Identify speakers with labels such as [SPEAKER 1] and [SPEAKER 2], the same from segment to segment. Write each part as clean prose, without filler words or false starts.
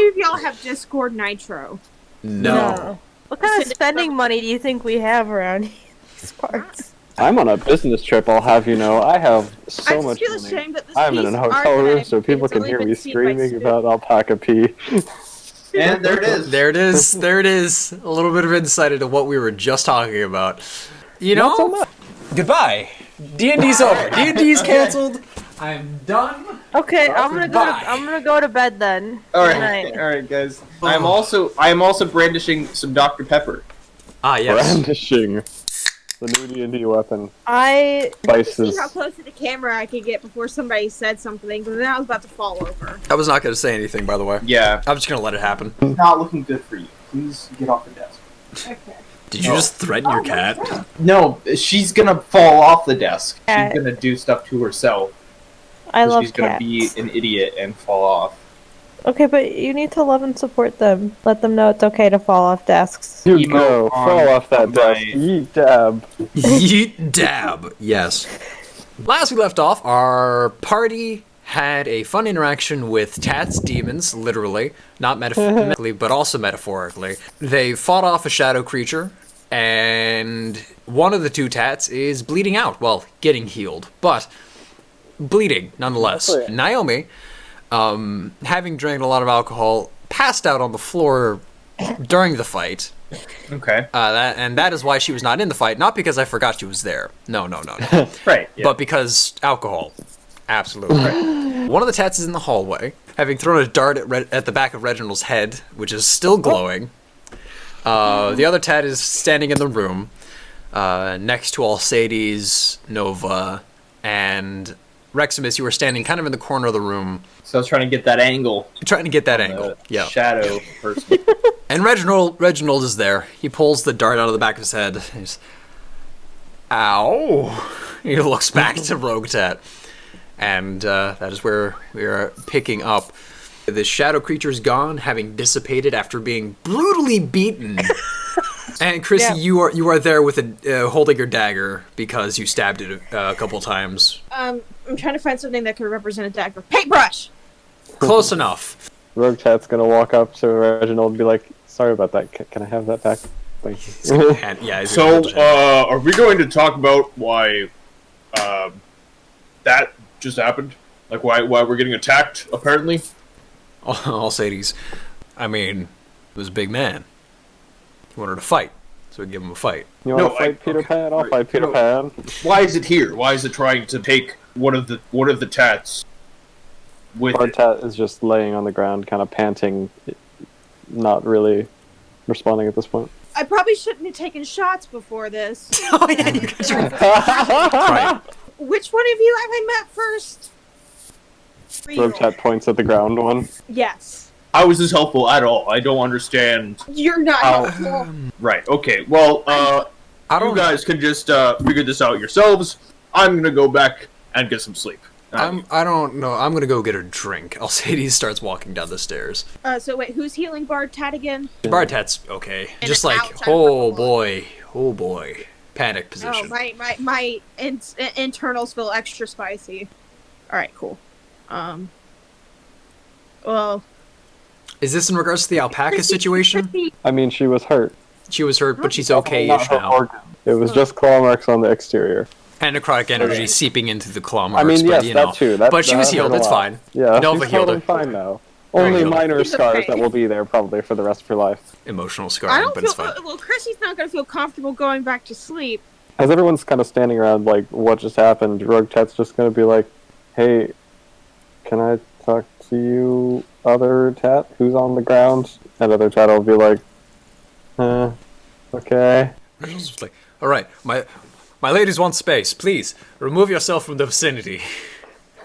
[SPEAKER 1] any of y'all have Discord Nitro?
[SPEAKER 2] No.
[SPEAKER 3] What kind of spending money do you think we have around these parts?
[SPEAKER 4] I'm on a business trip, I'll have you know. I have so much
[SPEAKER 1] feel
[SPEAKER 4] money.
[SPEAKER 1] ashamed that this
[SPEAKER 4] I'm in a hotel room so people can hear me screaming about alpaca pee.
[SPEAKER 5] And there it is.
[SPEAKER 2] There it is. There it is. A little bit of insight into what we were just talking about. You know?
[SPEAKER 4] Not so much.
[SPEAKER 2] Goodbye. D&D's over. D&D's canceled. I'm done.
[SPEAKER 3] Okay, I'm
[SPEAKER 2] Goodbye.
[SPEAKER 3] gonna go to bed then.
[SPEAKER 5] Alright, guys. I am also brandishing some Dr. Pepper.
[SPEAKER 2] Ah, yes.
[SPEAKER 4] Brandishing the new D&D weapon.
[SPEAKER 3] I
[SPEAKER 4] Spices.
[SPEAKER 1] See how close to the camera I could get before somebody said something, but then I was about to fall over.
[SPEAKER 2] I was not going to say anything, by the way.
[SPEAKER 5] Yeah.
[SPEAKER 2] I'm just going to let it happen.
[SPEAKER 5] It's not looking good for you. Please get off the desk.
[SPEAKER 1] Okay.
[SPEAKER 2] Did you just threaten your cat?
[SPEAKER 5] No, she's gonna fall off the desk.
[SPEAKER 3] Cat.
[SPEAKER 5] She's gonna do stuff to herself.
[SPEAKER 3] I love
[SPEAKER 5] She's gonna
[SPEAKER 3] cats.
[SPEAKER 5] be an idiot and fall off.
[SPEAKER 3] Okay, but you need to love and support them. Let them know it's okay to fall off desks.
[SPEAKER 4] You
[SPEAKER 5] Emo
[SPEAKER 4] go,
[SPEAKER 5] on
[SPEAKER 4] fall off that
[SPEAKER 5] my-
[SPEAKER 4] desk, yeet dab.
[SPEAKER 2] Yeet dab. Yes. Last we left off, our party had a fun interaction with Tat's demons, literally. Not metaphorically, but also metaphorically. They fought off a shadow creature, and one of the two Tats is bleeding out. Well, getting healed, but bleeding nonetheless.
[SPEAKER 4] Oh, yeah.
[SPEAKER 2] Naomi, having drank a lot of alcohol, passed out on the floor during the fight.
[SPEAKER 5] Okay.
[SPEAKER 2] That is why she was not in the fight. Not because I forgot she was there. No.
[SPEAKER 5] Right. Yeah.
[SPEAKER 2] But because alcohol. Absolutely. Right. One of the Tats is in the hallway, having thrown a dart at the back of Reginald's head, which is still glowing. The other Tat is standing in the room, next to Alcides, Nova, and Reximus. You were standing kind of in the corner of the room.
[SPEAKER 5] So I was trying to get that angle.
[SPEAKER 2] Trying to get that angle. Yeah.
[SPEAKER 5] Shadow person.
[SPEAKER 2] And Reginald is there. He pulls the dart out of the back of his head. He's, ow. He looks back to Rogue Tat. And that is where we are picking up. The shadow creature's gone, having dissipated after being brutally beaten. And Chrissy, you are there with holding your dagger because you stabbed it a couple times.
[SPEAKER 1] I'm trying to find something that could represent a dagger. Paintbrush!
[SPEAKER 2] Close enough.
[SPEAKER 4] Rogue Chat's gonna walk up to Reginald and be like, sorry about that, can I have that back? Thank you.
[SPEAKER 2] And, yeah, he's
[SPEAKER 6] So,
[SPEAKER 2] gonna hold it.
[SPEAKER 6] are we going to talk about why that just happened? Like why we're getting attacked, apparently?
[SPEAKER 2] Alcides, I mean, it was a big man. He wanted to fight, so we give him a fight.
[SPEAKER 4] You wanna
[SPEAKER 6] No,
[SPEAKER 4] fight Peter
[SPEAKER 6] okay.
[SPEAKER 4] Pan? I'll fight Peter
[SPEAKER 6] No.
[SPEAKER 4] Pan.
[SPEAKER 6] Why is it here? Why is it trying to take one of the tats with
[SPEAKER 4] Our
[SPEAKER 6] it?
[SPEAKER 4] Tat is just laying on the ground, kind of panting, not really responding at this point.
[SPEAKER 1] I probably shouldn't have taken shots before this.
[SPEAKER 2] Oh yeah, you got your right.
[SPEAKER 1] Which one of you have I met first?
[SPEAKER 4] Rogue Chat points at the ground one.
[SPEAKER 1] Yes.
[SPEAKER 6] How is this helpful at all? I don't understand.
[SPEAKER 1] You're not
[SPEAKER 6] How-
[SPEAKER 1] helpful.
[SPEAKER 6] Right. Okay. Well,
[SPEAKER 2] I
[SPEAKER 6] you
[SPEAKER 2] don't.
[SPEAKER 6] guys can just figure this out yourselves. I'm gonna go back and get some sleep.
[SPEAKER 2] I don't know. I'm gonna go get a drink. Alcides starts walking down the stairs.
[SPEAKER 1] So wait, who's healing Bard Tat again?
[SPEAKER 2] Bartat's okay.
[SPEAKER 1] And
[SPEAKER 2] Just
[SPEAKER 1] it's
[SPEAKER 2] like,
[SPEAKER 1] outside
[SPEAKER 2] oh
[SPEAKER 1] of the
[SPEAKER 2] boy, panic position.
[SPEAKER 1] Oh, my internals feel extra spicy. Alright, cool. Well...
[SPEAKER 2] Is this in regards to the alpaca situation?
[SPEAKER 4] I mean, she was hurt.
[SPEAKER 2] She was hurt, but she's
[SPEAKER 4] Not
[SPEAKER 2] okay-ish
[SPEAKER 4] her
[SPEAKER 2] now.
[SPEAKER 4] organ. It was just claw marks on the exterior.
[SPEAKER 2] And necrotic energy seeping into the claw marks.
[SPEAKER 4] I mean,
[SPEAKER 2] but,
[SPEAKER 4] yes,
[SPEAKER 2] you know.
[SPEAKER 4] that too.
[SPEAKER 2] But she was
[SPEAKER 4] that
[SPEAKER 2] healed,
[SPEAKER 4] hurt a
[SPEAKER 2] it's
[SPEAKER 4] lot.
[SPEAKER 2] fine.
[SPEAKER 4] Yeah,
[SPEAKER 2] Nova
[SPEAKER 4] she's
[SPEAKER 2] healed
[SPEAKER 4] totally
[SPEAKER 2] her.
[SPEAKER 4] fine now.
[SPEAKER 2] Very
[SPEAKER 4] Only
[SPEAKER 2] healed.
[SPEAKER 4] minor
[SPEAKER 1] She's
[SPEAKER 4] scars
[SPEAKER 1] okay.
[SPEAKER 4] that will be there probably for the rest of her life.
[SPEAKER 2] Emotional
[SPEAKER 1] I
[SPEAKER 2] scarring,
[SPEAKER 1] don't
[SPEAKER 2] but
[SPEAKER 1] feel...
[SPEAKER 2] it's fine.
[SPEAKER 1] Well, Chrissy's not gonna feel comfortable going back to sleep.
[SPEAKER 4] As everyone's kind of standing around, like, what just happened, Rogue Chat's just going to be like, hey, can I talk to you, other Tat, who's on the ground? And other Tat will be like, okay.
[SPEAKER 2] Reginald's just like, all right, my ladies want space. Please remove yourself from the vicinity.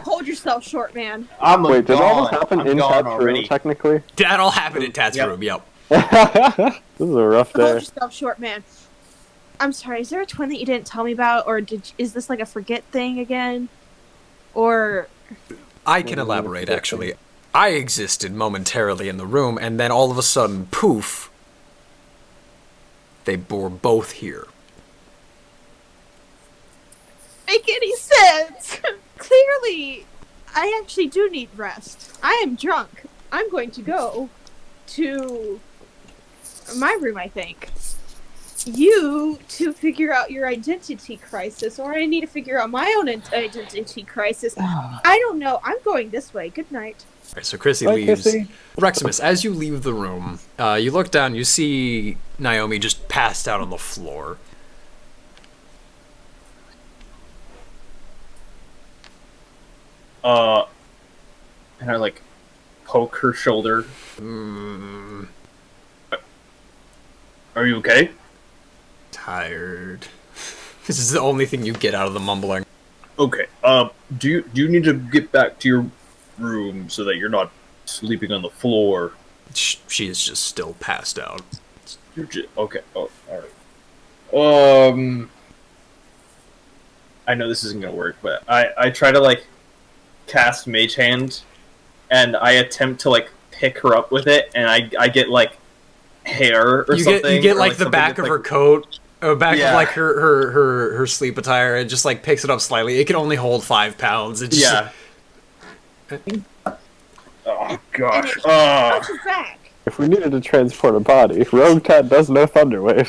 [SPEAKER 1] Hold yourself short, man.
[SPEAKER 5] I'm
[SPEAKER 4] Wait, did all this
[SPEAKER 5] gone.
[SPEAKER 4] happen
[SPEAKER 5] I'm
[SPEAKER 4] in
[SPEAKER 5] gone
[SPEAKER 4] Tat's
[SPEAKER 5] already.
[SPEAKER 4] room, technically?
[SPEAKER 2] That all happened in Tat's
[SPEAKER 5] Yep.
[SPEAKER 2] room. Yep.
[SPEAKER 4] This is a rough
[SPEAKER 1] Hold
[SPEAKER 4] day.
[SPEAKER 1] yourself short, man. I'm sorry, is there a twin that you didn't tell me about? Or is this like a forget thing again? Or...
[SPEAKER 2] I can elaborate. Actually, I existed momentarily in the room, and then all of a sudden, poof! They were both here.
[SPEAKER 1] Make any sense? Clearly, I actually do need rest. I am drunk. I'm going to go. to my room, I think. You to figure out your identity crisis, or I need to figure out my own identity crisis. I don't know. I'm going this way. Good night.
[SPEAKER 2] All right, so Chrissy
[SPEAKER 4] Bye,
[SPEAKER 2] leaves.
[SPEAKER 4] Chrissy.
[SPEAKER 2] Reximus, as you leave the room, you look down, you see Naomi just passed out on the floor.
[SPEAKER 6] And I like poke her shoulder. Are you okay?
[SPEAKER 2] Tired. This is the only thing you get out of the mumbling.
[SPEAKER 6] Okay. Do you need to get back to your room so that you're not sleeping on the floor?
[SPEAKER 2] She is just still passed out.
[SPEAKER 6] Okay. Oh, all right. I know this isn't gonna work, but I try to like cast Mage Hand, and I attempt to like pick her up with it, and I get like hair or something.
[SPEAKER 2] You get
[SPEAKER 6] or,
[SPEAKER 2] like the
[SPEAKER 6] something
[SPEAKER 2] back
[SPEAKER 6] that's,
[SPEAKER 2] of her coat, or back
[SPEAKER 6] Yeah.
[SPEAKER 2] of like her sleep attire, and just like picks it up slightly. It can only hold 5 pounds. It just,
[SPEAKER 6] Yeah. Oh gosh.
[SPEAKER 1] Watch your back.
[SPEAKER 4] If we needed to transport a body, Rogue Tat does no Thunderwave.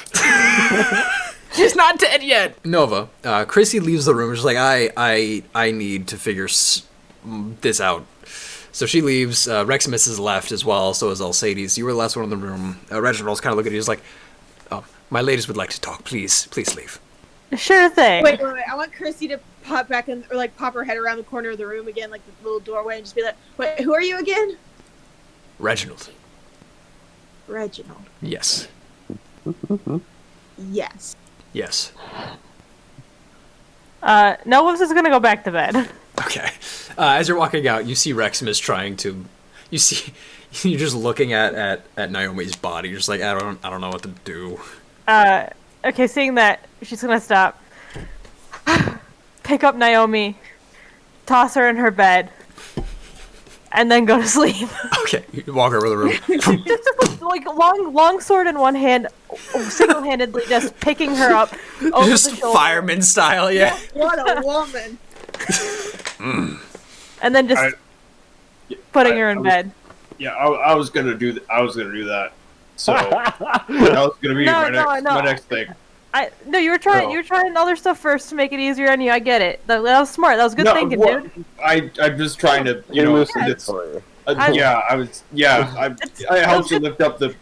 [SPEAKER 2] She's not dead yet. Nova, Chrissy leaves the room. She's like, I need to figure this out. So she leaves. Reximus is left as well. So is Alcides. You were the last one in the room. Reginald's kind of looking at you. He's like, oh, my ladies would like to talk. Please leave.
[SPEAKER 3] Sure thing.
[SPEAKER 1] Wait. I want Chrissy to pop back in, or like pop her head around the corner of the room again, like the little doorway, and just be like, "Wait, who are you again?"
[SPEAKER 2] Reginald.
[SPEAKER 1] Reginald.
[SPEAKER 2] Yes.
[SPEAKER 1] Yes.
[SPEAKER 2] Yes.
[SPEAKER 3] Noah's is gonna go back to bed.
[SPEAKER 2] Okay. As you're walking out, you see Reximus trying to. You're just looking at Naomi's body. You're just like, I don't know what to do.
[SPEAKER 3] Okay, seeing that, she's gonna stop. Pick up Naomi, toss her in her bed, and then go to sleep.
[SPEAKER 2] Okay, you walk over the room.
[SPEAKER 3] just like long sword in one hand, single-handedly just picking her up over
[SPEAKER 2] Just
[SPEAKER 3] the shoulder,
[SPEAKER 2] fireman style, yeah.
[SPEAKER 1] What a woman.
[SPEAKER 3] and then just putting her in bed.
[SPEAKER 6] Yeah, I was gonna do that. So that was gonna be my next thing.
[SPEAKER 3] You were trying other stuff first to make it easier on you. I get it. That was smart. That was good thinking, dude.
[SPEAKER 6] I'm just trying to,
[SPEAKER 4] He loosened it for you.
[SPEAKER 6] I helped you lift up the.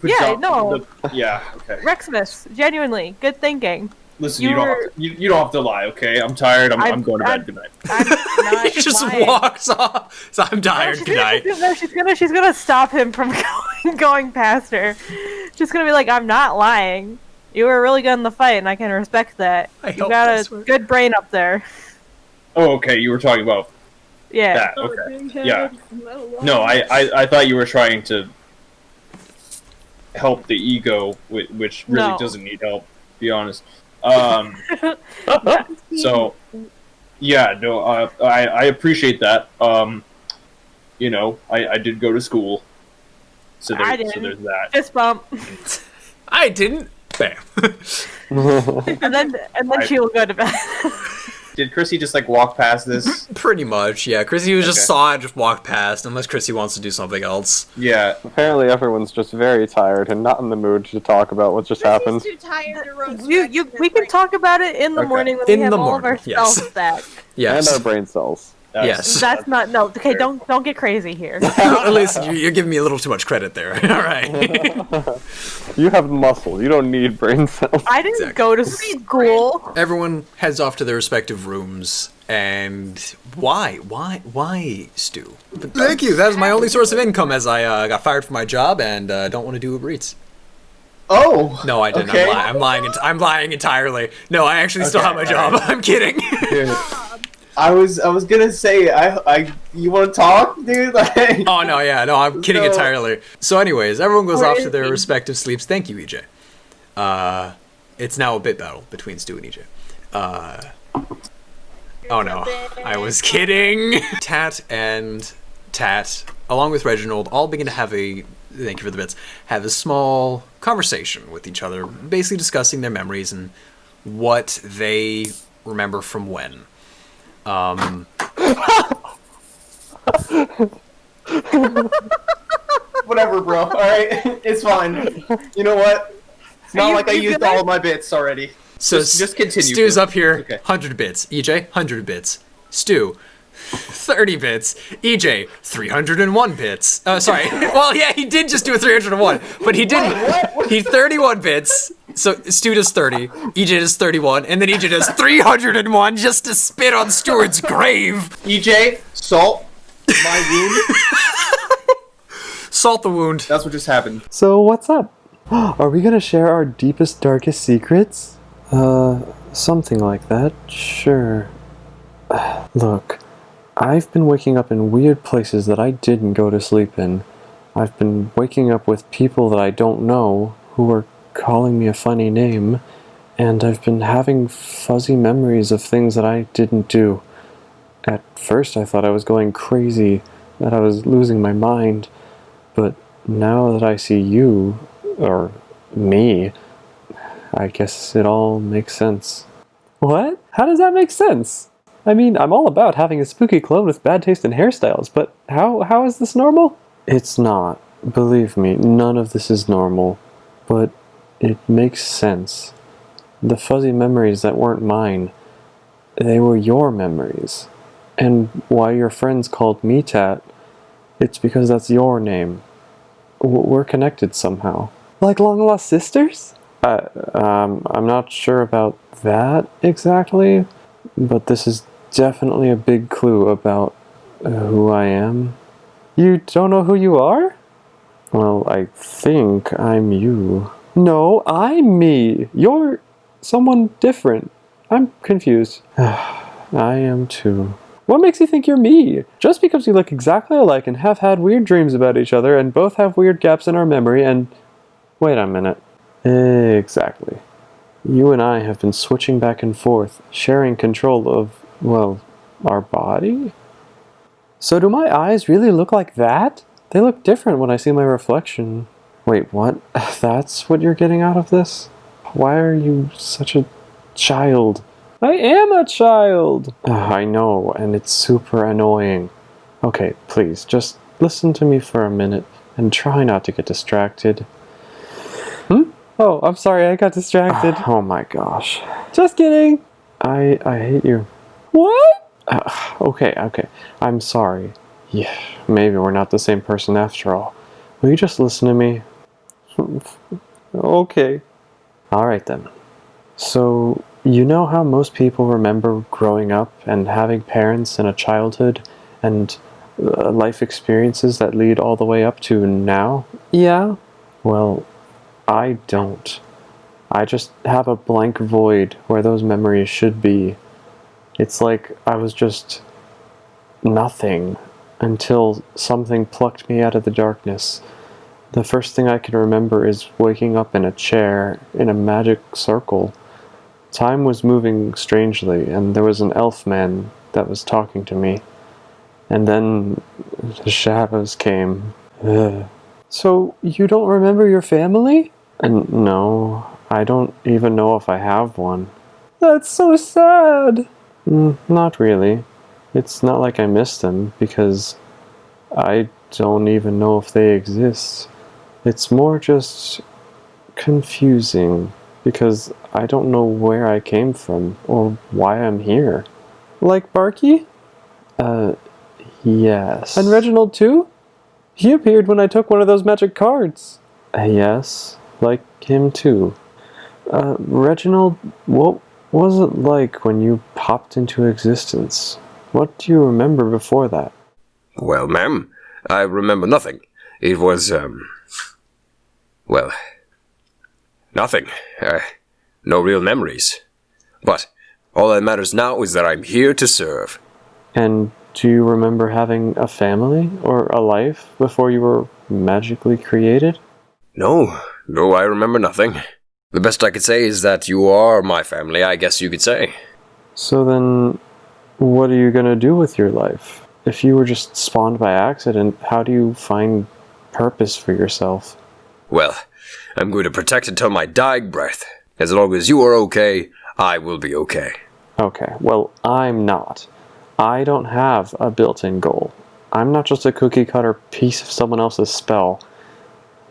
[SPEAKER 3] Yeah, no.
[SPEAKER 6] Okay.
[SPEAKER 3] Reximus, genuinely, good thinking.
[SPEAKER 6] Listen, you don't have to lie, okay? I'm tired. I'm going to bed. Good night.
[SPEAKER 3] I'm not
[SPEAKER 2] He just
[SPEAKER 3] lying.
[SPEAKER 2] walks off. So I'm tired. Good night.
[SPEAKER 3] She's gonna stop him from going past her. She's gonna be like, I'm not lying. You were really good in the fight, and I can respect that.
[SPEAKER 2] I
[SPEAKER 3] You
[SPEAKER 2] hope
[SPEAKER 3] got
[SPEAKER 2] that's
[SPEAKER 3] a
[SPEAKER 2] what-
[SPEAKER 3] good brain up there.
[SPEAKER 6] Oh, okay. You were talking about
[SPEAKER 3] Yeah.
[SPEAKER 6] that. Okay. Yeah. No, I thought you were trying to help the ego, which really
[SPEAKER 3] No.
[SPEAKER 6] doesn't need help. To be honest. So, yeah, no, I appreciate that. I did go to school, so
[SPEAKER 3] I
[SPEAKER 6] there's
[SPEAKER 3] didn't.
[SPEAKER 6] that.
[SPEAKER 3] Fist bump,
[SPEAKER 2] I didn't. Bam.
[SPEAKER 3] and then she will go to bed.
[SPEAKER 6] Did Chrissy just like walk past this?
[SPEAKER 2] Pretty much, yeah. Chrissy was just
[SPEAKER 6] Okay.
[SPEAKER 2] saw it, just walked past, unless Chrissy wants to do something else.
[SPEAKER 6] Yeah.
[SPEAKER 4] Apparently everyone's just very tired and not in the mood to talk about what just happened.
[SPEAKER 1] Too tired to roast
[SPEAKER 3] We can talk about it in the
[SPEAKER 6] Okay.
[SPEAKER 3] morning when
[SPEAKER 2] In
[SPEAKER 3] we have
[SPEAKER 2] the
[SPEAKER 3] all of our
[SPEAKER 2] morning, yes.
[SPEAKER 3] spells back.
[SPEAKER 2] Yes.
[SPEAKER 4] And our brain cells.
[SPEAKER 2] Yes.
[SPEAKER 3] That's not okay. Don't get crazy here.
[SPEAKER 2] Listen, you're giving me a little too much credit there. All right.
[SPEAKER 4] You have muscle. You don't need brain cells.
[SPEAKER 3] I didn't
[SPEAKER 2] Exactly.
[SPEAKER 3] go to school.
[SPEAKER 2] Everyone heads off to their respective rooms, and why, Stu? But thank you. That was my only source of income as I got fired from my job and don't want to do Uber Eats.
[SPEAKER 5] Oh.
[SPEAKER 2] No, I didn't.
[SPEAKER 5] Okay.
[SPEAKER 2] I'm lying entirely. No, I actually still have my job. I'm kidding.
[SPEAKER 5] I was gonna say you want to talk, dude? Like,
[SPEAKER 2] Oh no, yeah, no, I'm kidding
[SPEAKER 5] No.
[SPEAKER 2] entirely. So, anyways, everyone goes
[SPEAKER 1] Or
[SPEAKER 2] off
[SPEAKER 1] is
[SPEAKER 2] to their
[SPEAKER 1] he?
[SPEAKER 2] respective sleeps. Thank you, EJ. It's now a bit battle between Stu and EJ. Oh no, I was kidding. Tat and Tat, along with Reginald, all begin to have a thank you for the bits. Have a small conversation with each other, basically discussing their memories and what they remember from when.
[SPEAKER 5] Whatever, bro. Alright? It's fine. You know what? It's not like I
[SPEAKER 3] you
[SPEAKER 5] used
[SPEAKER 3] good?
[SPEAKER 5] all of my bits already.
[SPEAKER 2] So
[SPEAKER 5] Just continue.
[SPEAKER 2] Stu's
[SPEAKER 5] bro.
[SPEAKER 2] up here,
[SPEAKER 5] Okay.
[SPEAKER 2] 100 bits. EJ, 100 bits. Stu, 30 bits. EJ, 301 bits. Sorry. Well, yeah, he did just do a 301, but he didn't. He 31 bits. So Stu does 30, EJ does 31, and then EJ does 301 just to spit on Stuart's grave.
[SPEAKER 5] EJ, salt my wound.
[SPEAKER 2] Salt the wound.
[SPEAKER 5] That's what just happened.
[SPEAKER 4] So what's up? Are we gonna share our deepest, darkest secrets? Something like that, sure. Look, I've been waking up in weird places that I didn't go to sleep in. I've been waking up with people that I don't know who are calling me a funny name, and I've been having fuzzy memories of things that I didn't do. At first I thought I was going crazy, that I was losing my mind, but now that I see you, or me, I guess it all makes sense. What? How does that make sense? I mean, I'm all about having a spooky clone with bad taste in hairstyles, but how is this normal? It's not. Believe me, none of this is normal. But it makes sense. The fuzzy memories that weren't mine, they were your memories. And why your friends called me Tat, it's because that's your name. We're connected somehow. Like long-lost sisters? I'm not sure about that exactly, but this is definitely a big clue about who I am. You don't know who you are? Well, I think I'm you. No, I'm me. You're someone different. I'm confused. I am too. What makes you think you're me? Just because we look exactly alike and have had weird dreams about each other and both have weird gaps in our memory and... Wait a minute. Exactly. You and I have been switching back and forth, sharing control of, well, our body? So do my eyes really look like that? They look different when I see my reflection. Wait, what? That's what you're getting out of this? Why are you such a child? I am a child! I know, and it's super annoying. Okay, please, just listen to me for a minute and try not to get distracted. Oh, I'm sorry, I got distracted. Oh my gosh. Just kidding! I hate you. What? Okay. I'm sorry. Yeah, maybe we're not the same person after all. Will you just listen to me? Okay. Alright then. So, you know how most people remember growing up and having parents in a childhood and life experiences that lead all the way up to now? Yeah? Well, I don't. I just have a blank void where those memories should be. It's like I was just nothing until something plucked me out of the darkness. The first thing I can remember is waking up in a chair in a magic circle. Time was moving strangely, and there was an elf man that was talking to me. And then the shadows came. Ugh. So, you don't remember your family? No, I don't even know if I have one. That's so sad! Not really. It's not like I miss them, because I don't even know if they exist. It's more just confusing, because I don't know where I came from, or why I'm here. Like Barky? Yes. And Reginald too? He appeared when I took one of those magic cards. Yes, like him too. Reginald, what was it like when you popped into existence? What do you remember before that?
[SPEAKER 7] Well, ma'am, I remember nothing. It was, well, nothing. No real memories. But all that matters now is that I'm here to serve.
[SPEAKER 4] And do you remember having a family or a life before you were magically created?
[SPEAKER 7] No, I remember nothing. The best I could say is that you are my family, I guess you could say.
[SPEAKER 4] So then, what are you gonna do with your life? If you were just spawned by accident, how do you find purpose for yourself?
[SPEAKER 7] Well, I'm going to protect it till my dying breath. As long as you are okay, I will be okay.
[SPEAKER 4] Okay, well, I'm not. I don't have a built-in goal. I'm not just a cookie-cutter piece of someone else's spell.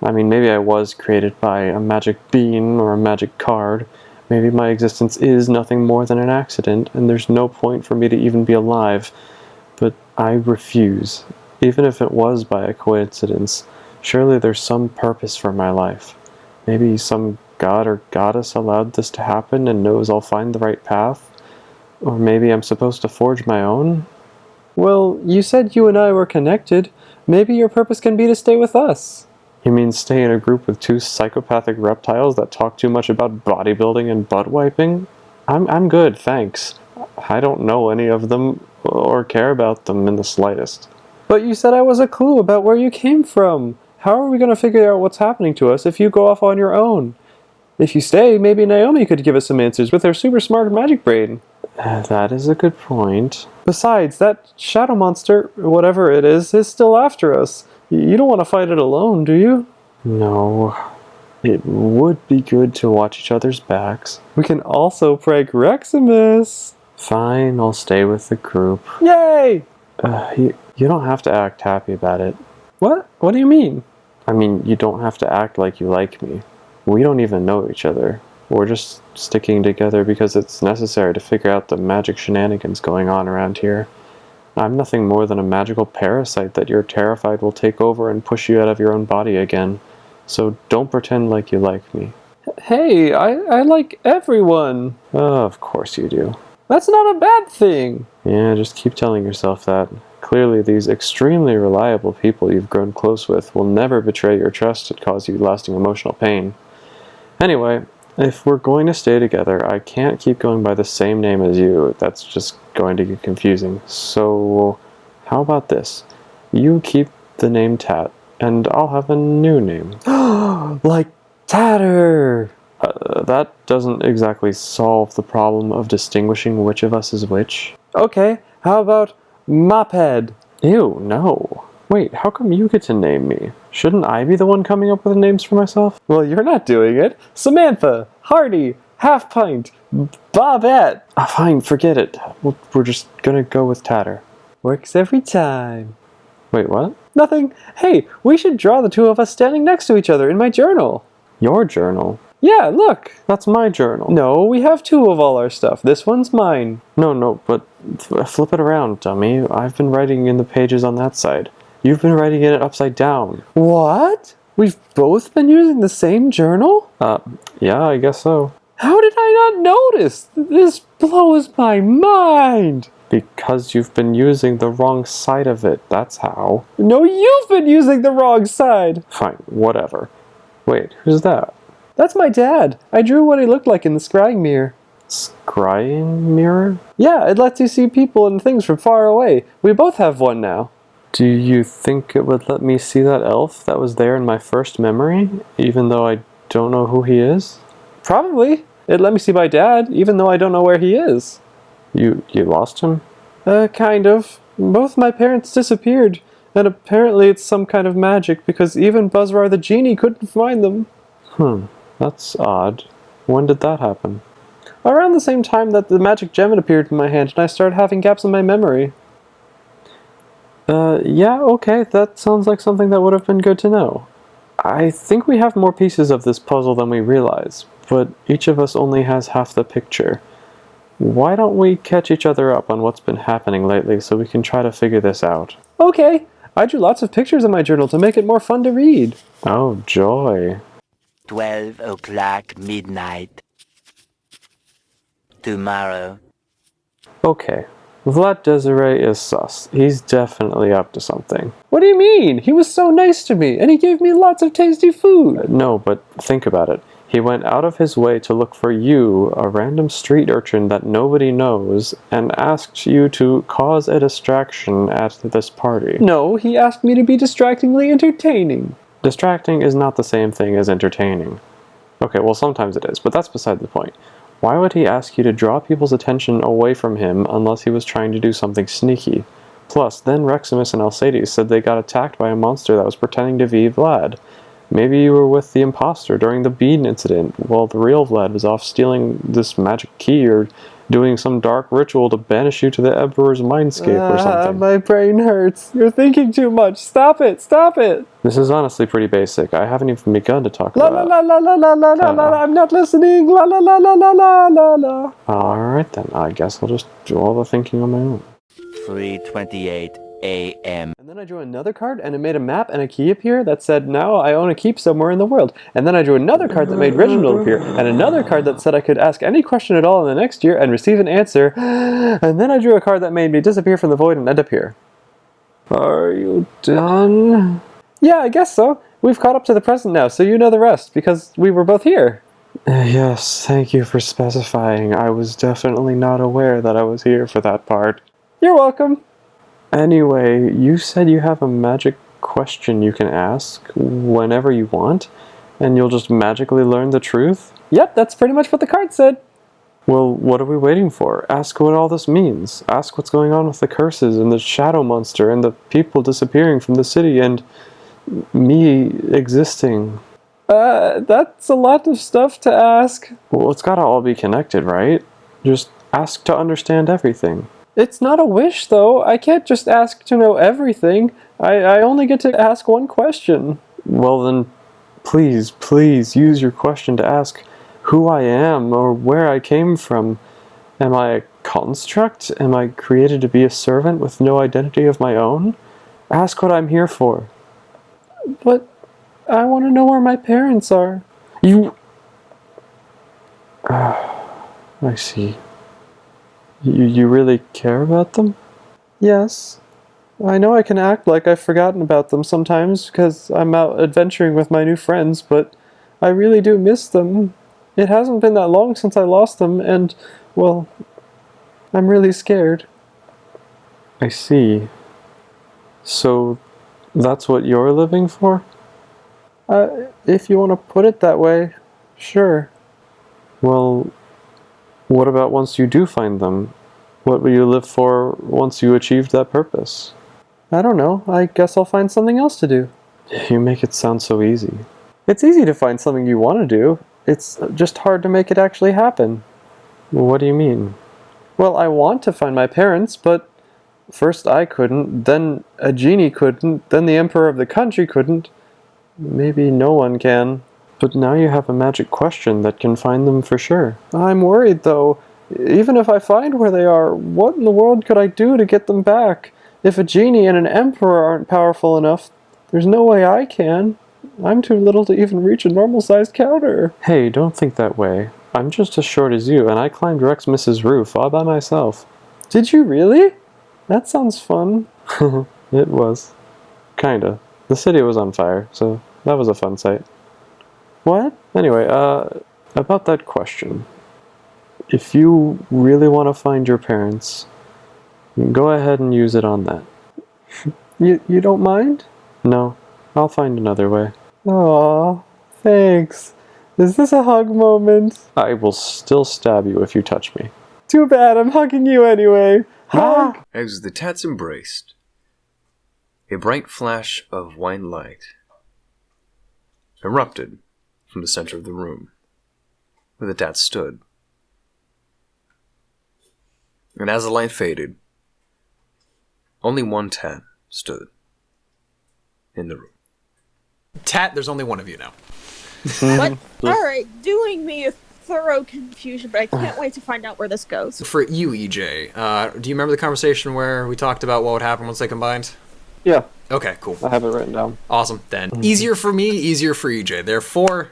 [SPEAKER 4] I mean, maybe I was created by a magic bean or a magic card. Maybe my existence is nothing more than an accident, and there's no point for me to even be alive. But I refuse. Even if it was by a coincidence, surely there's some purpose for my life. Maybe some god or goddess allowed this to happen and knows I'll find the right path. Or maybe I'm supposed to forge my own? Well, you said you and I were connected. Maybe your purpose can be to stay with us. You mean stay in a group with two psychopathic reptiles that talk too much about bodybuilding and butt wiping? I'm good, thanks. I don't know any of them or care about them in the slightest. But you said I was a clue about where you came from. How are we going to figure out what's happening to us if you go off on your own? If you stay, maybe Naomi could give us some answers with her super smart magic brain. That is a good point. Besides, that shadow monster, whatever it is still after us. You don't want to fight it alone, do you? No. It would be good to watch each other's backs. We can also prank Reximus. Fine, I'll stay with the group. Yay! You don't have to act happy about it. What? What do you mean? I mean, you don't have to act like you like me. We don't even know each other. We're just sticking together because it's necessary to figure out the magic shenanigans going on around here. I'm nothing more than a magical parasite that you're terrified will take over and push you out of your own body again. So don't pretend like you like me. Hey, I like everyone. Oh, of course you do. That's not a bad thing. Yeah, just keep telling yourself that. Clearly, these extremely reliable people you've grown close with will never betray your trust and cause you lasting emotional pain. Anyway, if we're going to stay together, I can't keep going by the same name as you. That's just going to get confusing. So, how about this? You keep the name Tat, and I'll have a new name. Like Tatter! That doesn't exactly solve the problem of distinguishing which of us is which. Okay, how about Mophead? Ew, no. Wait, how come you get to name me? Shouldn't I be the one coming up with names for myself? Well, you're not doing it. Samantha, Hardy, Half Pint, Bobette. Fine, forget it. We're just gonna go with Tatter. Works every time. Wait, what? Nothing. Hey, we should draw the two of us standing next to each other in my journal. Your journal? Yeah, look. That's my journal. No, we have two of all our stuff. This one's mine. No, but flip it around, dummy. I've been writing in the pages on that side. You've been writing in it upside down. What? We've both been using the same journal? Yeah, I guess so. How did I not notice? This blows my mind. Because you've been using the wrong side of it, that's how. No, you've been using the wrong side! Fine, whatever. Wait, who's that? That's my dad. I drew what he looked like in the scrying mirror. Scrying mirror? Yeah, it lets you see people and things from far away. We both have one now. Do you think it would let me see that elf that was there in my first memory, even though I don't know who he is? Probably. It let me see my dad, even though I don't know where he is. You lost him? Kind of. Both my parents disappeared, and apparently it's some kind of magic because even Buzzrar the genie couldn't find them. That's odd. When did that happen? Around the same time that the magic gem appeared in my hand and I started having gaps in my memory. Yeah, okay, that sounds like something that would have been good to know. I think we have more pieces of this puzzle than we realize, but each of us only has half the picture. Why don't we catch each other up on what's been happening lately so we can try to figure this out? Okay, I drew lots of pictures in my journal to make it more fun to read. Oh, joy.
[SPEAKER 8] 12 o'clock midnight. Tomorrow.
[SPEAKER 4] Okay, Vlad Desiree is sus. He's definitely up to something. What do you mean? He was so nice to me, and he gave me lots of tasty food. No, but think about it. He went out of his way to look for you, a random street urchin that nobody knows, and asked you to cause a distraction at this party. No, he asked me to be distractingly entertaining. Distracting is not the same thing as entertaining. Okay, well sometimes it is, but that's beside the point. Why would he ask you to draw people's attention away from him unless he was trying to do something sneaky? Plus, then Reximus and Alcides said they got attacked by a monster that was pretending to be Vlad. Maybe you were with the imposter during the bean incident while the real Vlad was off stealing this magic key or doing some dark ritual to banish you to the Emperor's mindscape or something. My brain hurts. You're thinking too much. Stop it. Stop it. This is honestly pretty basic. I haven't even begun to talk about... La la la la la la la la. I'm not listening. La la la la la la la la. Alright then. I guess I'll just do all the thinking on my own.
[SPEAKER 8] 3:28 a.m.
[SPEAKER 4] And then I drew another card, and it made a map and a key appear that said, now I own a keep somewhere in the world. And then I drew another card that made Reginald appear, and another card that said I could ask any question at all in the next year and receive an answer. And then I drew a card that made me disappear from the void and end up here. Are you done? Yeah, I guess so. We've caught up to the present now, so you know the rest, because we were both here. Yes, thank you for specifying. I was definitely not aware that I was here for that part. You're welcome. Anyway, you said you have a magic question you can ask whenever you want, and you'll just magically learn the truth? Yep, that's pretty much what the card said. Well, what are we waiting for? Ask what all this means. Ask what's going on with the curses and the shadow monster and the people disappearing from the city and me existing. That's a lot of stuff to ask. Well, it's gotta all be connected, right? Just ask to understand everything. It's not a wish, though. I can't just ask to know everything. I only get to ask one question. Well then, please use your question to ask who I am or where I came from. Am I a construct? Am I created to be a servant with no identity of my own? Ask what I'm here for. But I want to know where my parents are. You... I see. You really care about them? Yes. I know I can act like I've forgotten about them sometimes because I'm out adventuring with my new friends, but I really do miss them. It hasn't been that long since I lost them, and, well, I'm really scared. I see. So, that's what you're living for? If you want to put it that way, sure. Well, what about once you do find them? What will you live for once you achieved that purpose? I don't know. I guess I'll find something else to do. You make it sound so easy. It's easy to find something you want to do. It's just hard to make it actually happen. What do you mean? Well, I want to find my parents, but first I couldn't, then a genie couldn't, then the emperor of the country couldn't. Maybe no one can. But now you have a magic question that can find them for sure. I'm worried, though. Even if I find where they are, what in the world could I do to get them back? If a genie and an emperor aren't powerful enough, there's no way I can. I'm too little to even reach a normal-sized counter. Hey, don't think that way. I'm just as short as you, and I climbed Rexmus's roof all by myself. Did you really? That sounds fun. It was. Kinda. The city was on fire, so that was a fun sight. What? Anyway, about that question. If you really want to find your parents, go ahead and use it on that. You don't mind? No, I'll find another way. Aw, thanks. Is this a hug moment? I will still stab you if you touch me. Too bad, I'm hugging you anyway. Hug!
[SPEAKER 7] As the tats embraced, a bright flash of white light erupted from the center of the room, where the tats stood. And as the light faded, only one tat stood in the room.
[SPEAKER 2] Tat, there's only one of you now.
[SPEAKER 1] What? Alright, doing me a thorough confusion, but I can't wait to find out where this goes.
[SPEAKER 2] For you, EJ, do you remember the conversation where we talked about what would happen once they combined?
[SPEAKER 4] Yeah.
[SPEAKER 2] Okay, cool.
[SPEAKER 4] I have it written down.
[SPEAKER 2] Awesome, then. Easier for me, easier for EJ. Therefore,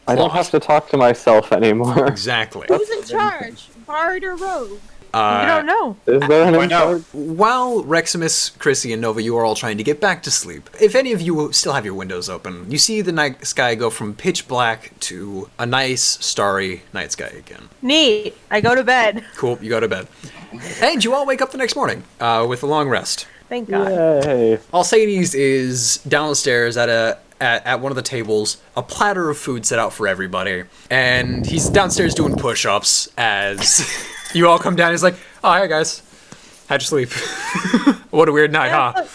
[SPEAKER 4] I don't have to talk to myself anymore.
[SPEAKER 2] Exactly.
[SPEAKER 1] Who's in charge? Bard or Rogue?
[SPEAKER 3] You don't know.
[SPEAKER 4] Is there an
[SPEAKER 6] Find out.
[SPEAKER 4] charge?
[SPEAKER 2] While Reximus, Chrissy, and Nova, you are all trying to get back to sleep, if any of you still have your windows open, you see the night sky go from pitch black to a nice, starry night sky again.
[SPEAKER 3] Neat. I go to bed.
[SPEAKER 2] Cool, you go to bed. And you all wake up the next morning with a long rest.
[SPEAKER 3] Thank God.
[SPEAKER 4] Yay.
[SPEAKER 2] Alcides is downstairs at one of the tables, a platter of food set out for everybody, and he's downstairs doing push-ups as you all come down. He's like, "Oh, hi guys, how'd you sleep? What a weird night, huh?"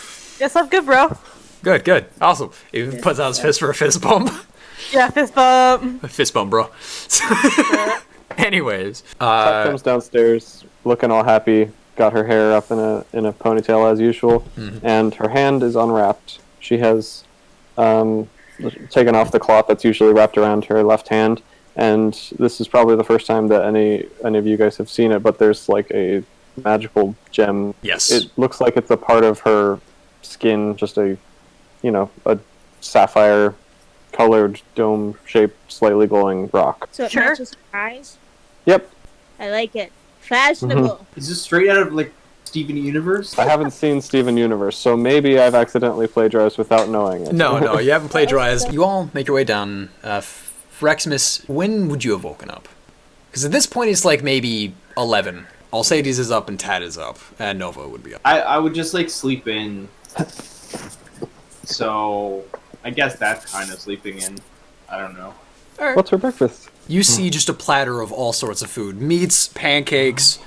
[SPEAKER 3] Yes, I'm good, bro.
[SPEAKER 2] Good, good. Awesome. He puts out his fist for a fist bump.
[SPEAKER 3] Yeah, fist bump.
[SPEAKER 2] Fist bump, bro. Anyways.
[SPEAKER 4] Tat comes downstairs, looking all happy, got her hair up in a ponytail as usual, and her hand is unwrapped. She has taken off the cloth that's usually wrapped around her left hand, and this is probably the first time that any of you guys have seen it, but there's like a magical gem.
[SPEAKER 2] Yes.
[SPEAKER 4] It looks like it's a part of her skin, just a sapphire colored dome shaped slightly glowing rock.
[SPEAKER 1] So it
[SPEAKER 3] Sure.
[SPEAKER 1] matches her eyes.
[SPEAKER 4] Yep.
[SPEAKER 1] I like it. Fashionable.
[SPEAKER 6] Is this straight out of like Steven Universe?
[SPEAKER 4] I haven't seen Steven Universe, so maybe I've accidentally plagiarized without knowing it.
[SPEAKER 2] No, you haven't plagiarized. You all make your way down. Reximus, when would you have woken up? Because at this point it's like maybe 11. Alcides is up and Tad is up, and Nova would be up.
[SPEAKER 6] I would just like sleep in. So I guess that's kind of sleeping in. I don't know.
[SPEAKER 4] What's for breakfast?
[SPEAKER 2] You see just a platter of all sorts of food. Meats, pancakes.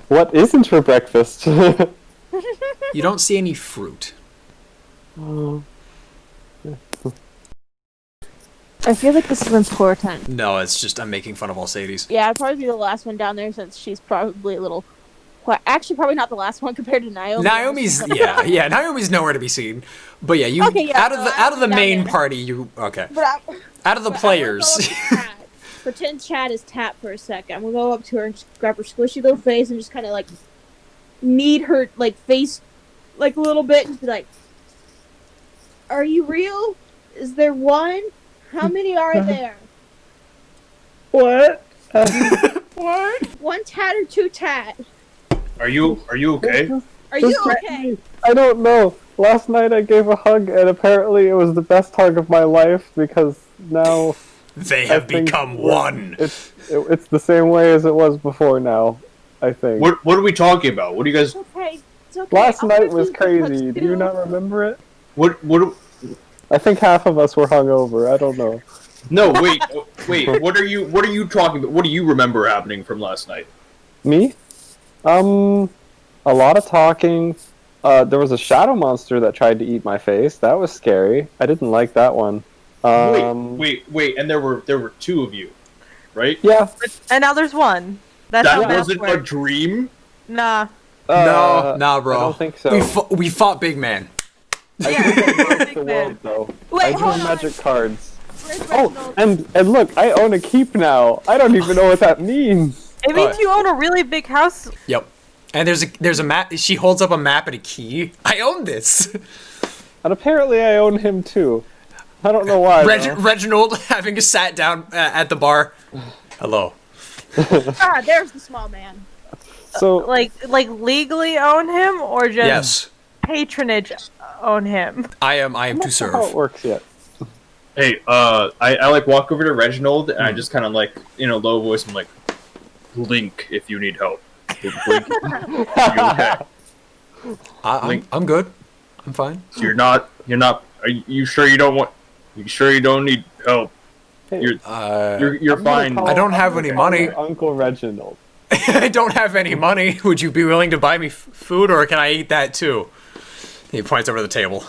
[SPEAKER 4] What isn't for breakfast?
[SPEAKER 2] You don't see any fruit.
[SPEAKER 1] I feel like this is important.
[SPEAKER 2] No, it's just I'm making fun of Alcides.
[SPEAKER 1] Yeah, I'd probably be the last one down there since she's probably a little. Well, actually, probably not the last one compared to Naomi.
[SPEAKER 2] Naomi's Naomi's nowhere to be see. But yeah, you
[SPEAKER 1] Okay, yeah,
[SPEAKER 2] out of the
[SPEAKER 1] down
[SPEAKER 2] main
[SPEAKER 1] there.
[SPEAKER 2] party, you okay.
[SPEAKER 1] But
[SPEAKER 2] Out of the players.
[SPEAKER 1] Pretend Chad is Tat for a second. I'm gonna go up to her and just grab her squishy little face and just kind of like knead her like face like a little bit and be like, "Are you real? Is there one? How many are there?
[SPEAKER 4] What?
[SPEAKER 2] What?
[SPEAKER 1] One Tat or two Tat?
[SPEAKER 6] Are you okay?
[SPEAKER 1] Are you okay?"
[SPEAKER 4] I don't know. Last night I gave a hug, and apparently it was the best hug of my life because now
[SPEAKER 2] They
[SPEAKER 4] I
[SPEAKER 2] have
[SPEAKER 4] think
[SPEAKER 2] become one.
[SPEAKER 4] it's the same way as it was before now. I think.
[SPEAKER 6] What are we talking about? What do you guys?
[SPEAKER 1] It's okay.
[SPEAKER 4] Last
[SPEAKER 1] I'll
[SPEAKER 4] night
[SPEAKER 1] give
[SPEAKER 4] was
[SPEAKER 1] you the hugs
[SPEAKER 4] crazy. Do
[SPEAKER 1] too.
[SPEAKER 4] you not remember it?
[SPEAKER 6] What?
[SPEAKER 4] I think half of us were hungover. I don't know.
[SPEAKER 6] No, wait. What are you talking about? What do you remember happening from last night?
[SPEAKER 4] Me? A lot of talking. There was a shadow monster that tried to eat my face. That was scary. I didn't like that one.
[SPEAKER 6] Wait. And there were two of you, right?
[SPEAKER 4] Yeah.
[SPEAKER 3] And now there's one. That's
[SPEAKER 6] That
[SPEAKER 3] how math
[SPEAKER 6] wasn't a
[SPEAKER 3] works.
[SPEAKER 6] dream.
[SPEAKER 3] Nah.
[SPEAKER 2] No, bro.
[SPEAKER 4] I don't think so.
[SPEAKER 2] We fought Big Man.
[SPEAKER 4] I
[SPEAKER 3] Yeah,
[SPEAKER 4] think I broke
[SPEAKER 3] big
[SPEAKER 4] the
[SPEAKER 3] man.
[SPEAKER 4] world, though.
[SPEAKER 1] Wait,
[SPEAKER 4] I
[SPEAKER 1] hold
[SPEAKER 4] drew
[SPEAKER 1] on.
[SPEAKER 4] magic cards.
[SPEAKER 1] Where's
[SPEAKER 4] Oh,
[SPEAKER 1] Reginald?
[SPEAKER 4] and look, I own a keep now. I don't even know what that means.
[SPEAKER 3] It means you own a really big house.
[SPEAKER 2] Yep. And there's a map. She holds up a map and a key. I own this.
[SPEAKER 4] And apparently I own him too. I don't know why. though.
[SPEAKER 2] Reginald having sat down at the bar. Hello.
[SPEAKER 1] Ah, there's the small man.
[SPEAKER 4] So
[SPEAKER 3] Like legally own him or just
[SPEAKER 2] Yes,
[SPEAKER 3] patronage own him?
[SPEAKER 2] I am
[SPEAKER 4] I'm
[SPEAKER 2] to
[SPEAKER 4] not sure how it
[SPEAKER 2] serve.
[SPEAKER 4] works yet.
[SPEAKER 6] Hey, I like walk over to Reginald and I just kind of like in a low voice I'm like, Link, if you need help. Link, you okay?
[SPEAKER 2] I'm good. I'm fine.
[SPEAKER 6] You're not. Are you sure you don't want? You sure you don't need help?
[SPEAKER 4] Hey,
[SPEAKER 6] You're
[SPEAKER 4] I'm gonna
[SPEAKER 6] fine.
[SPEAKER 4] call-
[SPEAKER 2] I don't have
[SPEAKER 4] I'm gonna
[SPEAKER 2] any
[SPEAKER 4] call
[SPEAKER 2] money.
[SPEAKER 4] your Uncle Reginald.
[SPEAKER 2] I don't have any money. Would you be willing to buy me food, or can I eat that too? He points over the table.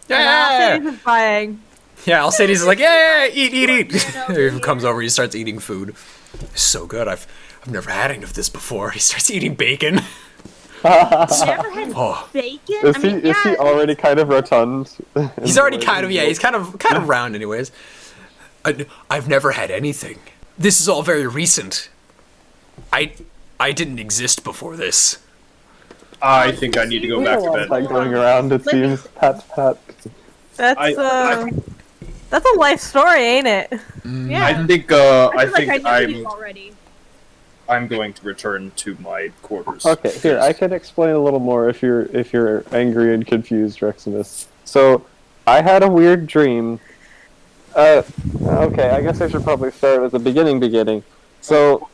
[SPEAKER 2] Yeah,
[SPEAKER 3] He's buying.
[SPEAKER 2] yeah. Alcides is like, yeah, eat. He comes over. He starts eating food. It's so good. I've never had any of this before. He starts eating bacon.
[SPEAKER 1] You ever had
[SPEAKER 2] Oh,
[SPEAKER 1] bacon?
[SPEAKER 4] Is he already kind of rotund?
[SPEAKER 2] he's already kind of he's kind of round, anyways. I've never had anything. This is all very recent. I didn't exist before this.
[SPEAKER 6] I think I need to go back to bed.
[SPEAKER 4] Like going around, it
[SPEAKER 1] Let me-
[SPEAKER 4] seems. Pat, pat.
[SPEAKER 3] That's a life story, ain't it?
[SPEAKER 1] Yeah.
[SPEAKER 6] I think
[SPEAKER 1] I feel like I knew you already.
[SPEAKER 6] I'm going to return to my quarters.
[SPEAKER 4] Okay, here I can explain a little more if you're angry and confused, Reximus. So, I had a weird dream. Okay, I guess I should probably start at the beginning. So,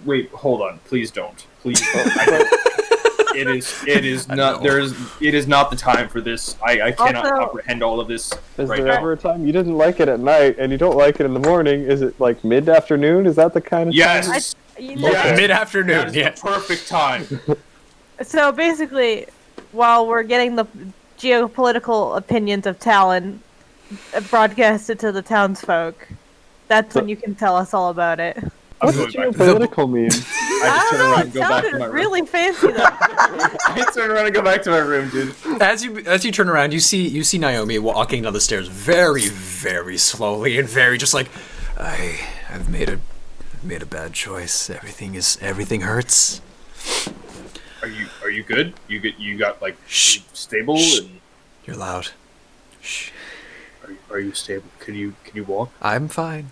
[SPEAKER 6] Wait, hold on. Please don't. Please don't. It is not. It is not the time for this. I cannot
[SPEAKER 3] Also-
[SPEAKER 6] comprehend all of this
[SPEAKER 4] is
[SPEAKER 6] right
[SPEAKER 4] there
[SPEAKER 6] now.
[SPEAKER 4] ever a time you didn't like it at night and you don't like it in the morning? Is it like mid-afternoon? Is that the kind of time?
[SPEAKER 6] Yes.
[SPEAKER 3] You know,
[SPEAKER 6] Okay. That
[SPEAKER 2] Mid-afternoon.
[SPEAKER 6] is
[SPEAKER 2] Yeah.
[SPEAKER 6] the perfect time.
[SPEAKER 3] So basically, while we're getting the geopolitical opinions of Talon broadcasted to the townsfolk, that's when you can tell us all about it.
[SPEAKER 6] I'm
[SPEAKER 4] What's
[SPEAKER 6] going back.
[SPEAKER 4] geopolitical mean?
[SPEAKER 6] I just turn around and
[SPEAKER 3] It
[SPEAKER 6] go back to
[SPEAKER 3] sounded
[SPEAKER 6] my room.
[SPEAKER 3] really fancy though.
[SPEAKER 6] I turn around and go back to my room, dude.
[SPEAKER 2] As you turn around, you see Naomi walking down the stairs very, very slowly and very just like, I've made a bad choice. Everything hurts.
[SPEAKER 6] Are you good? You got like
[SPEAKER 2] Shh.
[SPEAKER 6] stable
[SPEAKER 2] Shh.
[SPEAKER 6] and
[SPEAKER 2] You're loud. Shh.
[SPEAKER 6] are you stable? Can you walk?
[SPEAKER 2] I'm fine.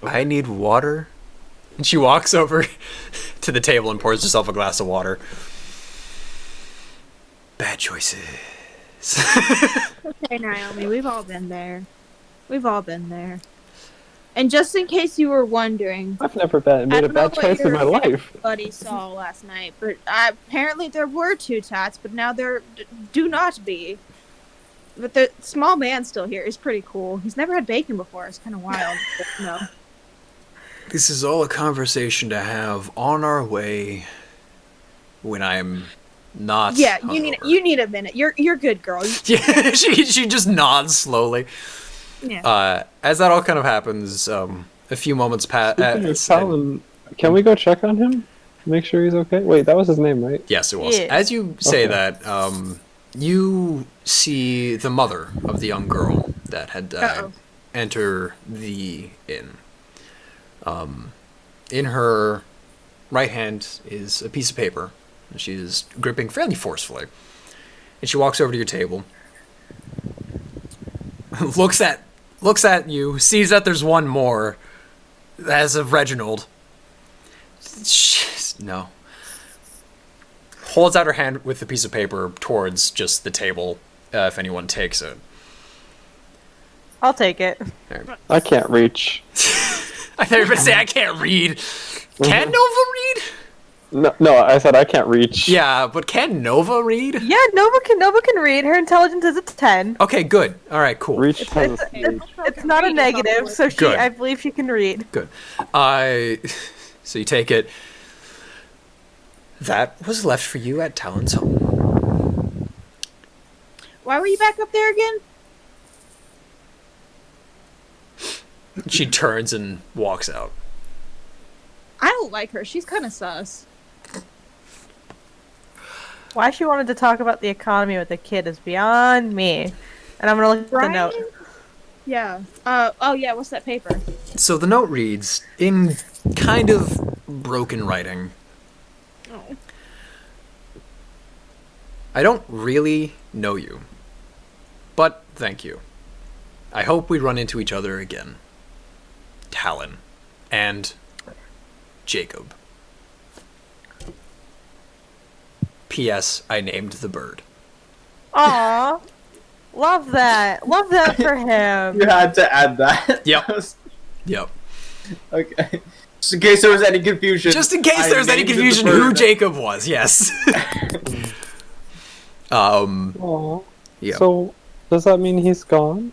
[SPEAKER 2] I need water. And she walks over to the table and pours herself a glass of water. Bad choices.
[SPEAKER 1] Okay, Naomi, we've all been there. We've all been there. And just in case you were wondering,
[SPEAKER 4] I've never made
[SPEAKER 1] I
[SPEAKER 4] a
[SPEAKER 1] don't know
[SPEAKER 4] bad
[SPEAKER 1] what
[SPEAKER 4] choice in my
[SPEAKER 1] your
[SPEAKER 4] life.
[SPEAKER 1] buddy saw last night, but apparently there were 2 tats, but now there do not be. But the small man still here is pretty cool. He's never had bacon before. It's kind of wild. But no.
[SPEAKER 2] This is all a conversation to have on our way when I'm not.
[SPEAKER 1] Yeah,
[SPEAKER 2] hungover.
[SPEAKER 1] you need a minute. You're good, girl.
[SPEAKER 2] Yeah, she just nods slowly.
[SPEAKER 1] Yeah.
[SPEAKER 2] As that all kind of happens, a few moments pass.
[SPEAKER 4] Speaking of Talon, can we go check on him? Make sure he's okay? Wait, that was his name, right?
[SPEAKER 2] Yes, it was.
[SPEAKER 3] Yeah.
[SPEAKER 2] As you say
[SPEAKER 4] Okay.
[SPEAKER 2] that, you see the mother of the young girl that had died
[SPEAKER 1] Uh-oh.
[SPEAKER 2] enter the inn. In her right hand is a piece of paper. And she is gripping fairly forcefully. And she walks over to your table, looks at you, sees that there's one more, as of Reginald. No. Holds out her hand with the piece of paper towards just the table, if anyone takes it.
[SPEAKER 3] I'll take it.
[SPEAKER 4] I can't reach.
[SPEAKER 2] I thought you were going to say, I can't read. Can Nova read?
[SPEAKER 4] No, I said I can't reach.
[SPEAKER 2] Yeah, but can Nova read?
[SPEAKER 3] Yeah, Nova can read. Her intelligence is a 10.
[SPEAKER 2] Okay, good. All right, cool.
[SPEAKER 4] Reach
[SPEAKER 3] It's,
[SPEAKER 4] has a
[SPEAKER 3] it's,
[SPEAKER 4] stage.
[SPEAKER 3] it's not a negative, so
[SPEAKER 2] Good.
[SPEAKER 3] I believe she can read.
[SPEAKER 2] Good. So you take it. That was left for you at Talon's home.
[SPEAKER 1] Why were you back up there again?
[SPEAKER 2] She turns and walks out.
[SPEAKER 1] I don't like her. She's kind of sus.
[SPEAKER 3] Why she wanted to talk about the economy with the kid is beyond me. And I'm gonna look at the
[SPEAKER 1] Brian?
[SPEAKER 3] note.
[SPEAKER 1] Yeah. Oh yeah. What's that paper?
[SPEAKER 2] So the note reads, in kind of broken writing,
[SPEAKER 1] Oh.
[SPEAKER 2] I don't really know you, but thank you. I hope we run into each other again. Talon. And Jacob. P.S. I named the bird.
[SPEAKER 3] Aw. Love that. Love that for him.
[SPEAKER 5] You had to add that.
[SPEAKER 2] Yep.
[SPEAKER 5] That was-
[SPEAKER 2] Yep.
[SPEAKER 5] okay. Just in case there was any confusion.
[SPEAKER 2] Just in case
[SPEAKER 5] I
[SPEAKER 2] there's any
[SPEAKER 5] named the
[SPEAKER 2] confusion
[SPEAKER 5] bird.
[SPEAKER 2] who Jacob was, yes.
[SPEAKER 4] Aw.
[SPEAKER 2] Yeah.
[SPEAKER 4] So, does that mean he's gone?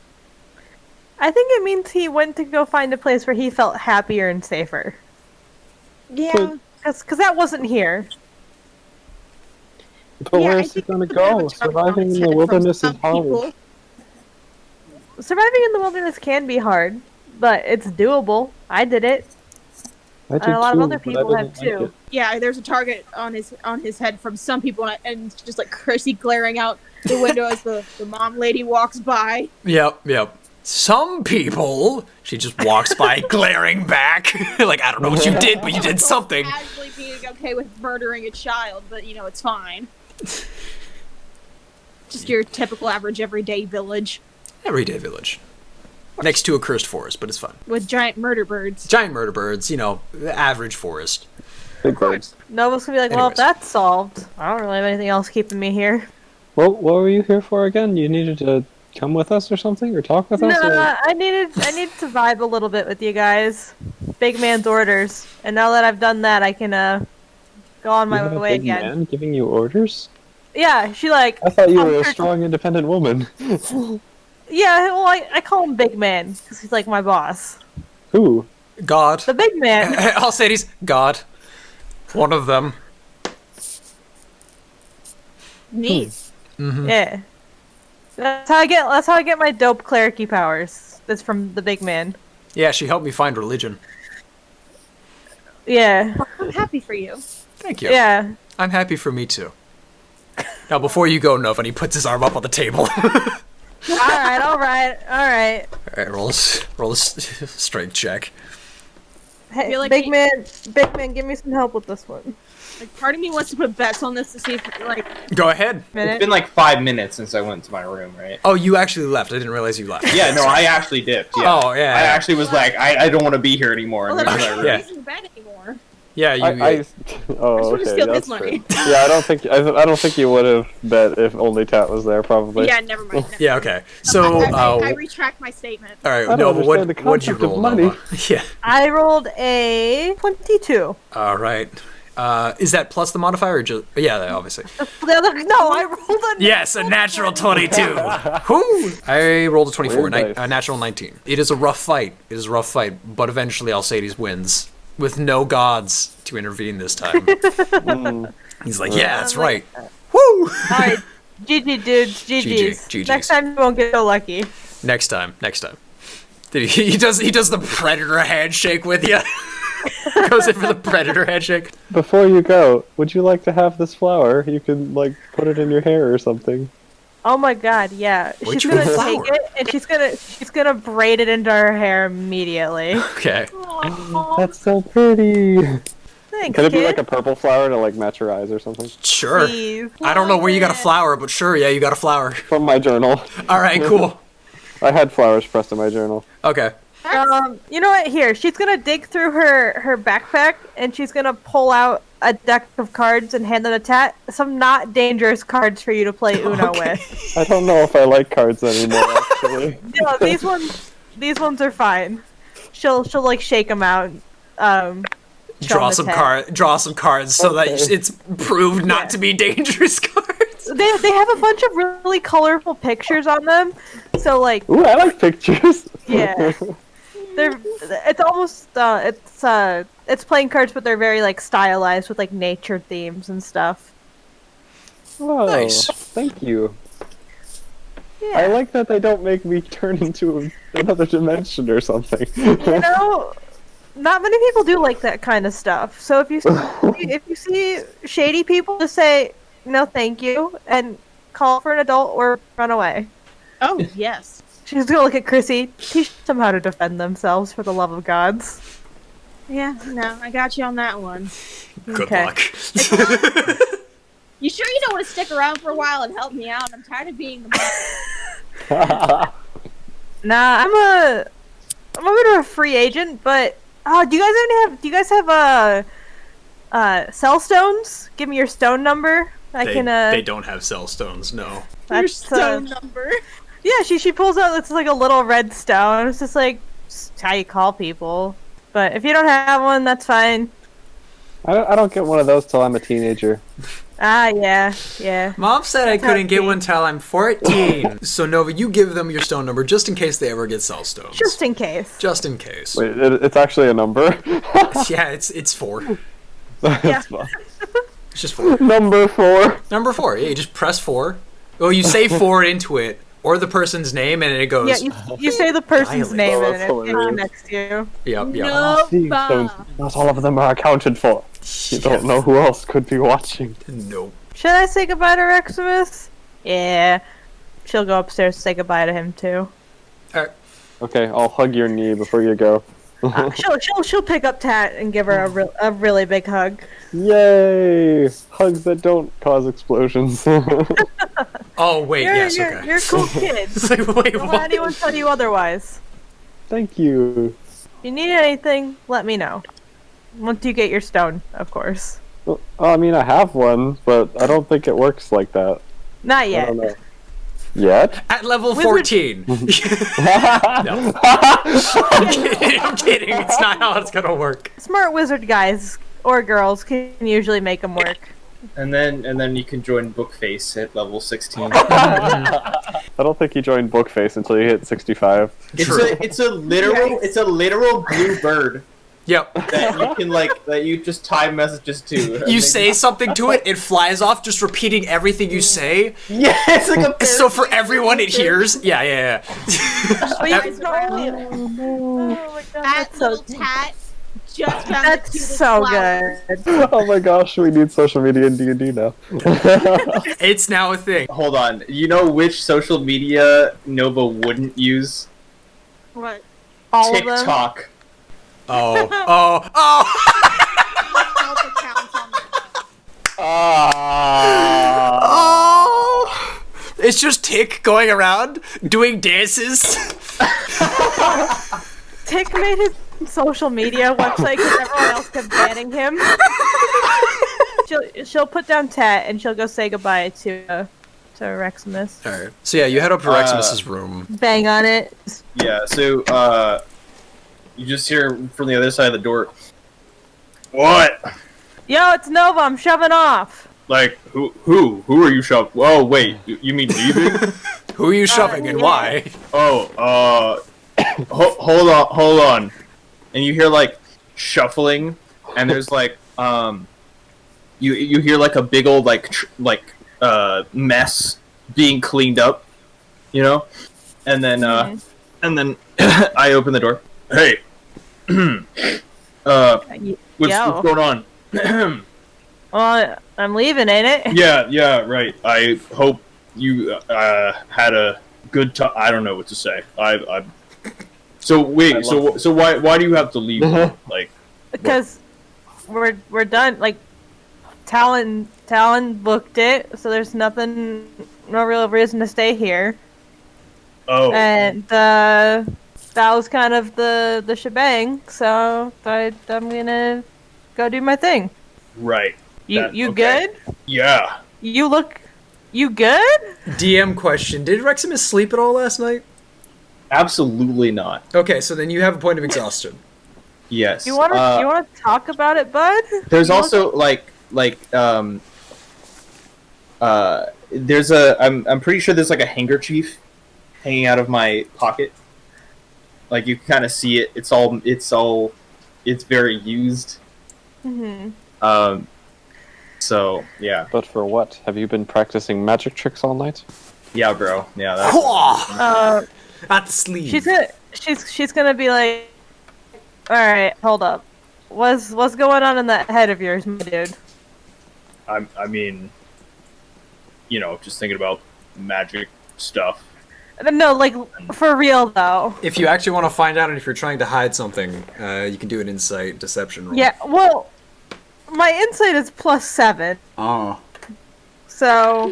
[SPEAKER 3] I think it means he went to go find a place where he felt happier and safer.
[SPEAKER 1] Yeah.
[SPEAKER 3] Because that wasn't here.
[SPEAKER 4] But
[SPEAKER 1] Yeah, I
[SPEAKER 4] where's he
[SPEAKER 1] think
[SPEAKER 4] gonna
[SPEAKER 1] it's a bit of a
[SPEAKER 4] go?
[SPEAKER 1] target
[SPEAKER 4] Surviving
[SPEAKER 1] on
[SPEAKER 4] in
[SPEAKER 1] his
[SPEAKER 4] the
[SPEAKER 1] head
[SPEAKER 4] wilderness
[SPEAKER 1] from
[SPEAKER 4] is
[SPEAKER 1] some
[SPEAKER 4] hard.
[SPEAKER 1] people.
[SPEAKER 3] Surviving in the wilderness can be hard, but it's doable. I did it.
[SPEAKER 4] I did
[SPEAKER 3] And a lot of
[SPEAKER 4] too,
[SPEAKER 3] other
[SPEAKER 4] but I
[SPEAKER 3] people have
[SPEAKER 4] didn't like
[SPEAKER 3] too.
[SPEAKER 4] it.
[SPEAKER 1] Yeah, there's a target on his head from some people, and it's just like Chrissy glaring out the window as the mom lady walks by.
[SPEAKER 2] Yep. Some people, she just walks by glaring back. Like, I don't know what you did, but you did something.
[SPEAKER 1] Casually being okay with murdering a child, but it's fine. Just your typical average everyday village
[SPEAKER 2] Everyday village. Next to a cursed forest, but it's fun.
[SPEAKER 1] with giant murder birds.
[SPEAKER 2] Giant murder birds, the average forest.
[SPEAKER 4] Big birds.
[SPEAKER 3] Nova's gonna be like, well, if
[SPEAKER 2] Anyways.
[SPEAKER 3] that's solved, I don't really have anything else keeping me here.
[SPEAKER 4] Well, what were you here for again? You needed to come with us or something, or talk with
[SPEAKER 3] No,
[SPEAKER 4] us? Or...
[SPEAKER 3] I needed to vibe a little bit with you guys. Big man's orders. And now that I've done that, I can go on
[SPEAKER 4] You
[SPEAKER 3] my
[SPEAKER 4] had a
[SPEAKER 3] way
[SPEAKER 4] big
[SPEAKER 3] again.
[SPEAKER 4] man giving you orders?
[SPEAKER 3] Yeah, she like.
[SPEAKER 4] I thought you were a
[SPEAKER 3] comforts-
[SPEAKER 4] strong, independent woman.
[SPEAKER 3] Yeah, well, I call him Big Man because he's like my boss.
[SPEAKER 4] Who?
[SPEAKER 2] God.
[SPEAKER 3] The Big Man.
[SPEAKER 2] I'll say he's God. One of them.
[SPEAKER 1] Neat.
[SPEAKER 2] Mm-hmm.
[SPEAKER 3] Yeah. That's how I get my dope clericy powers. That's from the big man.
[SPEAKER 2] Yeah, she helped me find religion.
[SPEAKER 3] Yeah.
[SPEAKER 1] I'm happy for you.
[SPEAKER 2] Thank you.
[SPEAKER 3] Yeah.
[SPEAKER 2] I'm happy for me too. Now, before you go, Nova, and he puts his arm up on the table.
[SPEAKER 3] All right.
[SPEAKER 2] Alright, roll a strength check.
[SPEAKER 3] Hey,
[SPEAKER 1] feel like
[SPEAKER 3] big man, give me some help with this one.
[SPEAKER 1] Like, part of me wants to put bets on this to see if, like,
[SPEAKER 2] Go ahead.
[SPEAKER 6] It's been like 5 minutes since I went to my room, right?
[SPEAKER 2] Oh, you actually left. I didn't realize you left.
[SPEAKER 6] Yeah, no, I actually dipped. Yeah.
[SPEAKER 2] Oh, yeah.
[SPEAKER 6] I actually was like, I don't want to be here anymore.
[SPEAKER 1] well,
[SPEAKER 6] And
[SPEAKER 1] then
[SPEAKER 6] went to
[SPEAKER 1] I'm
[SPEAKER 6] my
[SPEAKER 1] not
[SPEAKER 6] room.
[SPEAKER 2] Yeah.
[SPEAKER 1] using bed anymore.
[SPEAKER 2] Yeah, you.
[SPEAKER 4] Oh,
[SPEAKER 1] I just wanna
[SPEAKER 4] okay,
[SPEAKER 1] steal his
[SPEAKER 4] that's
[SPEAKER 1] money.
[SPEAKER 4] fair. Yeah, I don't think you would have bet if only Tat was there, probably.
[SPEAKER 1] Yeah, never mind. Never
[SPEAKER 2] Yeah,
[SPEAKER 1] mind.
[SPEAKER 2] okay. So,
[SPEAKER 1] I retract my statement.
[SPEAKER 2] all
[SPEAKER 4] I
[SPEAKER 2] right,
[SPEAKER 4] don't
[SPEAKER 2] Nova,
[SPEAKER 4] understand the
[SPEAKER 2] what'd you
[SPEAKER 4] concept of
[SPEAKER 2] roll,
[SPEAKER 4] money.
[SPEAKER 2] Nova? Yeah.
[SPEAKER 3] I rolled a 22.
[SPEAKER 2] All right. Is that plus the modifier or just? Yeah, obviously.
[SPEAKER 3] No, I rolled a
[SPEAKER 2] Yes, a natural 22. Whoo! I rolled a 24,
[SPEAKER 4] Weird dice.
[SPEAKER 2] a natural 19. It is a rough fight. But eventually Alcides wins with no gods to intervene this time. He's like, yeah, that's right. Woo!
[SPEAKER 3] Alright, GG dudes, GG's.
[SPEAKER 2] GG's.
[SPEAKER 3] Next time you won't get so lucky.
[SPEAKER 2] Next time. Did he does the predator handshake with you? Goes in for the predator handshake.
[SPEAKER 4] Before you go, would you like to have this flower? You can, like, put it in your hair or something.
[SPEAKER 3] Oh my god, yeah.
[SPEAKER 2] Where'd
[SPEAKER 3] She's
[SPEAKER 2] you
[SPEAKER 3] gonna
[SPEAKER 2] get the
[SPEAKER 3] take
[SPEAKER 2] flower?
[SPEAKER 3] it and she's gonna braid it into her hair immediately.
[SPEAKER 2] Okay.
[SPEAKER 4] That's so pretty.
[SPEAKER 3] Thanks,
[SPEAKER 4] Can it be
[SPEAKER 3] kid.
[SPEAKER 4] like a purple flower to, like, match your eyes or something?
[SPEAKER 2] Sure.
[SPEAKER 3] Please.
[SPEAKER 2] I don't know where you got a flower, but sure, yeah, you got a flower.
[SPEAKER 4] From my journal.
[SPEAKER 2] All right, cool.
[SPEAKER 4] I had flowers pressed in my journal.
[SPEAKER 2] Okay.
[SPEAKER 3] You know what? Here, she's gonna dig through her backpack and she's gonna pull out a deck of cards and hand them to Tat. Some not dangerous cards for you to play Uno with.
[SPEAKER 4] I don't know if I like cards anymore, actually.
[SPEAKER 3] No, these ones are fine. She'll like shake them out. Show 'em to Tat.
[SPEAKER 2] Draw some cards so that
[SPEAKER 4] Okay.
[SPEAKER 2] it's proved not to be dangerous cards.
[SPEAKER 3] They have a bunch of really colorful pictures on them. So like,
[SPEAKER 4] Ooh, I like pictures.
[SPEAKER 3] yeah. It's almost it's playing cards, but they're very like stylized with like nature themes and stuff.
[SPEAKER 4] Oh,
[SPEAKER 2] Nice.
[SPEAKER 4] thank you.
[SPEAKER 3] Yeah,
[SPEAKER 4] I like that they don't make me turn into another dimension or something.
[SPEAKER 3] you know, not many people do like that kind of stuff. So if you see shady people, just say no, thank you, and call for an adult or run away.
[SPEAKER 1] Oh, yes.
[SPEAKER 3] She's gonna look at Chrissy, teach them how to defend themselves for the love of gods.
[SPEAKER 1] Yeah, no, I got you on that one.
[SPEAKER 2] Good
[SPEAKER 3] Okay.
[SPEAKER 2] luck.
[SPEAKER 1] You sure you don't want to stick around for a while and help me out? I'm tired of being the mom.
[SPEAKER 3] Nah, I'm a bit of a free agent, but do you guys have cell stones? Give me your stone number.
[SPEAKER 2] They don't have cell stones, no.
[SPEAKER 1] Your
[SPEAKER 3] That's,
[SPEAKER 1] stone number.
[SPEAKER 3] Yeah, she pulls out it's like a little red stone. It's just like it's how you call people. But if you don't have one, that's fine.
[SPEAKER 4] I don't get one of those till I'm a teenager.
[SPEAKER 3] Ah, yeah.
[SPEAKER 2] Mom said I
[SPEAKER 3] That's how
[SPEAKER 2] couldn't
[SPEAKER 3] it
[SPEAKER 2] get
[SPEAKER 3] be.
[SPEAKER 2] one till I'm 14. So Nova, you give them your stone number just in case they ever get cell stones.
[SPEAKER 3] Just in case.
[SPEAKER 2] Just in case.
[SPEAKER 4] Wait, it's actually a number?
[SPEAKER 2] Yeah, it's 4.
[SPEAKER 4] That's fine.
[SPEAKER 2] It's just 4.
[SPEAKER 4] Number 4.
[SPEAKER 2] Number 4. Yeah, you just press 4. Oh, you say 4 into it, or the person's name, and it goes.
[SPEAKER 3] Yeah, you say the person's
[SPEAKER 2] Dilate.
[SPEAKER 3] name
[SPEAKER 4] Oh,
[SPEAKER 3] and
[SPEAKER 4] that's
[SPEAKER 3] it
[SPEAKER 4] hilarious.
[SPEAKER 3] connects you.
[SPEAKER 2] Yep.
[SPEAKER 1] No,
[SPEAKER 4] Seeing stones, not all of them are accounted for. You don't know who else could be watching.
[SPEAKER 2] Nope.
[SPEAKER 3] Should I say goodbye to Reximus? Yeah. She'll go upstairs to say goodbye to him too.
[SPEAKER 4] Okay, I'll hug your knee before you go.
[SPEAKER 3] She'll pick up Tat and give her a really big hug.
[SPEAKER 4] Yay! Hugs that don't cause explosions.
[SPEAKER 2] Oh wait, yes, okay.
[SPEAKER 3] You're a cool kid.
[SPEAKER 2] It's like, wait,
[SPEAKER 3] Don't let
[SPEAKER 2] what?
[SPEAKER 3] anyone tell you otherwise.
[SPEAKER 4] Thank you.
[SPEAKER 3] If you need anything, let me know. Once you get your stone, of course.
[SPEAKER 4] Well, I mean, I have one, but I don't think it works like that.
[SPEAKER 3] Not
[SPEAKER 4] I
[SPEAKER 3] yet.
[SPEAKER 4] don't know. Yet?
[SPEAKER 2] At level
[SPEAKER 3] Wizard-
[SPEAKER 2] 14. No. I'm kidding. It's not how it's gonna work.
[SPEAKER 3] Smart wizard guys or girls can usually make them work.
[SPEAKER 6] And then you can join Bookface at level 16.
[SPEAKER 4] I don't think you joined Bookface until you hit 65.
[SPEAKER 6] It's a literal blue bird
[SPEAKER 2] Yep.
[SPEAKER 6] that you can that you just type messages to.
[SPEAKER 2] You say something to it, it flies off, just repeating everything you say.
[SPEAKER 6] Yeah, it's like a
[SPEAKER 2] So for everyone, it hears. Yeah.
[SPEAKER 3] But you can only. Oh my god,
[SPEAKER 1] That
[SPEAKER 3] that's so
[SPEAKER 1] little tat just found the
[SPEAKER 3] That's
[SPEAKER 1] cutest
[SPEAKER 3] so
[SPEAKER 1] flowers.
[SPEAKER 3] good.
[SPEAKER 4] Oh my gosh, we need social media in D&D now.
[SPEAKER 2] It's now a thing.
[SPEAKER 6] Hold on. You know which social media Nova wouldn't use?
[SPEAKER 1] What?
[SPEAKER 3] All of them.
[SPEAKER 6] TikTok.
[SPEAKER 2] Oh.
[SPEAKER 1] Health accounts on my
[SPEAKER 2] Oh. It's just Tick going around doing dances.
[SPEAKER 3] Tick made his social media website because everyone else kept banning him. She'll put down Tat and she'll go say goodbye to Reximus.
[SPEAKER 2] Alright. So yeah, you head up to Reximus's room.
[SPEAKER 3] Bang on it.
[SPEAKER 6] Yeah, so, you just hear from the other side of the door. What?
[SPEAKER 3] Yo, it's Nova. I'm shoving off.
[SPEAKER 6] Like, who are you shoving? Oh, wait, you mean leaving?
[SPEAKER 2] Who are you shoving and
[SPEAKER 3] yeah.
[SPEAKER 2] why?
[SPEAKER 6] Oh, hold on. And you hear, like, shuffling, and there's, like, you hear, like, a big old, mess being cleaned up, you know? And then, I open the door. Hey! What's going on?
[SPEAKER 3] Well, I'm leaving, ain't it?
[SPEAKER 6] Yeah, right. I hope you, had a good time. I don't know what to say. So wait, so why do you have to leave? Like,
[SPEAKER 3] Because we're done. Like, Talon booked it, so there's no real reason to stay here.
[SPEAKER 6] oh,
[SPEAKER 3] And that was kind of the shebang. So I'm gonna go do my thing.
[SPEAKER 6] right.
[SPEAKER 3] You
[SPEAKER 6] Okay.
[SPEAKER 3] good?
[SPEAKER 6] Yeah.
[SPEAKER 3] You good?
[SPEAKER 2] DM question: did Reximus sleep at all last night?
[SPEAKER 6] Absolutely not.
[SPEAKER 2] Okay, so then you have a point of exhaustion.
[SPEAKER 6] Yes.
[SPEAKER 3] You wanna talk about it, bud?
[SPEAKER 6] There's also there's I'm pretty sure there's like a handkerchief hanging out of my pocket. Like you can kind of see it. It's very used.
[SPEAKER 3] Mm-hmm.
[SPEAKER 6] So yeah.
[SPEAKER 4] But for what? Have you been practicing magic tricks all night?
[SPEAKER 6] Yeah, bro. Yeah, that's
[SPEAKER 2] At the sleeve.
[SPEAKER 3] She's gonna be like, all right, hold up. What's going on in that head of yours, my dude?
[SPEAKER 6] I mean, you know, just thinking about magic stuff.
[SPEAKER 3] No, like for real though.
[SPEAKER 2] If you actually want to find out, and if you're trying to hide something, you can do an insight deception roll.
[SPEAKER 3] Yeah, well, my insight is +7,
[SPEAKER 2] Oh.
[SPEAKER 3] so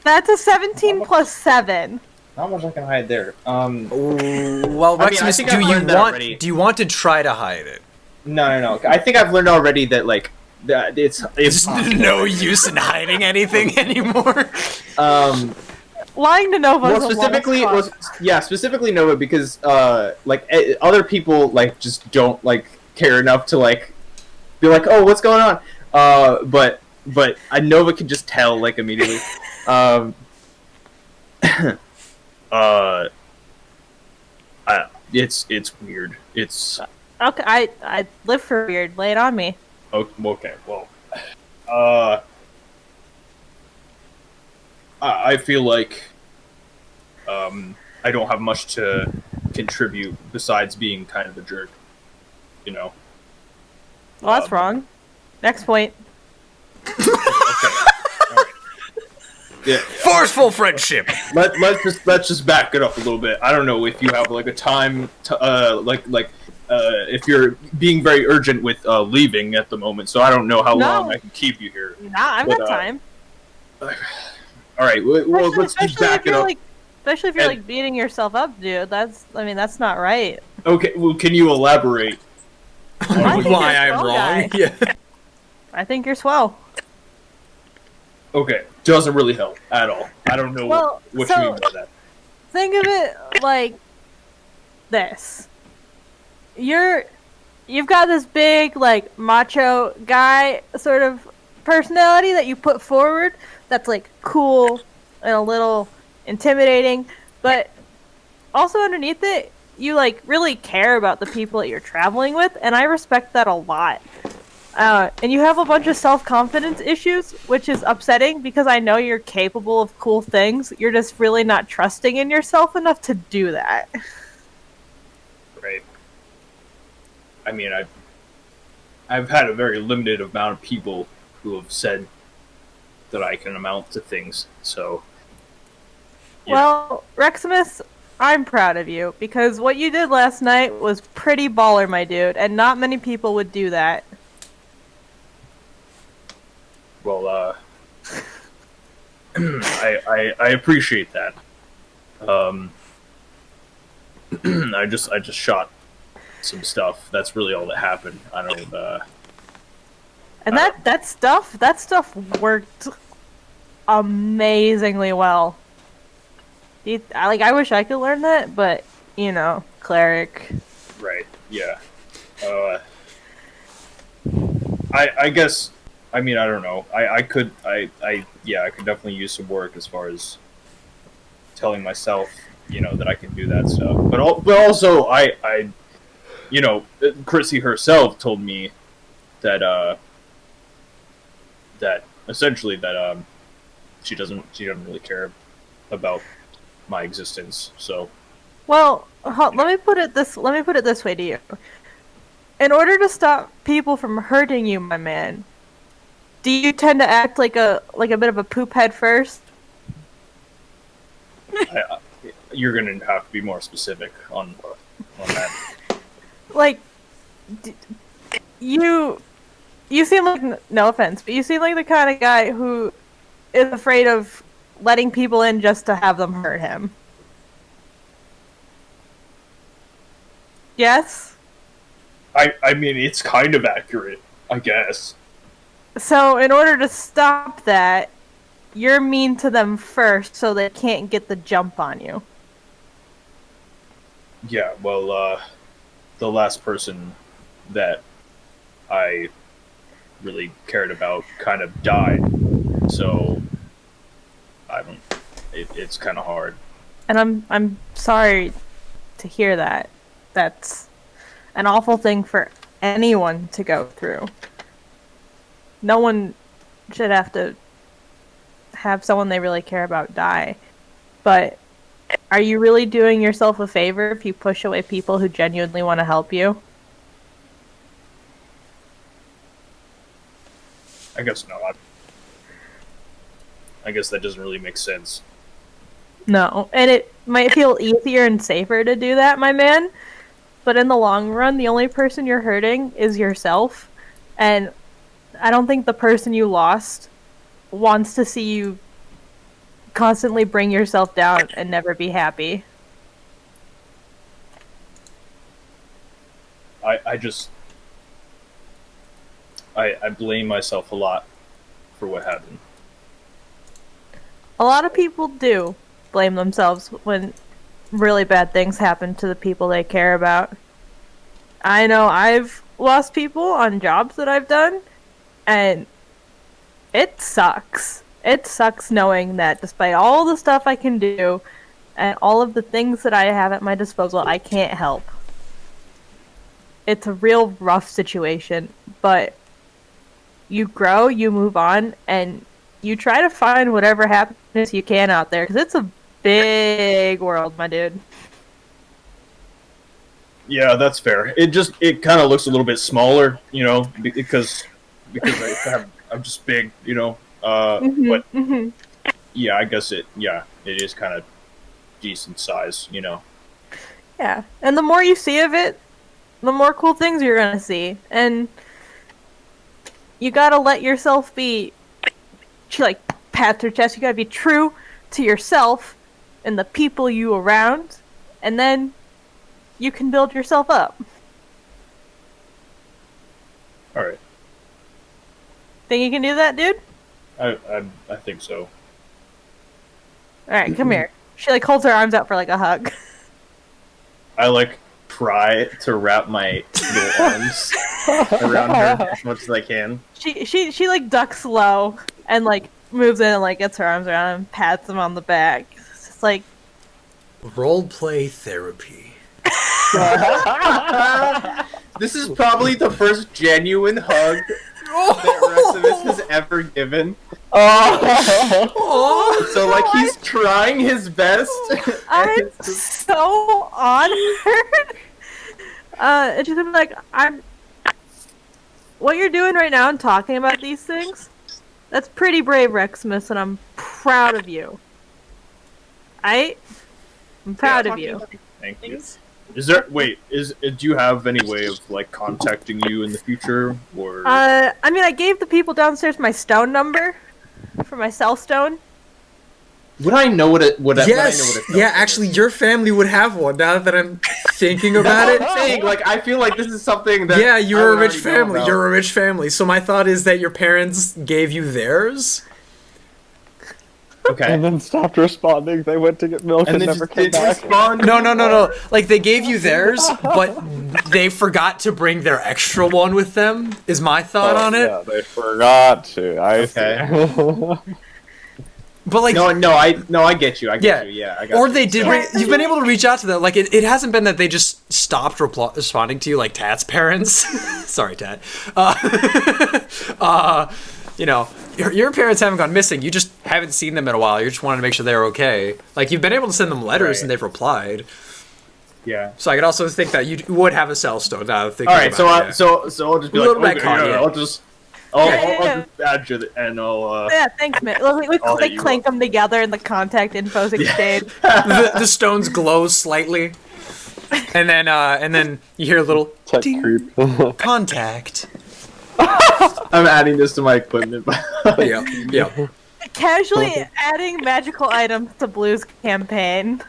[SPEAKER 3] that's a 17 plus 7.
[SPEAKER 6] Not much I can hide there.
[SPEAKER 2] Well,
[SPEAKER 6] I mean,
[SPEAKER 2] Reximus,
[SPEAKER 6] I think I've learned that already.
[SPEAKER 2] do you want to try to hide it?
[SPEAKER 6] No. I think I've learned already that like that it's
[SPEAKER 2] There's no use in hiding anything anymore.
[SPEAKER 3] Lying to Nova.
[SPEAKER 6] Well, specifically Nova because other people like just don't like care enough to like be like, oh, what's going on? But Nova can just tell like immediately. It's weird. It's
[SPEAKER 3] Okay, I live for weird. Lay it on me.
[SPEAKER 6] okay. Well, I feel like I don't have much to contribute besides being kind of a jerk. You know.
[SPEAKER 3] Well, that's wrong. Next point.
[SPEAKER 6] Okay. All right. Yeah.
[SPEAKER 2] Forceful friendship.
[SPEAKER 6] Let's just back it up a little bit. I don't know if you have like a time to if you're being very urgent with leaving at the moment. So I don't know how long I can keep you here.
[SPEAKER 3] Nah, I've got time.
[SPEAKER 6] All right. Well, let's just back it up.
[SPEAKER 3] Especially if you're like beating yourself up, dude. That's not right.
[SPEAKER 6] Okay. Well, can you elaborate?
[SPEAKER 3] I think
[SPEAKER 2] Why
[SPEAKER 3] you're
[SPEAKER 2] I'm
[SPEAKER 3] swell,
[SPEAKER 2] wrong?
[SPEAKER 3] guy.
[SPEAKER 2] Yeah.
[SPEAKER 3] I think you're swell.
[SPEAKER 6] Okay. Doesn't really help at all. I don't know what you mean by that.
[SPEAKER 3] Think of it like this. You've got this big, like, macho guy sort of personality that you put forward that's, like, cool and a little intimidating, but also underneath it, you like really care about the people that you're traveling with, and I respect that a lot. And you have a bunch of self-confidence issues, which is upsetting because I know you're capable of cool things. You're just really not trusting in yourself enough to do that.
[SPEAKER 6] Right. I mean, I've had a very limited amount of people who have said that I can amount to things, so...
[SPEAKER 3] Well, Reximus, I'm proud of you, because what you did last night was pretty baller, my dude, and not many people would do that.
[SPEAKER 6] Well, I appreciate that. I just shot some stuff. That's really all that happened. I don't.
[SPEAKER 3] And that stuff worked amazingly well. I wish I could learn that, but you know, cleric.
[SPEAKER 6] Right. Yeah. I guess. I mean, I don't know. I could definitely use some work as far as telling myself, you know, that I can do that stuff. But also, I you know, Chrissy herself told me that that essentially that she doesn't really care about my existence. So,
[SPEAKER 3] well, let me put it this way to you. In order to stop people from hurting you, my man, do you tend to act like a bit of a poop head first?
[SPEAKER 6] You're gonna have to be more specific on that.
[SPEAKER 3] Like, you seem like, no offense, but you seem like the kind of guy who is afraid of letting people in just to have them hurt him. Yes?
[SPEAKER 6] I mean, it's kind of accurate, I guess.
[SPEAKER 3] So, in order to stop that, you're mean to them first so they can't get the jump on you.
[SPEAKER 6] Yeah, well, the last person that I really cared about kind of died, so it's kind of hard.
[SPEAKER 3] And I'm sorry to hear that. That's an awful thing for anyone to go through. No one should have to have someone they really care about die. But are you really doing yourself a favor if you push away people who genuinely want to help you?
[SPEAKER 6] I guess not. I guess that doesn't really make sense.
[SPEAKER 3] No, and it might feel easier and safer to do that, my man. But in the long run, the only person you're hurting is yourself. And I don't think the person you lost wants to see you constantly bring yourself down and never be happy.
[SPEAKER 6] I blame myself a lot for what happened.
[SPEAKER 3] A lot of people do blame themselves when really bad things happen to the people they care about. I know I've lost people on jobs that I've done, and it sucks. It sucks knowing that despite all the stuff I can do and all of the things that I have at my disposal, I can't help. It's a real rough situation, but you grow, you move on, and you try to find whatever happiness you can out there, because it's a big world, my dude.
[SPEAKER 6] Yeah, that's fair. It kind of looks a little bit smaller, you know, because I'm just big, you know. But yeah, I guess it is kind of decent size, you know.
[SPEAKER 3] Yeah, and the more you see of it, the more cool things you're gonna see, and you gotta let yourself be. She like pats her chest. You gotta be true to yourself and the people you around, and then you can build yourself up.
[SPEAKER 6] All right.
[SPEAKER 3] Think you can do that, dude?
[SPEAKER 6] I think so.
[SPEAKER 3] All right, come here. She like holds her arms out for like a hug.
[SPEAKER 6] I like try to wrap my little arms around her as much as I can.
[SPEAKER 3] She like ducks low and like moves in and like gets her arms around him and pats him on the back. It's just like
[SPEAKER 2] Roleplay therapy.
[SPEAKER 6] This is probably the first genuine hug that Recimus has ever given.
[SPEAKER 4] Oh.
[SPEAKER 6] So, like, he's trying his best.
[SPEAKER 3] I'm so honored. It's just like what you're doing right now and talking about these things. That's pretty brave, Reximus, and I'm proud of you. I'm proud of you.
[SPEAKER 6] Thank you. Is there? Wait, do you have any way of like contacting you in the future, or?
[SPEAKER 3] I mean, I gave the people downstairs my stone number for my cell stone.
[SPEAKER 6] Would I know what it? Would I know what
[SPEAKER 2] Yes.
[SPEAKER 6] it
[SPEAKER 2] Yeah, actually, your family would have one. Now that I'm thinking about it.
[SPEAKER 6] I'm saying, like, I feel like this is something that.
[SPEAKER 2] Yeah,
[SPEAKER 6] I
[SPEAKER 2] you're a
[SPEAKER 6] would
[SPEAKER 2] rich
[SPEAKER 6] already know
[SPEAKER 2] family.
[SPEAKER 6] about.
[SPEAKER 2] You're a rich family. So my thought is that your parents gave you theirs.
[SPEAKER 6] Okay.
[SPEAKER 4] And then stopped responding. They went to get milk and,
[SPEAKER 6] And then
[SPEAKER 4] never
[SPEAKER 6] just
[SPEAKER 4] came
[SPEAKER 6] didn't
[SPEAKER 4] back.
[SPEAKER 6] respond.
[SPEAKER 2] No. Like they gave you theirs, but they forgot to bring their extra one with them. Is my thought on it?
[SPEAKER 4] Yeah, they forgot to.
[SPEAKER 6] Okay.
[SPEAKER 2] But like,
[SPEAKER 6] No, I get you. I get you. Yeah, I got
[SPEAKER 2] or
[SPEAKER 6] you.
[SPEAKER 2] they did.
[SPEAKER 6] So-
[SPEAKER 2] You've been able to reach out to them. Like it hasn't been that they just stopped responding to you, like Tat's parents. Sorry, Tat. You know, your parents haven't gone missing. You just haven't seen them in a while. You just wanted to make sure they're okay. Like you've been able to send them letters
[SPEAKER 6] Right.
[SPEAKER 2] and they've replied.
[SPEAKER 6] Yeah.
[SPEAKER 2] So I could also think that you would have a cell stone. Now that I'm thinking
[SPEAKER 6] All right.
[SPEAKER 2] about
[SPEAKER 6] So
[SPEAKER 2] it,
[SPEAKER 6] so I'll just be
[SPEAKER 2] A
[SPEAKER 6] like,
[SPEAKER 2] little
[SPEAKER 6] okay,
[SPEAKER 2] retcon, yeah.
[SPEAKER 6] I'll just. I'll
[SPEAKER 3] Yeah.
[SPEAKER 6] just add you and I'll.
[SPEAKER 3] Yeah, thanks, man. We
[SPEAKER 6] I'll hit you
[SPEAKER 3] clank them together and the contact info's exchanged.
[SPEAKER 2] the stones glow slightly, and then you hear a little
[SPEAKER 4] Tech
[SPEAKER 2] ding,
[SPEAKER 4] creep.
[SPEAKER 2] contact.
[SPEAKER 6] I'm adding this to my equipment.
[SPEAKER 2] Yeah.
[SPEAKER 3] Casually adding magical items to Blue's campaign.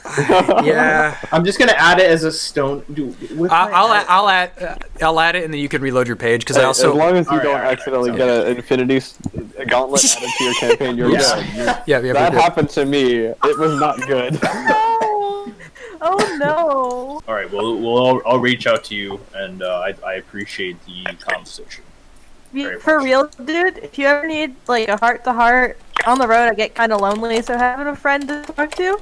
[SPEAKER 2] Yeah.
[SPEAKER 6] I'm just gonna add it as a stone. Dude, with my
[SPEAKER 2] I'll add it, and then you can reload your page because I also
[SPEAKER 4] as long as you
[SPEAKER 6] Alright,
[SPEAKER 4] don't
[SPEAKER 6] alright,
[SPEAKER 4] accidentally
[SPEAKER 6] alright.
[SPEAKER 4] get an infinity gauntlet added to your campaign, you're
[SPEAKER 6] Yeah.
[SPEAKER 4] good.
[SPEAKER 2] yeah.
[SPEAKER 4] That happened to me. It was not good.
[SPEAKER 3] No! Oh no!
[SPEAKER 6] All right. Well, I'll reach out to you, and I appreciate the conversation. Very
[SPEAKER 3] For
[SPEAKER 6] much.
[SPEAKER 3] real, dude, if you ever need like a heart-to-heart on the road, I get kind of lonely, so having a friend to talk to,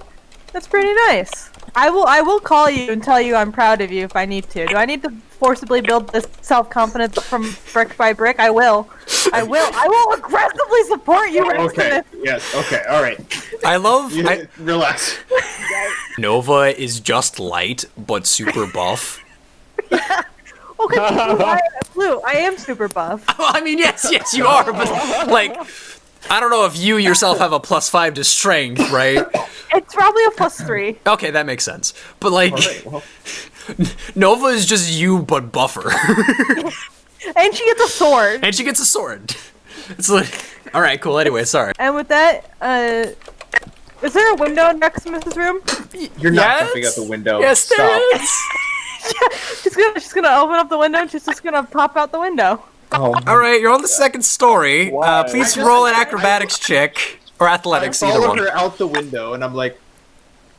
[SPEAKER 3] that's pretty nice. I will call you and tell you I'm proud of you if I need to. Do I need to forcibly build this self-confidence from brick by brick? I will. I will aggressively support you,
[SPEAKER 6] Okay.
[SPEAKER 3] Reximus.
[SPEAKER 6] Yes. Okay. All right.
[SPEAKER 2] I love
[SPEAKER 6] Relax.
[SPEAKER 2] Nova is just light but super buff.
[SPEAKER 3] Okay, Blue, I am super buff.
[SPEAKER 2] I mean, yes, you are, but like, I don't know if you yourself have a +5 to strength, right?
[SPEAKER 3] It's probably a +3.
[SPEAKER 2] Okay, that makes sense. But like,
[SPEAKER 6] All right. Well,
[SPEAKER 2] Nova is just you but buffer,
[SPEAKER 3] And she gets a sword.
[SPEAKER 2] and she gets a sword. It's like, all right, cool. Anyway, sorry.
[SPEAKER 3] And with that, is there a window in Reximus's room?
[SPEAKER 6] you're not
[SPEAKER 2] Yes?
[SPEAKER 6] jumping out the window.
[SPEAKER 2] Yes,
[SPEAKER 6] Stop.
[SPEAKER 2] there is.
[SPEAKER 3] She's gonna open up the window and she's just gonna pop out the window.
[SPEAKER 6] Oh.
[SPEAKER 2] All right, you're on the second story.
[SPEAKER 4] Why?
[SPEAKER 2] Please
[SPEAKER 6] I just-
[SPEAKER 2] roll an acrobatics check or
[SPEAKER 6] I
[SPEAKER 2] athletics, either
[SPEAKER 6] follow
[SPEAKER 2] one.
[SPEAKER 6] her out the window, and I'm like,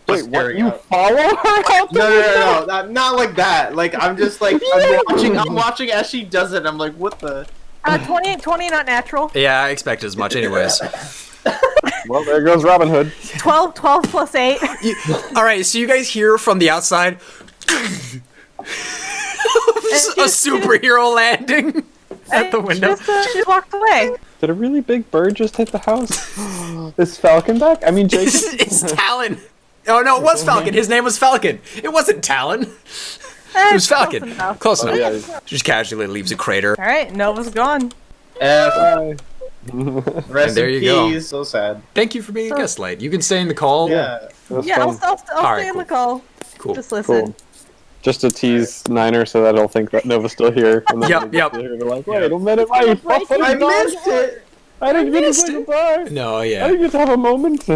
[SPEAKER 4] Wait,
[SPEAKER 6] just
[SPEAKER 4] what?
[SPEAKER 6] staring
[SPEAKER 4] You
[SPEAKER 6] out.
[SPEAKER 4] follow her out the
[SPEAKER 6] No, not like that. Like I'm just like I'm watching as she does it. I'm like, what the?
[SPEAKER 3] 20, not natural.
[SPEAKER 2] Yeah, I expect as much, anyways.
[SPEAKER 4] Well, there goes Robin Hood.
[SPEAKER 3] 12 plus 8.
[SPEAKER 2] All right, so you guys hear from the outside a superhero landing at the window.
[SPEAKER 3] She just walked away.
[SPEAKER 4] Did a really big bird just hit the house? Is Falcon back? I mean, Jacob.
[SPEAKER 2] It's Talon. Oh no, it was Falcon. His name was Falcon. It wasn't Talon. It was Falcon. Close enough.
[SPEAKER 4] yeah.
[SPEAKER 2] Just casually leaves a crater.
[SPEAKER 3] Alright, Nova's gone.
[SPEAKER 4] Bye.
[SPEAKER 6] Rest
[SPEAKER 2] there
[SPEAKER 6] in
[SPEAKER 2] you go.
[SPEAKER 6] peace. So sad.
[SPEAKER 2] Thank you for being a guest, Light. You can stay in the call.
[SPEAKER 6] Yeah.
[SPEAKER 4] That's
[SPEAKER 3] Yeah, I'll
[SPEAKER 4] fun.
[SPEAKER 2] Alright,
[SPEAKER 3] stay in
[SPEAKER 2] cool.
[SPEAKER 3] the call.
[SPEAKER 2] Cool.
[SPEAKER 3] Just listen.
[SPEAKER 4] Cool. Just to tease Niner so that he'll think that Nova's still here. And then
[SPEAKER 2] Yep,
[SPEAKER 4] when
[SPEAKER 2] yep.
[SPEAKER 4] they're like, wait a minute, wait,
[SPEAKER 6] I missed it.
[SPEAKER 4] I didn't get to
[SPEAKER 2] missed
[SPEAKER 4] say
[SPEAKER 2] it.
[SPEAKER 4] goodbye.
[SPEAKER 2] No,
[SPEAKER 4] I
[SPEAKER 2] yeah.
[SPEAKER 4] didn't get to have a moment.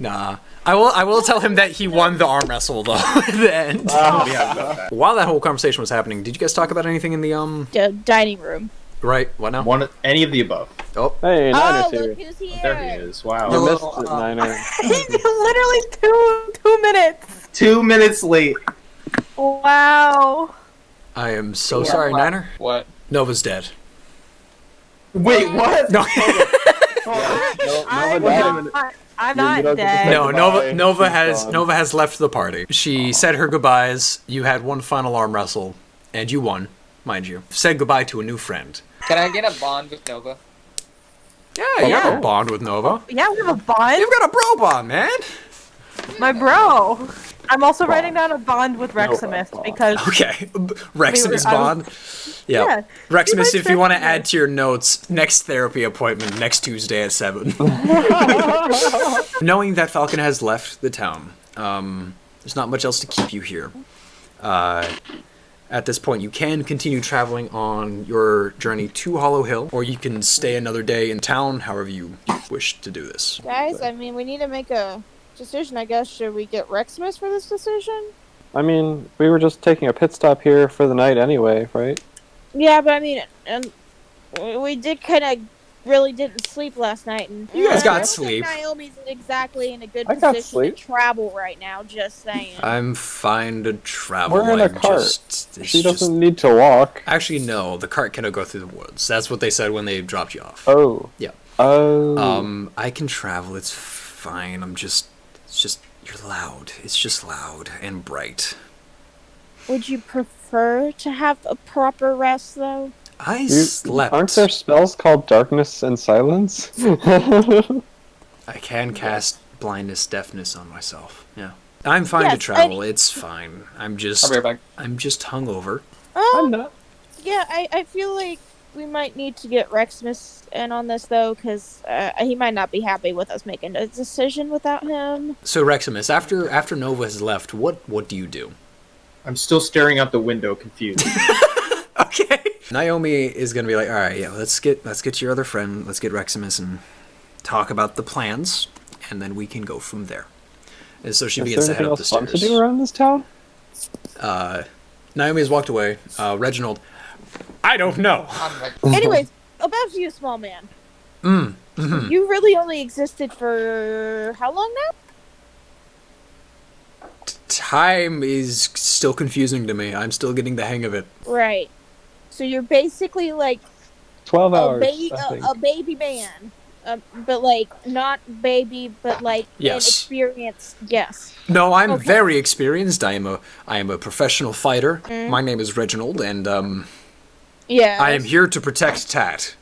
[SPEAKER 2] Nah. I will tell him that he won the arm wrestle though at the end.
[SPEAKER 6] Oh, yeah, about that.
[SPEAKER 2] While that whole conversation was happening, did you guys talk about anything in the
[SPEAKER 1] Dining room.
[SPEAKER 2] right? What now?
[SPEAKER 6] Any of the above.
[SPEAKER 2] Oh,
[SPEAKER 4] Hey, Niner's
[SPEAKER 1] Oh,
[SPEAKER 4] here.
[SPEAKER 1] look who's here!
[SPEAKER 6] There he is. Wow.
[SPEAKER 4] You
[SPEAKER 2] Hello.
[SPEAKER 4] missed it, Niner.
[SPEAKER 3] Literally 2 minutes.
[SPEAKER 6] 2 minutes late.
[SPEAKER 3] Wow.
[SPEAKER 2] I am so sorry, Niner.
[SPEAKER 5] What?
[SPEAKER 2] Nova's dead.
[SPEAKER 6] Wait, what?
[SPEAKER 2] No.
[SPEAKER 3] I'm
[SPEAKER 4] You
[SPEAKER 3] not
[SPEAKER 4] don't get to
[SPEAKER 3] dead.
[SPEAKER 4] say
[SPEAKER 2] No,
[SPEAKER 4] goodbye.
[SPEAKER 2] Nova
[SPEAKER 4] She's
[SPEAKER 2] has
[SPEAKER 4] gone.
[SPEAKER 2] Nova has left the party. She said her goodbyes. You had one final arm wrestle, and you won, mind you. Said goodbye to a new friend.
[SPEAKER 9] Can I get a bond with Nova?
[SPEAKER 2] Yeah, you have a
[SPEAKER 4] cool.
[SPEAKER 2] bond with Nova.
[SPEAKER 3] Yeah, we have a bond.
[SPEAKER 2] You've got a bro bond, man.
[SPEAKER 3] My bro. I'm also writing down a bond with Reximus
[SPEAKER 4] bond.
[SPEAKER 3] because
[SPEAKER 2] Okay, Reximus
[SPEAKER 3] I was-
[SPEAKER 2] bond. Yeah,
[SPEAKER 3] Yeah,
[SPEAKER 2] Reximus.
[SPEAKER 3] he
[SPEAKER 2] If you want to
[SPEAKER 3] likes
[SPEAKER 2] add to your notes, next therapy appointment next Tuesday at 7. Knowing that Falcon has left the town, there's not much else to keep you here. At this point, you can continue traveling on your journey to Hollow Hill, or you can stay another day in town, however you wish to do this.
[SPEAKER 1] Guys, I mean, we need to make a decision, I guess. Should we get Reximus for this decision?
[SPEAKER 4] I mean, we were just taking a pit stop here for the night anyway, right?
[SPEAKER 1] Yeah, but I mean, we did kind of really didn't sleep last night, and
[SPEAKER 2] You guys
[SPEAKER 1] I
[SPEAKER 2] got
[SPEAKER 1] don't think
[SPEAKER 2] sleep.
[SPEAKER 1] Naomi's exactly in a good
[SPEAKER 4] I got
[SPEAKER 1] position
[SPEAKER 4] sleep.
[SPEAKER 1] to travel right now. Just saying.
[SPEAKER 2] I'm fine to travel.
[SPEAKER 4] We're in a
[SPEAKER 2] I'm
[SPEAKER 4] cart.
[SPEAKER 2] Just, it's
[SPEAKER 4] She
[SPEAKER 2] just-
[SPEAKER 4] doesn't need to walk.
[SPEAKER 2] Actually, no. The cart cannot go through the woods. That's what they said when they dropped you off.
[SPEAKER 4] Oh.
[SPEAKER 2] Yeah.
[SPEAKER 4] Oh.
[SPEAKER 2] I can travel. It's fine. It's just you're loud. It's just loud and bright.
[SPEAKER 1] Would you prefer to have a proper rest, though?
[SPEAKER 2] I slept.
[SPEAKER 4] Aren't there spells called darkness and silence?
[SPEAKER 2] I can cast blindness, deafness on myself. Yeah. I'm fine to
[SPEAKER 1] Yes,
[SPEAKER 2] travel. It's fine. I'm
[SPEAKER 9] I'll
[SPEAKER 2] just
[SPEAKER 9] be right back.
[SPEAKER 2] I'm just hungover.
[SPEAKER 4] I'm not.
[SPEAKER 1] Yeah, I feel like we might need to get Reximus in on this, though, because he might not be happy with us making a decision without him.
[SPEAKER 2] So Reximus, after Nova has left, what do you do?
[SPEAKER 6] I'm still staring out the window, confused.
[SPEAKER 2] Okay. Naomi is gonna be like, all right, yeah, let's get your other friend, let's get Reximus and talk about the plans, and then we can go from there. And so she
[SPEAKER 4] Is
[SPEAKER 2] begins
[SPEAKER 4] there
[SPEAKER 2] to head
[SPEAKER 4] anything
[SPEAKER 2] up the
[SPEAKER 4] else fun
[SPEAKER 2] stairs.
[SPEAKER 4] to do around this town?
[SPEAKER 2] Naomi has walked away. Reginald, I don't know.
[SPEAKER 9] I'm ready.
[SPEAKER 1] Anyways, about you, small man. You really only existed for how long now?
[SPEAKER 2] Time is still confusing to me. I'm still getting the hang of it.
[SPEAKER 1] Right. So you're basically like
[SPEAKER 4] 12
[SPEAKER 1] a,
[SPEAKER 4] hours,
[SPEAKER 1] ba-
[SPEAKER 4] I think.
[SPEAKER 1] a baby man. But like not baby, but like
[SPEAKER 2] Yes.
[SPEAKER 1] inexperienced. Yes.
[SPEAKER 2] No, I'm
[SPEAKER 1] Okay.
[SPEAKER 2] very experienced. I am a professional fighter. My name is Reginald, and
[SPEAKER 1] Yeah.
[SPEAKER 2] I am here to protect Tat.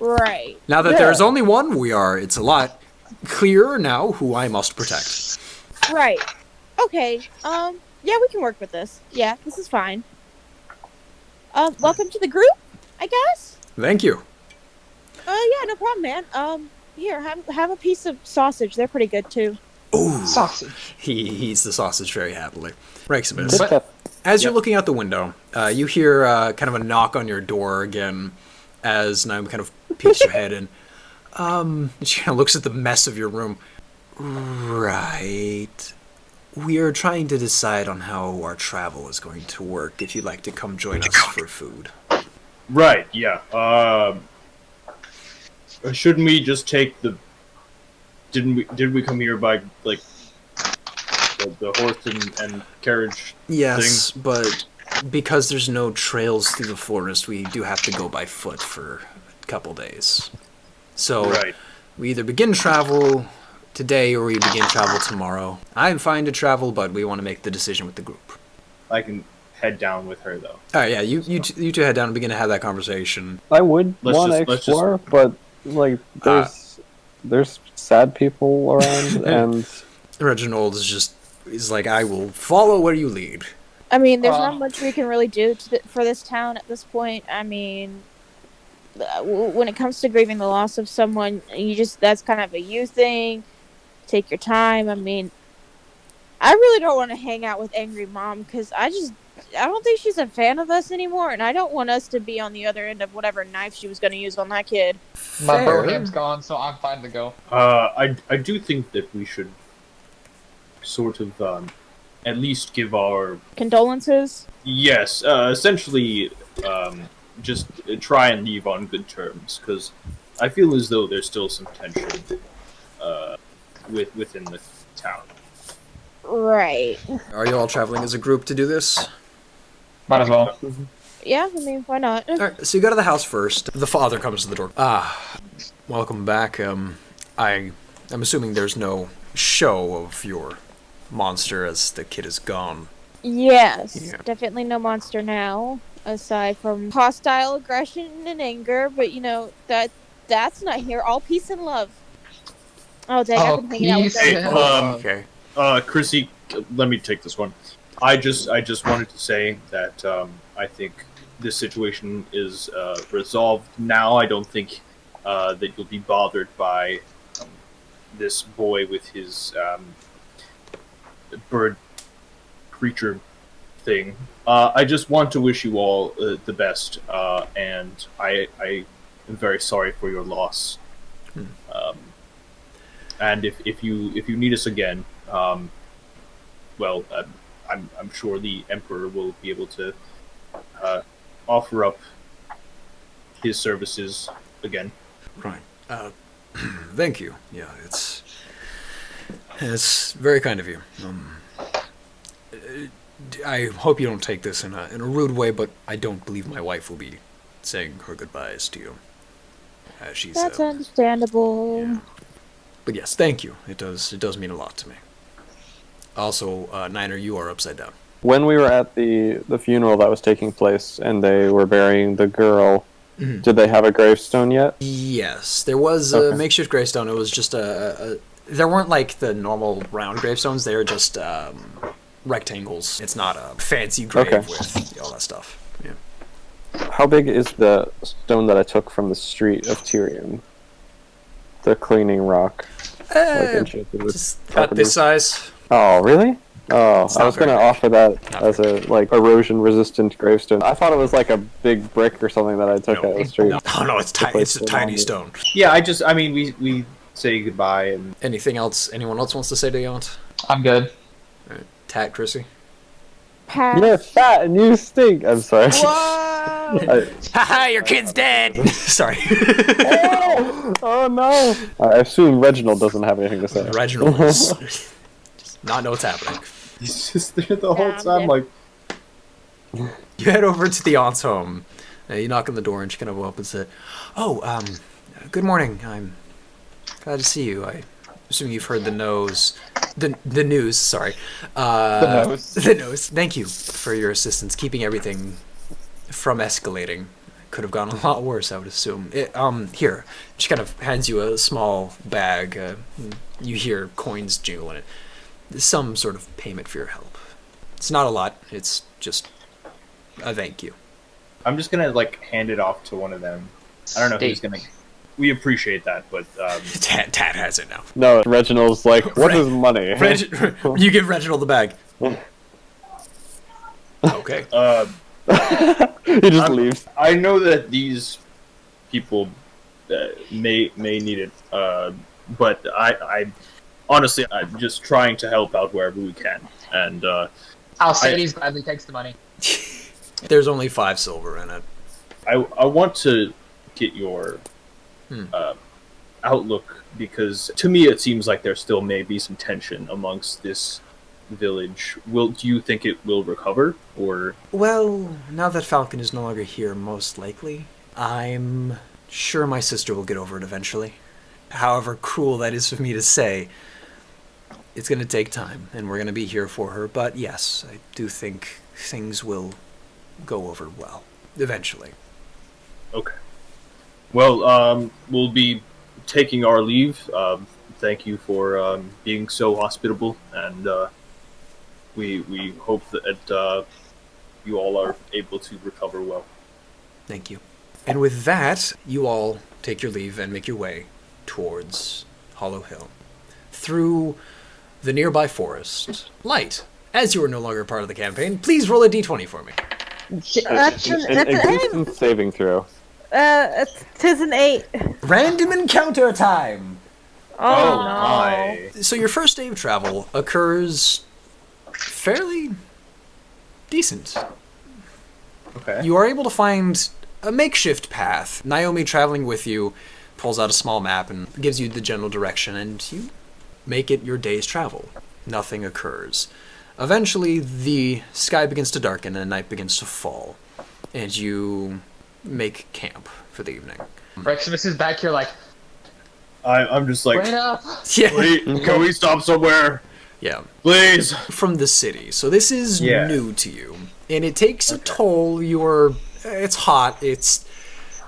[SPEAKER 1] Right.
[SPEAKER 2] Now that there is only one, it's a lot clearer now who I must protect.
[SPEAKER 1] Right. Okay. Yeah, we can work with this. Yeah, this is fine. Welcome to the group, I guess.
[SPEAKER 2] Thank you.
[SPEAKER 1] Yeah, no problem, man. Here, have a piece of sausage. They're pretty good too.
[SPEAKER 2] Ooh.
[SPEAKER 9] Sausage.
[SPEAKER 2] He eats the sausage very happily. Reximus,
[SPEAKER 4] Kit Kat.
[SPEAKER 2] as you're looking out the window, you hear kind of a knock on your door again as Naomi kind of peeks her head in. She kind of looks at the mess of your room. Right. We are trying to decide on how our travel is going to work, if you'd like to come join us for food.
[SPEAKER 6] Right, yeah. Shouldn't we just take the... Did we come here by, like, the horse and carriage
[SPEAKER 2] Yes, but because there's no trails through the forest, we do have to go by foot for a couple days. So
[SPEAKER 6] Right.
[SPEAKER 2] we either begin travel today or we begin travel tomorrow. I'm fine to travel, but we want to make the decision with the group.
[SPEAKER 6] I can head down with her, though.
[SPEAKER 2] All right, yeah, you two head down and begin to have that conversation.
[SPEAKER 4] I would
[SPEAKER 6] Let's
[SPEAKER 4] want to
[SPEAKER 6] just- let's just-
[SPEAKER 4] explore, but like there's sad people around, and
[SPEAKER 2] Reginald is like, I will follow where you lead.
[SPEAKER 1] I mean, there's not much we can really do for this town at this point. I mean, when it comes to grieving the loss of someone, that's kind of a you thing. Take your time. I mean, I really don't want to hang out with Angry Mom because I don't think she's a fan of us anymore, and I don't want us to be on the other end of whatever knife she was going to use on that kid.
[SPEAKER 9] My
[SPEAKER 2] Fair.
[SPEAKER 9] Broham's gone, so I'm fine to go.
[SPEAKER 6] I do think that we should sort of, at least give our...
[SPEAKER 1] Condolences.
[SPEAKER 6] Yes, essentially, just try and leave on good terms, because I feel as though there's still some tension, within the town.
[SPEAKER 1] Right.
[SPEAKER 2] Are you all traveling as a group to do this?
[SPEAKER 9] Might as well.
[SPEAKER 1] Yeah, I mean, why not?
[SPEAKER 2] All right, so you go to the house first. The father comes to the door. welcome back. I'm assuming there's no show of your monster as the kid is gone.
[SPEAKER 1] Yes,
[SPEAKER 2] Yeah.
[SPEAKER 1] definitely no monster now, aside from hostile aggression and anger. But that's not here. All peace and love. Oh dang! I've been hanging out with
[SPEAKER 9] peace
[SPEAKER 1] them.
[SPEAKER 9] and
[SPEAKER 2] Okay.
[SPEAKER 6] Chrissy, let me take this one. I just wanted to say that I think this situation is resolved now. I don't think that you'll be bothered by this boy with his bird creature thing. I just want to wish you all the best, and I am very sorry for your loss. And if you need us again, well, I'm sure the Emperor will be able to offer up his services again.
[SPEAKER 2] Right. Thank you. Yeah, it's very kind of you. I hope you don't take this in a rude way, but I don't believe my wife will be saying her goodbyes to you. She's
[SPEAKER 1] That's understandable.
[SPEAKER 2] yeah. But yes, thank you. It does mean a lot to me. Also, Niner, you are upside down.
[SPEAKER 4] When we were at the funeral that was taking place and they were burying the girl, did they have a gravestone yet?
[SPEAKER 2] Yes, there was a makeshift gravestone. It was just there weren't like the normal round gravestones. They were just rectangles. It's not a fancy grave with all that stuff. Yeah.
[SPEAKER 4] How big is the stone that I took from the street of Tyrion? The cleaning rock. Enchanted with
[SPEAKER 2] Just about
[SPEAKER 4] properties.
[SPEAKER 2] this size.
[SPEAKER 4] Oh, really? Oh,
[SPEAKER 2] It's
[SPEAKER 4] I
[SPEAKER 2] not
[SPEAKER 4] was gonna
[SPEAKER 2] very big.
[SPEAKER 4] offer that
[SPEAKER 2] Not
[SPEAKER 4] as a erosion-resistant gravestone. I thought it was like a big brick or something that I took out of the street.
[SPEAKER 2] No, it's tiny. It's a tiny stone.
[SPEAKER 6] Yeah, I mean, we say goodbye and
[SPEAKER 2] Anything else? Anyone else wants to say to you, Aunt?
[SPEAKER 9] I'm good.
[SPEAKER 2] Tat, Chrissy?
[SPEAKER 1] Pass.
[SPEAKER 4] You're fat and you stink. I'm sorry.
[SPEAKER 1] Whoa!
[SPEAKER 2] Haha, your kid's dead! Sorry.
[SPEAKER 4] Oh no! I assume Reginald doesn't have anything to say.
[SPEAKER 2] Reginald is just not know what's happening.
[SPEAKER 6] he's just there the whole
[SPEAKER 1] Yeah, I'm
[SPEAKER 6] time, like,
[SPEAKER 2] You head over to the aunt's home. You knock on the door and she kind of opens it. Oh, good morning. I'm glad to see you. I assume you've heard the news. Sorry.
[SPEAKER 9] The nose.
[SPEAKER 2] The news. Thank you for your assistance, keeping everything from escalating. Could have gone a lot worse, I would assume. Here. She kind of hands you a small bag. You hear coins jingle in it. Some sort of payment for your help. It's not a lot. It's just a thank you.
[SPEAKER 6] I'm just gonna like hand it off to one of them. I don't know who's gonna. We appreciate that, but
[SPEAKER 2] Tat has it now.
[SPEAKER 4] No, Reginald's like, what is money?
[SPEAKER 2] You give Reginald the bag. Okay.
[SPEAKER 4] He just leaves.
[SPEAKER 6] I know that these people may need it, but I honestly, I'm just trying to help out wherever we can, and
[SPEAKER 9] Alcides gladly takes the money.
[SPEAKER 2] There's only 5 silver in it.
[SPEAKER 6] I want to get your outlook, because to me it seems like there still may be some tension amongst this village. Do you think it will recover, or?
[SPEAKER 2] Well, now that Falcon is no longer here, most likely, I'm sure my sister will get over it eventually. However cruel that is for me to say, it's going to take time, and we're going to be here for her. But yes, I do think things will go over well, eventually.
[SPEAKER 6] Okay. Well, we'll be taking our leave. Thank you for being so hospitable, and we hope that you all are able to recover well.
[SPEAKER 2] Thank you. And with that, you all take your leave and make your way towards Hollow Hill. Through the nearby forest. Light, as you are no longer part of the campaign, please roll a d20 for me.
[SPEAKER 3] That's an
[SPEAKER 4] Existence saving throw.
[SPEAKER 3] 'tis an 8.
[SPEAKER 2] Random encounter time!
[SPEAKER 3] Oh, no.
[SPEAKER 6] my!
[SPEAKER 2] So your first day of travel occurs fairly decent.
[SPEAKER 6] Okay.
[SPEAKER 2] You are able to find a makeshift path. Naomi, traveling with you, pulls out a small map and gives you the general direction, and you make it your day's travel. Nothing occurs. Eventually, the sky begins to darken and night begins to fall, and you make camp for the evening.
[SPEAKER 9] Reximus is back here like,
[SPEAKER 6] I'm just like,
[SPEAKER 9] Bring it up.
[SPEAKER 2] Yeah.
[SPEAKER 6] wait, can we stop somewhere,
[SPEAKER 2] Yeah.
[SPEAKER 6] please?
[SPEAKER 2] From the city. So this is
[SPEAKER 6] Yeah.
[SPEAKER 2] new to you. And it takes a toll. It's hot. It's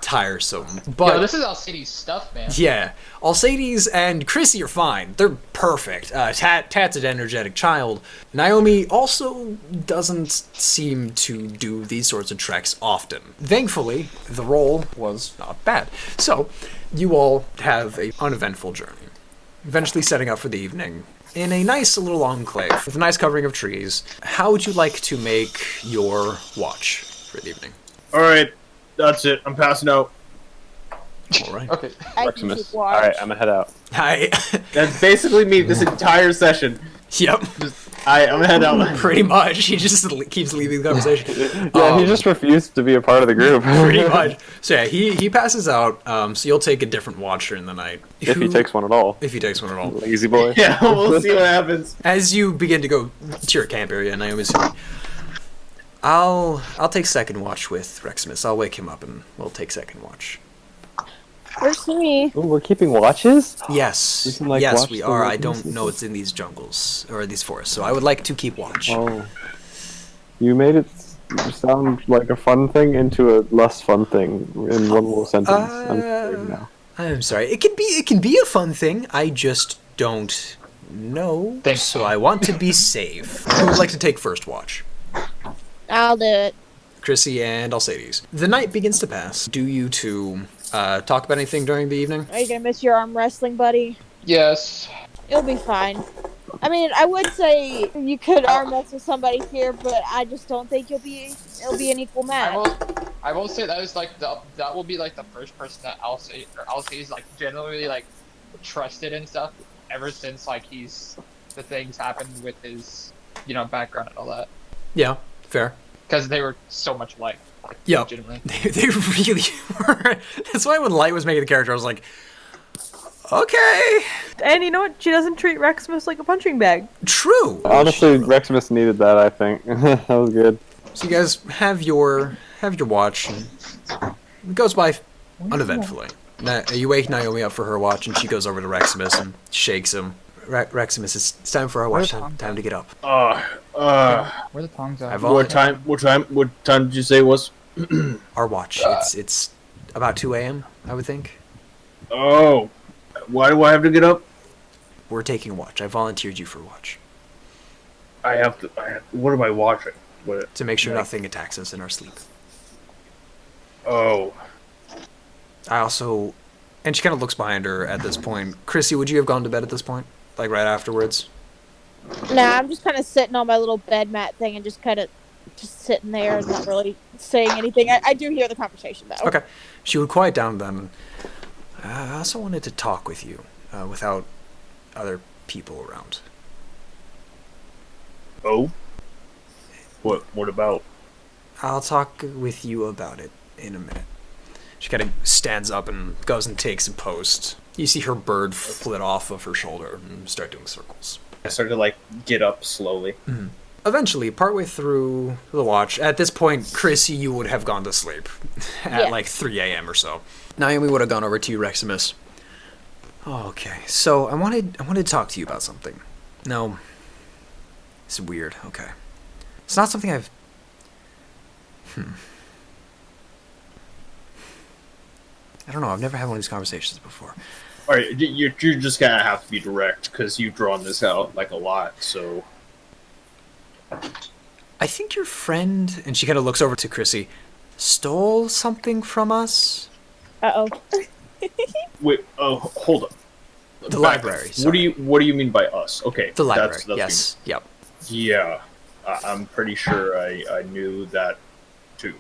[SPEAKER 2] tiresome. But
[SPEAKER 9] Yo, this is Alcides stuff, man.
[SPEAKER 2] yeah, Alcides and Chrissy are fine. They're perfect. Tat's an energetic child. Naomi also doesn't seem to do these sorts of treks often. Thankfully, the role was not bad. So, you all have an uneventful journey. Eventually setting up for the evening in a nice little enclave with a nice covering of trees. How would you like to make your watch for the evening?
[SPEAKER 6] All right, that's it. I'm passing out.
[SPEAKER 2] All right.
[SPEAKER 9] Okay.
[SPEAKER 1] I can keep watch.
[SPEAKER 4] Alright, I'm gonna head out.
[SPEAKER 2] Hi.
[SPEAKER 6] That's basically me this entire session.
[SPEAKER 2] Yep.
[SPEAKER 6] I'm gonna head out.
[SPEAKER 2] Pretty much. He just keeps leaving the conversation.
[SPEAKER 4] Yeah, he just refused to be a part of the group.
[SPEAKER 2] Pretty much. So yeah, he passes out. So you'll take a different watch during the night.
[SPEAKER 4] If he takes one at all.
[SPEAKER 2] If he takes one at all.
[SPEAKER 4] Lazy boy.
[SPEAKER 6] Yeah, we'll see what happens.
[SPEAKER 2] As you begin to go to your camp area, Naomi's like, I'll take second watch with Reximus. I'll wake him up and we'll take second watch.
[SPEAKER 1] Where's me?
[SPEAKER 4] Ooh, we're keeping watches?
[SPEAKER 2] Yes.
[SPEAKER 4] We can, like,
[SPEAKER 2] yes,
[SPEAKER 4] watch
[SPEAKER 2] we
[SPEAKER 4] the
[SPEAKER 2] are. I
[SPEAKER 4] weapons
[SPEAKER 2] don't
[SPEAKER 4] and
[SPEAKER 2] know what's in these jungles or these forests, so I would like to keep watch.
[SPEAKER 4] Oh. You made it sound like a fun thing into a less fun thing in one little sentence. I'm scared now.
[SPEAKER 2] I'm sorry. It can be a fun thing. I just don't know.
[SPEAKER 9] Thanks.
[SPEAKER 2] So I want to be safe. Who would like to take first watch?
[SPEAKER 1] I'll do it.
[SPEAKER 2] Chrissy and Alcides. The night begins to pass. Do you two talk about anything during the evening?
[SPEAKER 1] Are you gonna miss your arm wrestling, buddy?
[SPEAKER 9] Yes.
[SPEAKER 1] You'll be fine. I mean, I would say you could arm wrestle somebody here, but I just don't think it'll be an equal match.
[SPEAKER 9] I will say that is like that will be like the first person that Alcides like generally like trusted and stuff ever since like the things happened with his background and all that,
[SPEAKER 2] Yeah, fair.
[SPEAKER 9] because they were so much alike.
[SPEAKER 2] Yeah.
[SPEAKER 9] Legitimately.
[SPEAKER 2] They really were. That's why when Light was making the character, I was like, okay.
[SPEAKER 3] And you know what? She doesn't treat Reximus like a punching bag.
[SPEAKER 2] True.
[SPEAKER 4] Honestly, Reximus needed that, I think. That was good.
[SPEAKER 2] So you guys have your watch, and it goes by uneventfully. You wake Naomi up for her watch, and she goes over to Reximus and shakes him. Reximus, it's time for our watch. Time to get up.
[SPEAKER 9] Where the tongs are?
[SPEAKER 6] What time did you say it was?
[SPEAKER 2] Our watch. It's about 2 a.m. I would think.
[SPEAKER 6] Oh, why do I have to get up?
[SPEAKER 2] We're taking a watch. I volunteered you for a watch
[SPEAKER 6] What am I watching? What?
[SPEAKER 2] to make sure nothing attacks us in our sleep.
[SPEAKER 6] Oh,
[SPEAKER 2] I also, and she kind of looks behind her at this point. Chrissy, would you have gone to bed at this point? Like right afterwards?
[SPEAKER 1] Nah, I'm just kind of sitting on my little bed mat thing and just sitting there and not really saying anything. I do hear the conversation though.
[SPEAKER 2] Okay. She would quiet down then. I also wanted to talk with you without other people around.
[SPEAKER 6] oh. What about?
[SPEAKER 2] I'll talk with you about it in a minute. She kind of stands up and goes and takes a post. You see her bird flit off of her shoulder and start doing circles.
[SPEAKER 6] I started to like get up slowly.
[SPEAKER 2] Eventually, partway through the watch, at this point, Chrissy, you would have gone to sleep at
[SPEAKER 1] Yeah.
[SPEAKER 2] like 3 a.m. or so. Naomi would have gone over to you, Reximus. Oh, okay, so I wanted to talk to you about something. No, it's weird. Okay, it's not something I've. I don't know. I've never had one of these conversations before.
[SPEAKER 6] All right, you're just gonna have to be direct because you've drawn this out like a lot. So
[SPEAKER 2] I think your friend, and she kind of looks over to Chrissy, stole something from us.
[SPEAKER 1] Uh oh.
[SPEAKER 6] wait, oh, hold up.
[SPEAKER 2] The library.
[SPEAKER 6] What
[SPEAKER 2] Sorry.
[SPEAKER 6] do you mean by us? Okay,
[SPEAKER 2] The library.
[SPEAKER 6] that's
[SPEAKER 2] Yes. Yep.
[SPEAKER 6] Yeah, I'm pretty sure I knew that too.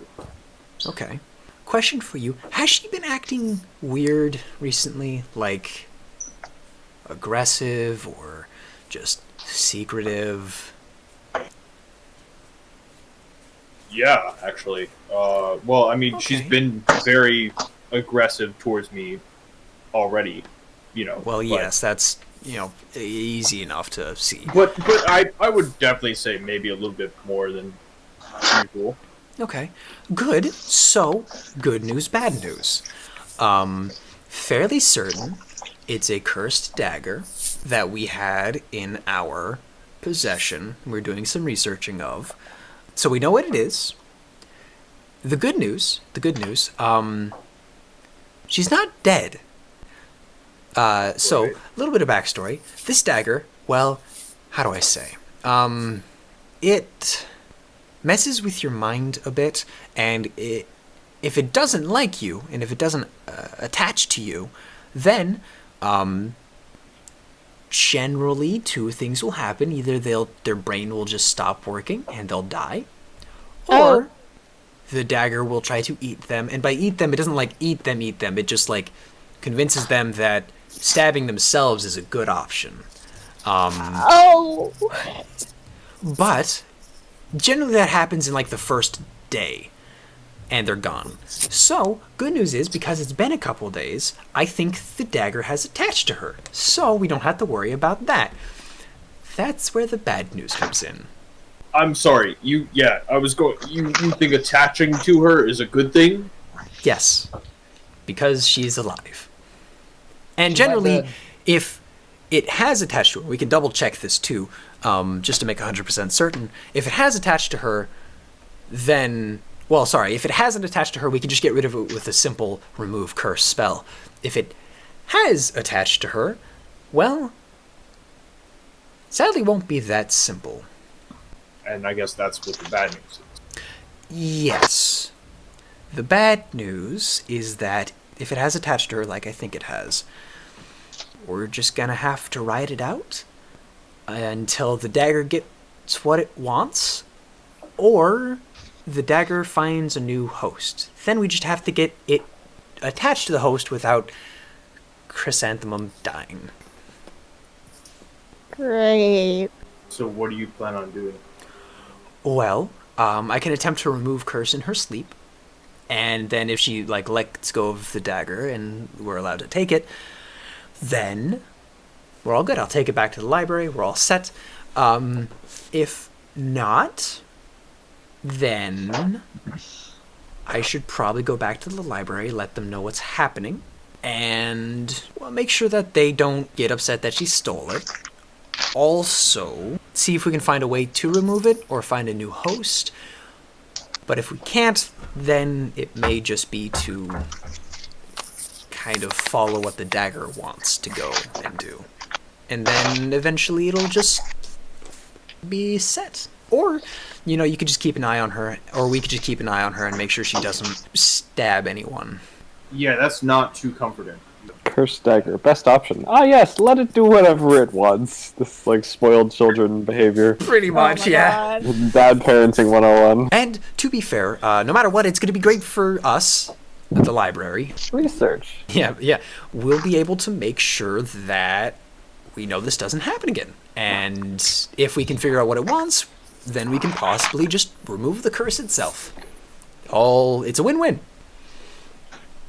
[SPEAKER 2] Okay. Question for you. Has she been acting weird recently? Like aggressive or just secretive?
[SPEAKER 6] Yeah, actually. Well, I mean, she's
[SPEAKER 2] Okay.
[SPEAKER 6] been very aggressive towards me already,
[SPEAKER 2] Well,
[SPEAKER 6] but-
[SPEAKER 2] yes, that's, easy enough to see.
[SPEAKER 6] But I would definitely say maybe a little bit more than usual.
[SPEAKER 2] Okay. Good. So, good news, bad news. Fairly certain It's a cursed dagger that we had in our possession. We're doing some researching of. So we know what it is. The good news, she's not dead. So, a little bit of backstory. This dagger, well, how do I say? It messes with your mind a bit, and if it doesn't like you, and if it doesn't attach to you, then generally two things will happen. Either their brain will just stop working and they'll die, or the dagger will try to eat them. And by eat them, it doesn't like eat them. It just like convinces them that stabbing themselves is a good option. But generally that happens in like the first day, and they're gone. So, good news is, because it's been a couple days, I think the dagger has attached to her. So, we don't have to worry about that. That's where the bad news comes in.
[SPEAKER 6] I'm sorry. You think attaching to her is a good thing?
[SPEAKER 2] Yes. Because she's alive. And generally, if it has attached to her, we can double check this too, just to make 100% certain. If it has attached to her, then... Well, sorry, if it hasn't attached to her, we can just get rid of it with a simple remove curse spell. If it has attached to her, well, sadly won't be that simple.
[SPEAKER 6] And I guess that's what the bad news is.
[SPEAKER 2] Yes. The bad news is that if it has attached to her, like I think it has, we're just gonna have to ride it out until the dagger gets what it wants, or the dagger finds a new host. Then we just have to get it attached to the host without Chrysanthemum dying.
[SPEAKER 3] Great.
[SPEAKER 6] So what do you plan on doing?
[SPEAKER 2] Well, I can attempt to remove curse in her sleep, and then if she like lets go of the dagger and we're allowed to take it, then we're all good. I'll take it back to the library. We're all set. If not, then I should probably go back to the library, let them know what's happening, and well, make sure that they don't get upset that she stole it. Also, see if we can find a way to remove it or find a new host. But if we can't, then it may just be to kind of follow what the dagger wants to go and do. And then eventually it'll just be set. Or, you know, you could just keep an eye on her, or we could just keep an eye on her and make sure she doesn't stab anyone.
[SPEAKER 6] Yeah, that's not too comforting.
[SPEAKER 4] Cursed dagger, best option. Ah, yes, let it do whatever it wants. This, like, spoiled children behavior.
[SPEAKER 2] Pretty much, yeah.
[SPEAKER 3] God.
[SPEAKER 4] Bad parenting 101.
[SPEAKER 2] And, to be fair, no matter what, it's going to be great for us at the library.
[SPEAKER 4] Research.
[SPEAKER 2] Yeah. We'll be able to make sure that we know this doesn't happen again. And if we can figure out what it wants, then we can possibly just remove the curse itself. It's a win-win.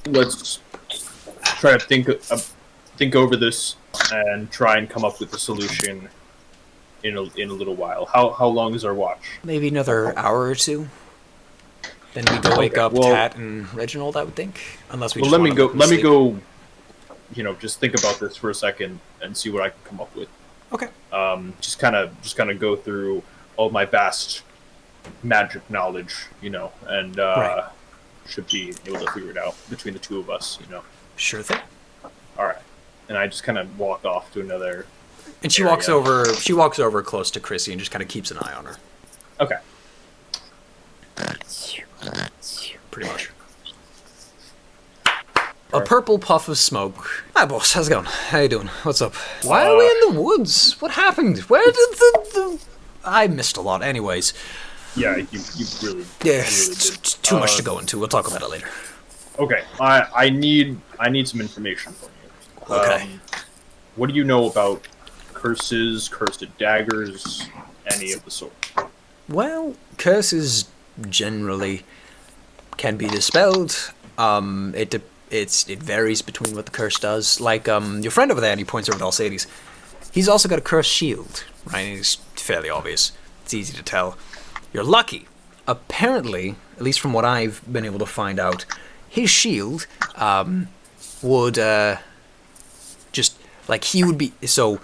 [SPEAKER 6] Let's try to think over this and try and come up with a solution in a little while. How long is our watch?
[SPEAKER 2] Maybe another hour or two. Then we go wake up Tat and Reginald, I would think. Unless we
[SPEAKER 6] let me go. You know, just think about this for a second and see what I can come up with.
[SPEAKER 2] Okay.
[SPEAKER 6] Just kind of go through all my vast magic knowledge, you know, and
[SPEAKER 2] Right.
[SPEAKER 6] should be able to figure it out between the two of us, you know.
[SPEAKER 2] Sure thing.
[SPEAKER 6] All right. And I just kind of walk off to another.
[SPEAKER 2] And she
[SPEAKER 6] area.
[SPEAKER 2] walks over close to Chrissy and just kind of keeps an eye on her.
[SPEAKER 6] Okay.
[SPEAKER 2] Pretty much. A purple puff of smoke. Hi, boss. How's it going? How you doing? What's up? Why are we in the woods? What happened? Where did the... I missed a lot. Anyways.
[SPEAKER 6] Yeah, you really.
[SPEAKER 2] Yeah,
[SPEAKER 6] really did.
[SPEAKER 2] too much to go into. We'll talk about it later.
[SPEAKER 6] Okay. I need some information from you.
[SPEAKER 2] Okay.
[SPEAKER 6] What do you know about curses, cursed daggers, any of the sort?
[SPEAKER 2] Well, curses generally can be dispelled. It varies between what the curse does. Like, your friend over there, and he points over to Alcides, he's also got a cursed shield, right? It's fairly obvious. It's easy to tell. You're lucky. Apparently, at least from what I've been able to find out, his shield would just Like, he would be... So,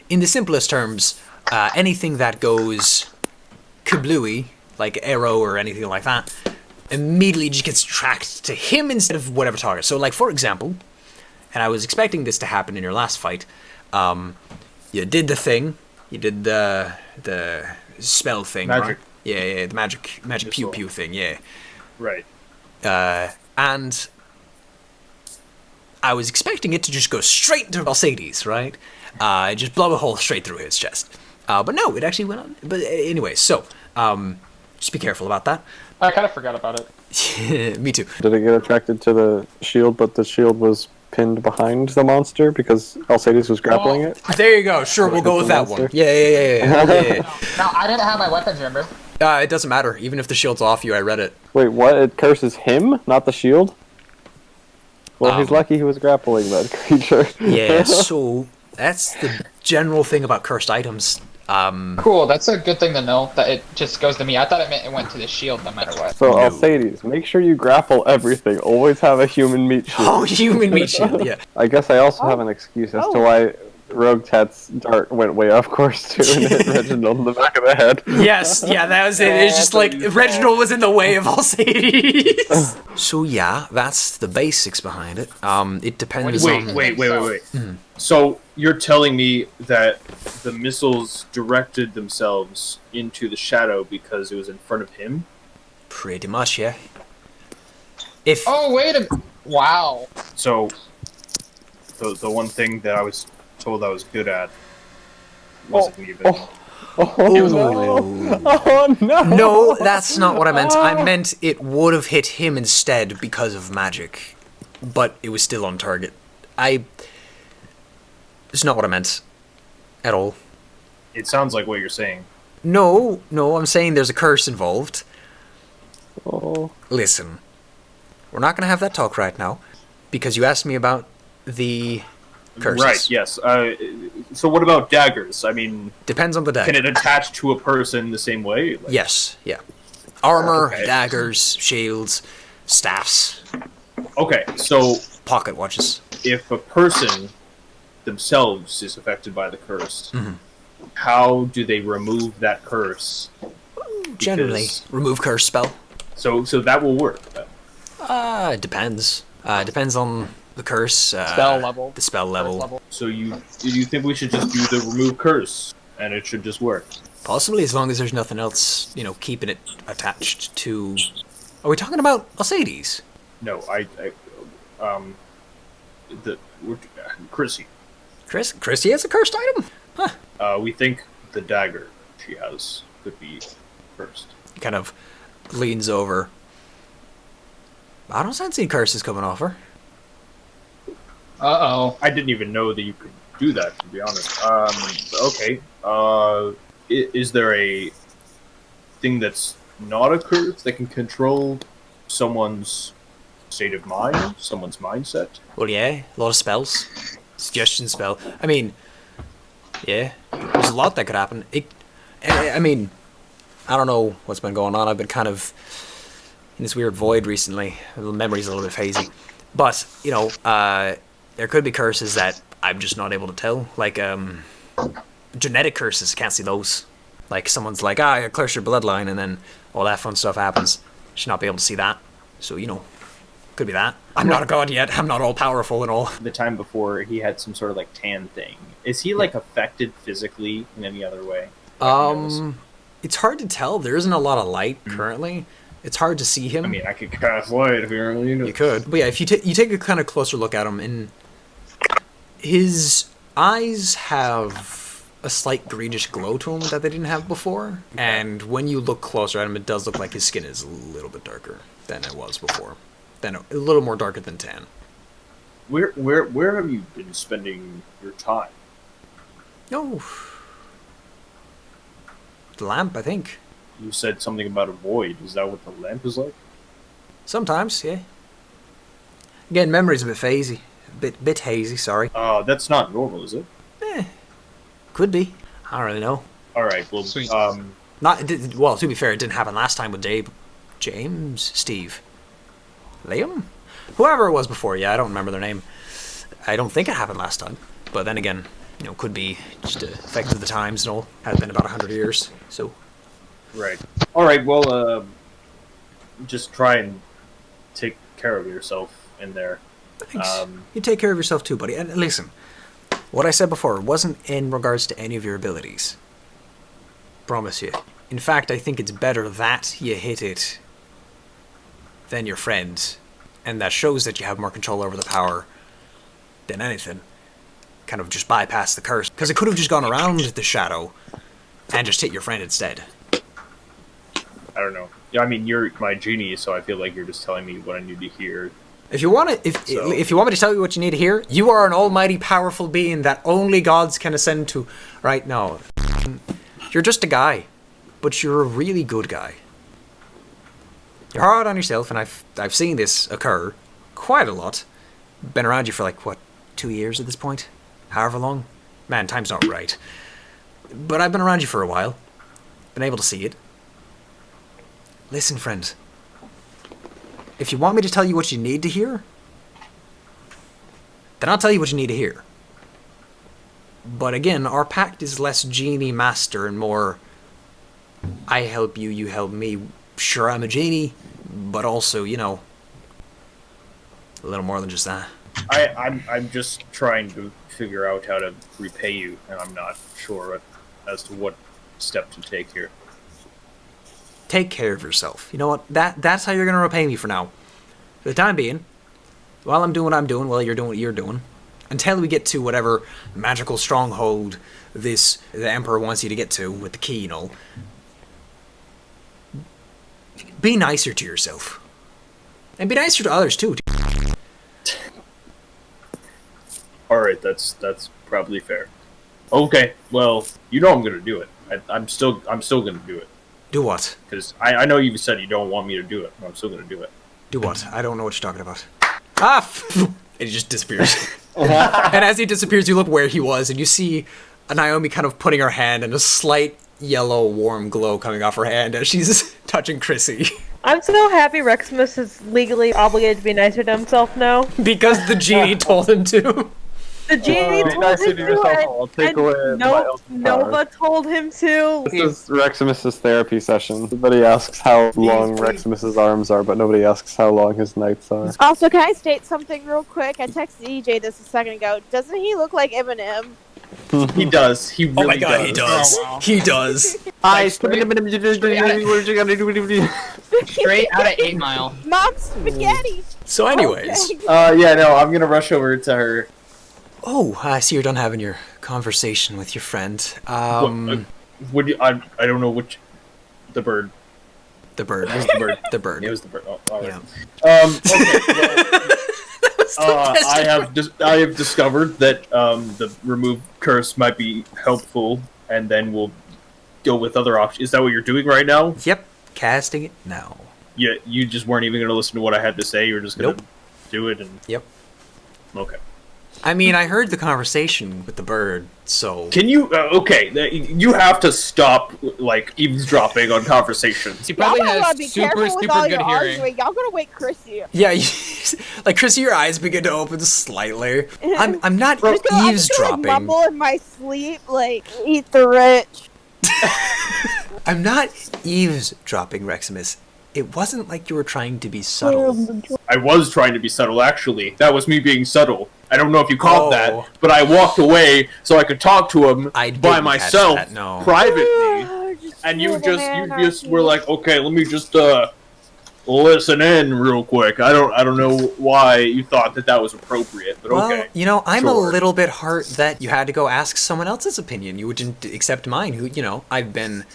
[SPEAKER 2] in the simplest terms, anything that goes kablooey, like arrow or anything like that, immediately just gets tracked to him instead of whatever target. So, like, for example, and I was expecting this to happen in your last fight, you did the thing, you did the spell thing,
[SPEAKER 6] Magic.
[SPEAKER 2] right? Yeah, the magic pew pew thing, yeah.
[SPEAKER 6] Right.
[SPEAKER 2] And I was expecting it to just go straight into Alcides, right? Just blow a hole straight through his chest. But no, it actually went on. But anyway, so, just be careful about that.
[SPEAKER 9] I kind of forgot about it.
[SPEAKER 2] Me too.
[SPEAKER 4] Did it get attracted to the shield, but the shield was pinned behind the monster because Alcides was grappling it?
[SPEAKER 2] There you go. Sure, we'll go with that one. Yeah.
[SPEAKER 9] No, I didn't have my weapons, remember?
[SPEAKER 2] It doesn't matter. Even if the shield's off you, I read it.
[SPEAKER 4] Wait, what? It curses him, not the shield? Well, he's lucky he was grappling that creature.
[SPEAKER 2] Yeah, so that's the general thing about cursed items.
[SPEAKER 9] Cool, that's a good thing to know, that it just goes to me. I thought it meant it went to the shield no matter what.
[SPEAKER 4] So, Alcides, make sure you grapple everything. Always have a human meat shield.
[SPEAKER 2] Oh, human meat shield, yeah.
[SPEAKER 4] I guess I also have an excuse as to why Rogue Tet's dart went way off course too and hit Reginald in the back of the head.
[SPEAKER 2] Yes, yeah, that was it. It's just like Reginald was in the way of Alcides. So yeah, that's the basics behind it. It depends on...
[SPEAKER 6] Wait. So you're telling me that the missiles directed themselves into the shadow because it was in front of him?
[SPEAKER 2] Pretty much, yeah. If...
[SPEAKER 9] Oh, wait a minute. Wow.
[SPEAKER 6] So, the one thing that I was told I was good at wasn't even...
[SPEAKER 4] Oh no!
[SPEAKER 2] No, that's not what I meant. I meant it would have hit him instead because of magic. But it was still on target. It's not what I meant. At all.
[SPEAKER 6] It sounds like what you're saying.
[SPEAKER 2] No, I'm saying there's a curse involved.
[SPEAKER 4] Oh.
[SPEAKER 2] Listen. We're not gonna have that talk right now. Because you asked me about the curses.
[SPEAKER 6] Right, yes. So what about daggers? I mean...
[SPEAKER 2] Depends on the dagger.
[SPEAKER 6] Can it attach to a person the same way? Like,
[SPEAKER 2] yes, yeah. Armor,
[SPEAKER 6] Okay.
[SPEAKER 2] daggers, shields, staffs.
[SPEAKER 6] Okay, so...
[SPEAKER 2] Pocket watches.
[SPEAKER 6] If a person themselves is affected by the curse,
[SPEAKER 2] Mm-hmm.
[SPEAKER 6] how do they remove that curse?
[SPEAKER 2] Generally,
[SPEAKER 6] Because-
[SPEAKER 2] remove curse spell.
[SPEAKER 6] So that will work.
[SPEAKER 2] It depends. Depends on the curse.
[SPEAKER 9] Spell level.
[SPEAKER 2] The spell level.
[SPEAKER 6] So you think we should just do the remove curse, and it should just work?
[SPEAKER 2] Possibly, as long as there's nothing else, keeping it attached to... Are we talking about Alcides?
[SPEAKER 6] No, Chrissy.
[SPEAKER 2] Chrissy has a cursed item? Huh.
[SPEAKER 6] We think the dagger she has could be cursed.
[SPEAKER 2] He kind of leans over. I don't sense any curses coming off her.
[SPEAKER 9] Uh-oh.
[SPEAKER 6] I didn't even know that you could do that, to be honest. Okay. Is there a thing that's not a curse that can control someone's state of mind, someone's mindset?
[SPEAKER 2] Well, yeah, a lot of spells. Suggestion spell. I mean, yeah, there's a lot that could happen. I mean, I don't know what's been going on. I've been kind of in this weird void recently. The memory's a little bit hazy. But, there could be curses that I'm just not able to tell. Like, genetic curses, can't see those. Like, someone's like, I curse your bloodline, and then all that fun stuff happens. Should not be able to see that. So, could be that. I'm not a god yet. I'm not all powerful and all.
[SPEAKER 6] The time before, he had some sort of, tan thing. Is he, affected physically in any other way?
[SPEAKER 2] It's hard to tell. There isn't a lot of light currently. It's hard to see him.
[SPEAKER 6] I mean, I could cast light if you really
[SPEAKER 2] You could. But yeah, if you take a kind of closer look at him, and his eyes have a slight greenish glow to him that they didn't have before. And when you look closer at him, it does look like his skin is a little bit darker than it was before. A little more darker than tan.
[SPEAKER 6] Where have you been spending your time?
[SPEAKER 2] Oh. The lamp, I think.
[SPEAKER 6] You said something about a void. Is that what the lamp is like?
[SPEAKER 2] Sometimes, yeah. Again, memory's a bit hazy. Bit hazy, sorry.
[SPEAKER 6] That's not normal, is it?
[SPEAKER 2] Could be. I don't really know.
[SPEAKER 6] Alright, well,
[SPEAKER 9] Sweet.
[SPEAKER 2] Well, to be fair, it didn't happen last time with Steve, Liam? Whoever it was before, yeah, I don't remember their name. I don't think it happened last time, but then again, could be just an effect of the times and all. Had been about 100 years, so.
[SPEAKER 6] Right. All right. Well, just try and take care of yourself in there.
[SPEAKER 2] Thanks. You take care of yourself too, buddy. And listen, what I said before wasn't in regards to any of your abilities. Promise you. In fact, I think it's better that you hit it than your friend, and that shows that you have more control over the power than anything. Kind of just bypass the curse, because it could have just gone around the shadow and just hit your friend instead.
[SPEAKER 6] I don't know. Yeah, I mean, you're my genie, so I feel like you're just telling me what I need to hear.
[SPEAKER 2] If you want if you want me to tell you what you need to hear, you are an almighty, powerful being that only gods can ascend to. Right now, you're just a guy, but you're a really good guy. You're hard on yourself, and I've seen this occur quite a lot. Been around you for like what, 2 years at this point, however long. Man, time's not right. But I've been around you for a while. Been able to see it. Listen, friend. If you want me to tell you what you need to hear, then I'll tell you what you need to hear. But again, our pact is less genie master and more I help you, you help me. Sure, I'm a genie, but also, a little more than just that.
[SPEAKER 6] I'm just trying to figure out how to repay you, and I'm not sure as to what step to take here.
[SPEAKER 2] Take care of yourself. You know what? That's how you're going to repay me for now. For the time being, while I'm doing what I'm doing, while you're doing what you're doing, until we get to whatever magical stronghold the Emperor wants you to get to with the key and all, be nicer to yourself. And be nicer to others too.
[SPEAKER 6] Alright, that's probably fair. Okay, well, I'm gonna do it. I'm still gonna do it.
[SPEAKER 2] Do what?
[SPEAKER 6] Because I know you said you don't want me to do it, but I'm still gonna do it.
[SPEAKER 2] Do what? I don't know what you're talking about. And he just disappears. And as he disappears, you look where he was, and you see Naomi kind of putting her hand in a slight yellow warm glow coming off her hand as she's touching Chrissy.
[SPEAKER 3] I'm so happy Reximus is legally obligated to be nicer to himself now.
[SPEAKER 2] Because the genie told him to.
[SPEAKER 3] The genie told him to, and Nova told him to.
[SPEAKER 4] This is Reximus's therapy session. Everybody asks how long Reximus's arms are, but nobody asks how long his nights are.
[SPEAKER 1] Also, can I state something real quick? I texted EJ this a second ago. Doesn't he look like Eminem?
[SPEAKER 6] He does. He really
[SPEAKER 2] Oh my god,
[SPEAKER 6] does.
[SPEAKER 2] he does. He does.
[SPEAKER 9] Straight out of 8 Mile.
[SPEAKER 1] Mom spaghetti!
[SPEAKER 2] So anyways.
[SPEAKER 1] Okay.
[SPEAKER 5] Yeah, no, I'm gonna rush over to her.
[SPEAKER 2] Oh, I see you're done having your conversation with your friend.
[SPEAKER 6] Would you, I don't know which... The bird.
[SPEAKER 2] The bird.
[SPEAKER 6] It was the bird.
[SPEAKER 2] The bird.
[SPEAKER 6] It was the bird. Oh, all right.
[SPEAKER 2] Yeah.
[SPEAKER 6] Okay, well, I have discovered that the remove curse might be helpful, and then we'll go with other options. Is that what you're doing right now?
[SPEAKER 2] Yep. Casting it now.
[SPEAKER 6] Yeah, you just weren't even going to listen to what I had to say. You're just going to do it. And
[SPEAKER 2] Yep.
[SPEAKER 6] Okay.
[SPEAKER 2] I mean, I heard the conversation with the bird, so...
[SPEAKER 6] Can you... okay, you have to stop, eavesdropping on conversations.
[SPEAKER 9] He probably
[SPEAKER 1] Y'all
[SPEAKER 9] has
[SPEAKER 1] be
[SPEAKER 9] super
[SPEAKER 1] careful with all
[SPEAKER 9] good
[SPEAKER 1] your
[SPEAKER 9] hearing.
[SPEAKER 1] arguing. Y'all gotta wake Chrissy up.
[SPEAKER 2] Yeah, Chrissy, your eyes begin to open slightly. I'm not
[SPEAKER 1] I'm
[SPEAKER 2] eavesdropping.
[SPEAKER 1] just gonna mumble in my sleep, eat the rich.
[SPEAKER 2] I'm not eavesdropping, Reximus. It wasn't like you were trying to be subtle.
[SPEAKER 6] I was trying to be subtle, actually. That was me being subtle. I don't know if you caught
[SPEAKER 2] Oh.
[SPEAKER 6] that, but I walked away so I could talk to him
[SPEAKER 2] I
[SPEAKER 6] by
[SPEAKER 2] didn't catch
[SPEAKER 6] myself
[SPEAKER 2] that, no.
[SPEAKER 6] privately. And you just were like, okay, let me just listen in real quick. I don't know why you thought that was appropriate, but
[SPEAKER 2] Well,
[SPEAKER 6] okay.
[SPEAKER 2] I'm a
[SPEAKER 6] Sure.
[SPEAKER 2] little bit hurt that you had to go ask someone else's opinion. You wouldn't accept mine, who, I've been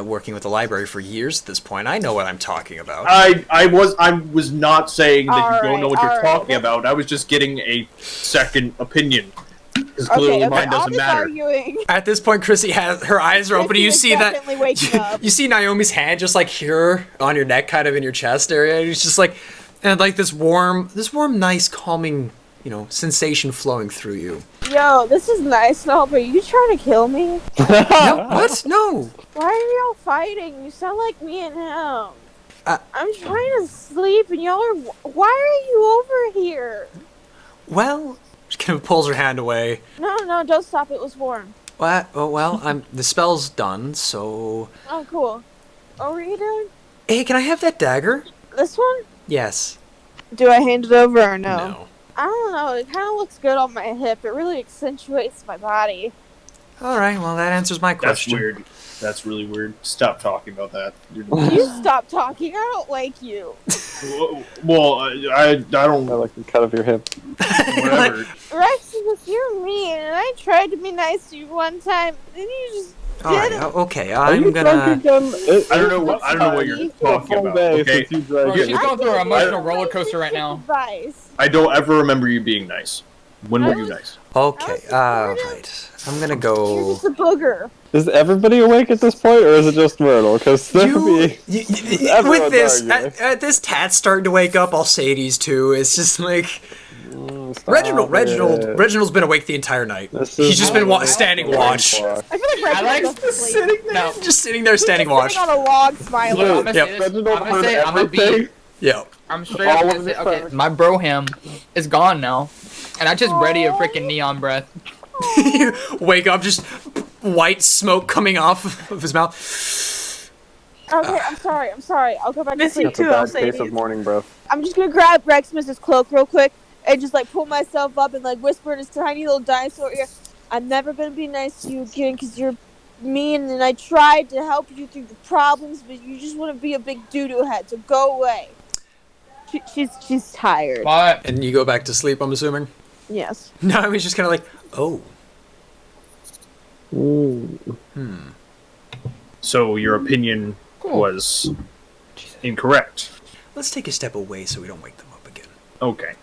[SPEAKER 2] working with the library for years at this point. I know what I'm talking about.
[SPEAKER 6] I was not saying that you don't know what you're
[SPEAKER 1] Alright,
[SPEAKER 6] talking about. I was just getting a second opinion. Because
[SPEAKER 1] Okay,
[SPEAKER 6] clearly
[SPEAKER 1] okay,
[SPEAKER 6] mine
[SPEAKER 1] all
[SPEAKER 6] doesn't
[SPEAKER 1] this
[SPEAKER 6] matter.
[SPEAKER 1] arguing.
[SPEAKER 2] At this point, Chrissy has her eyes are open, and you
[SPEAKER 1] Chrissy
[SPEAKER 2] see
[SPEAKER 1] is
[SPEAKER 2] that
[SPEAKER 1] definitely waking up.
[SPEAKER 2] you see Naomi's hand just here on your neck, kind of in your chest area. And it's just and this warm, nice, calming, sensation flowing through you.
[SPEAKER 1] Yo, this is nice and all, but you trying to kill me?
[SPEAKER 2] No, what? No.
[SPEAKER 1] Why are y'all fighting? You sound like me and him.
[SPEAKER 2] Uh,
[SPEAKER 1] I'm trying to sleep and y'all are... Why are you over here?
[SPEAKER 2] Well, pulls her hand away.
[SPEAKER 1] No, don't stop. It was warm.
[SPEAKER 2] What? Oh, well, the spell's done, so...
[SPEAKER 1] Oh, cool. What were you doing?
[SPEAKER 2] Hey, can I have that dagger?
[SPEAKER 1] This one?
[SPEAKER 2] Yes.
[SPEAKER 1] Do I hand it over or no?
[SPEAKER 2] No.
[SPEAKER 1] I don't know. It kind of looks good on my hip. It really accentuates my body.
[SPEAKER 2] All right, well, that answers my
[SPEAKER 6] That's
[SPEAKER 2] question.
[SPEAKER 6] weird. That's really weird. Stop talking about that.
[SPEAKER 1] You stop talking. I don't like you.
[SPEAKER 6] Well, I don't.
[SPEAKER 4] I like the cut of your hip.
[SPEAKER 6] Whatever.
[SPEAKER 1] Reximus, you're mean, and I tried to be nice to you one time, and you just
[SPEAKER 2] All right,
[SPEAKER 1] didn't.
[SPEAKER 2] okay,
[SPEAKER 4] Are you
[SPEAKER 2] I'm gonna...
[SPEAKER 4] drunk again?
[SPEAKER 6] I don't know what you're talking about. Okay,
[SPEAKER 9] Bro, she's going through an emotional roller coaster right now.
[SPEAKER 1] Advice.
[SPEAKER 6] I don't ever remember you being nice. When were you nice?
[SPEAKER 2] Okay,
[SPEAKER 1] I
[SPEAKER 2] all
[SPEAKER 1] was
[SPEAKER 2] right. I'm gonna
[SPEAKER 1] You're
[SPEAKER 2] go...
[SPEAKER 1] just a booger.
[SPEAKER 4] Is everybody awake at this point, or is it just Myrtle? Because
[SPEAKER 2] With
[SPEAKER 4] everyone's
[SPEAKER 2] this,
[SPEAKER 4] arguing.
[SPEAKER 2] this Tat's starting to wake up. Alcides too. It's just like
[SPEAKER 4] Stop
[SPEAKER 2] Reginald's been awake the entire night. He's just been standing watch,
[SPEAKER 1] I feel like Reginald doesn't sleep.
[SPEAKER 9] No,
[SPEAKER 2] just sitting there standing watch.
[SPEAKER 1] Sitting on a log smiling.
[SPEAKER 9] I'm gonna
[SPEAKER 2] Yep.
[SPEAKER 9] say this. I'm
[SPEAKER 4] Reginald
[SPEAKER 9] gonna say, I'm gonna be.
[SPEAKER 4] everything.
[SPEAKER 2] Yeah.
[SPEAKER 9] I'm straight up gonna say, okay, my broham is gone now, and I just ready a freaking neon breath.
[SPEAKER 2] You wake up, just white smoke coming off of his mouth.
[SPEAKER 1] Okay, I'm sorry. I'll go back to
[SPEAKER 3] Miss you
[SPEAKER 1] sleep.
[SPEAKER 4] That's a
[SPEAKER 3] too,
[SPEAKER 4] bad
[SPEAKER 3] Alcides.
[SPEAKER 4] case of morning breath.
[SPEAKER 1] I'm just gonna grab Reximus's cloak real quick and just like pull myself up and like whisper in his tiny little dinosaur ear. I'm never gonna be nice to you again because you're mean and I tried to help you through the problems, but you just want to be a big doo-doo head, so go away. She's tired.
[SPEAKER 9] What?
[SPEAKER 2] And you go back to sleep, I'm assuming?
[SPEAKER 1] Yes.
[SPEAKER 2] No, I mean, just kind of like, oh.
[SPEAKER 6] So your opinion was incorrect.
[SPEAKER 2] Let's take a step away so we don't wake them up again.
[SPEAKER 6] Okay.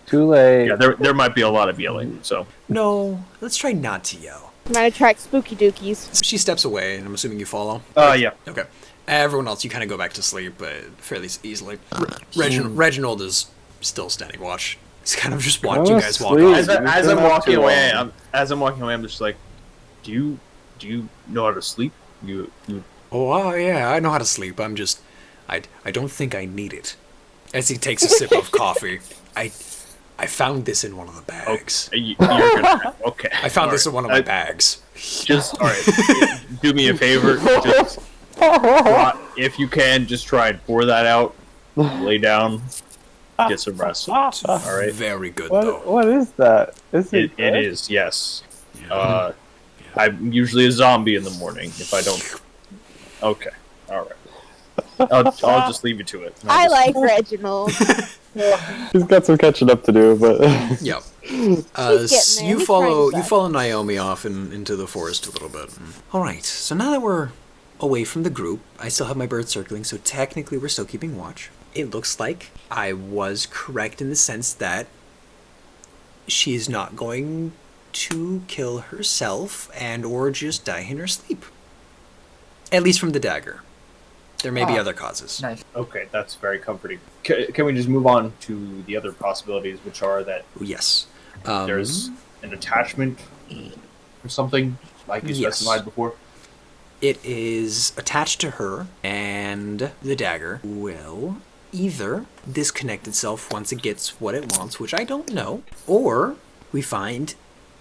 [SPEAKER 4] Too late.
[SPEAKER 6] Yeah, there might be a lot of yelling. So
[SPEAKER 2] No, let's try not to yell.
[SPEAKER 1] Might attract spooky dookies.
[SPEAKER 2] She steps away, and I'm assuming you follow.
[SPEAKER 6] yeah.
[SPEAKER 2] Okay. Everyone else, you kind of go back to sleep, but fairly easily. Reginald is still standing watch. He's kind of just watching you guys walk
[SPEAKER 4] sleep.
[SPEAKER 2] off.
[SPEAKER 6] As I'm
[SPEAKER 4] You're not
[SPEAKER 6] walking
[SPEAKER 4] too
[SPEAKER 6] away,
[SPEAKER 4] long.
[SPEAKER 6] I'm just like, do you know how to sleep? You
[SPEAKER 2] Oh, yeah, I know how to sleep. I'm just... I don't think I need it. As he takes a sip of coffee. I found this in one of the bags.
[SPEAKER 6] you're gonna okay.
[SPEAKER 2] I found this in
[SPEAKER 6] Alright.
[SPEAKER 2] one of my bags.
[SPEAKER 6] Just all right. Do me a favor. Just if you can, just try and pour that out. Lay down. Get some rest. All right.
[SPEAKER 2] Very good, though.
[SPEAKER 4] What is that? Is
[SPEAKER 6] It
[SPEAKER 4] good?
[SPEAKER 6] is, yes.
[SPEAKER 2] Yeah.
[SPEAKER 6] I'm usually a zombie in the morning if I don't. Okay. All right. I'll just leave you to it.
[SPEAKER 1] I like Reginald.
[SPEAKER 4] He's got some catching up to do, but
[SPEAKER 2] Yep.
[SPEAKER 1] getting there.
[SPEAKER 2] You
[SPEAKER 1] He's trying
[SPEAKER 2] follow
[SPEAKER 1] his best.
[SPEAKER 2] Naomi off into the forest a little bit. All right. So now that we're away from the group, I still have my bird circling, so technically we're still keeping watch. It looks like I was correct in the sense that she's not going to kill herself and or just die in her sleep. At least from the dagger. There may be other causes.
[SPEAKER 9] Nice.
[SPEAKER 6] Okay, that's very comforting. Can we just move on to the other possibilities, which are that
[SPEAKER 2] Yes.
[SPEAKER 6] there's an attachment or something, like you
[SPEAKER 2] Yes.
[SPEAKER 6] specified before?
[SPEAKER 2] It is attached to her, and the dagger will either disconnect itself once it gets what it wants, which I don't know, or we find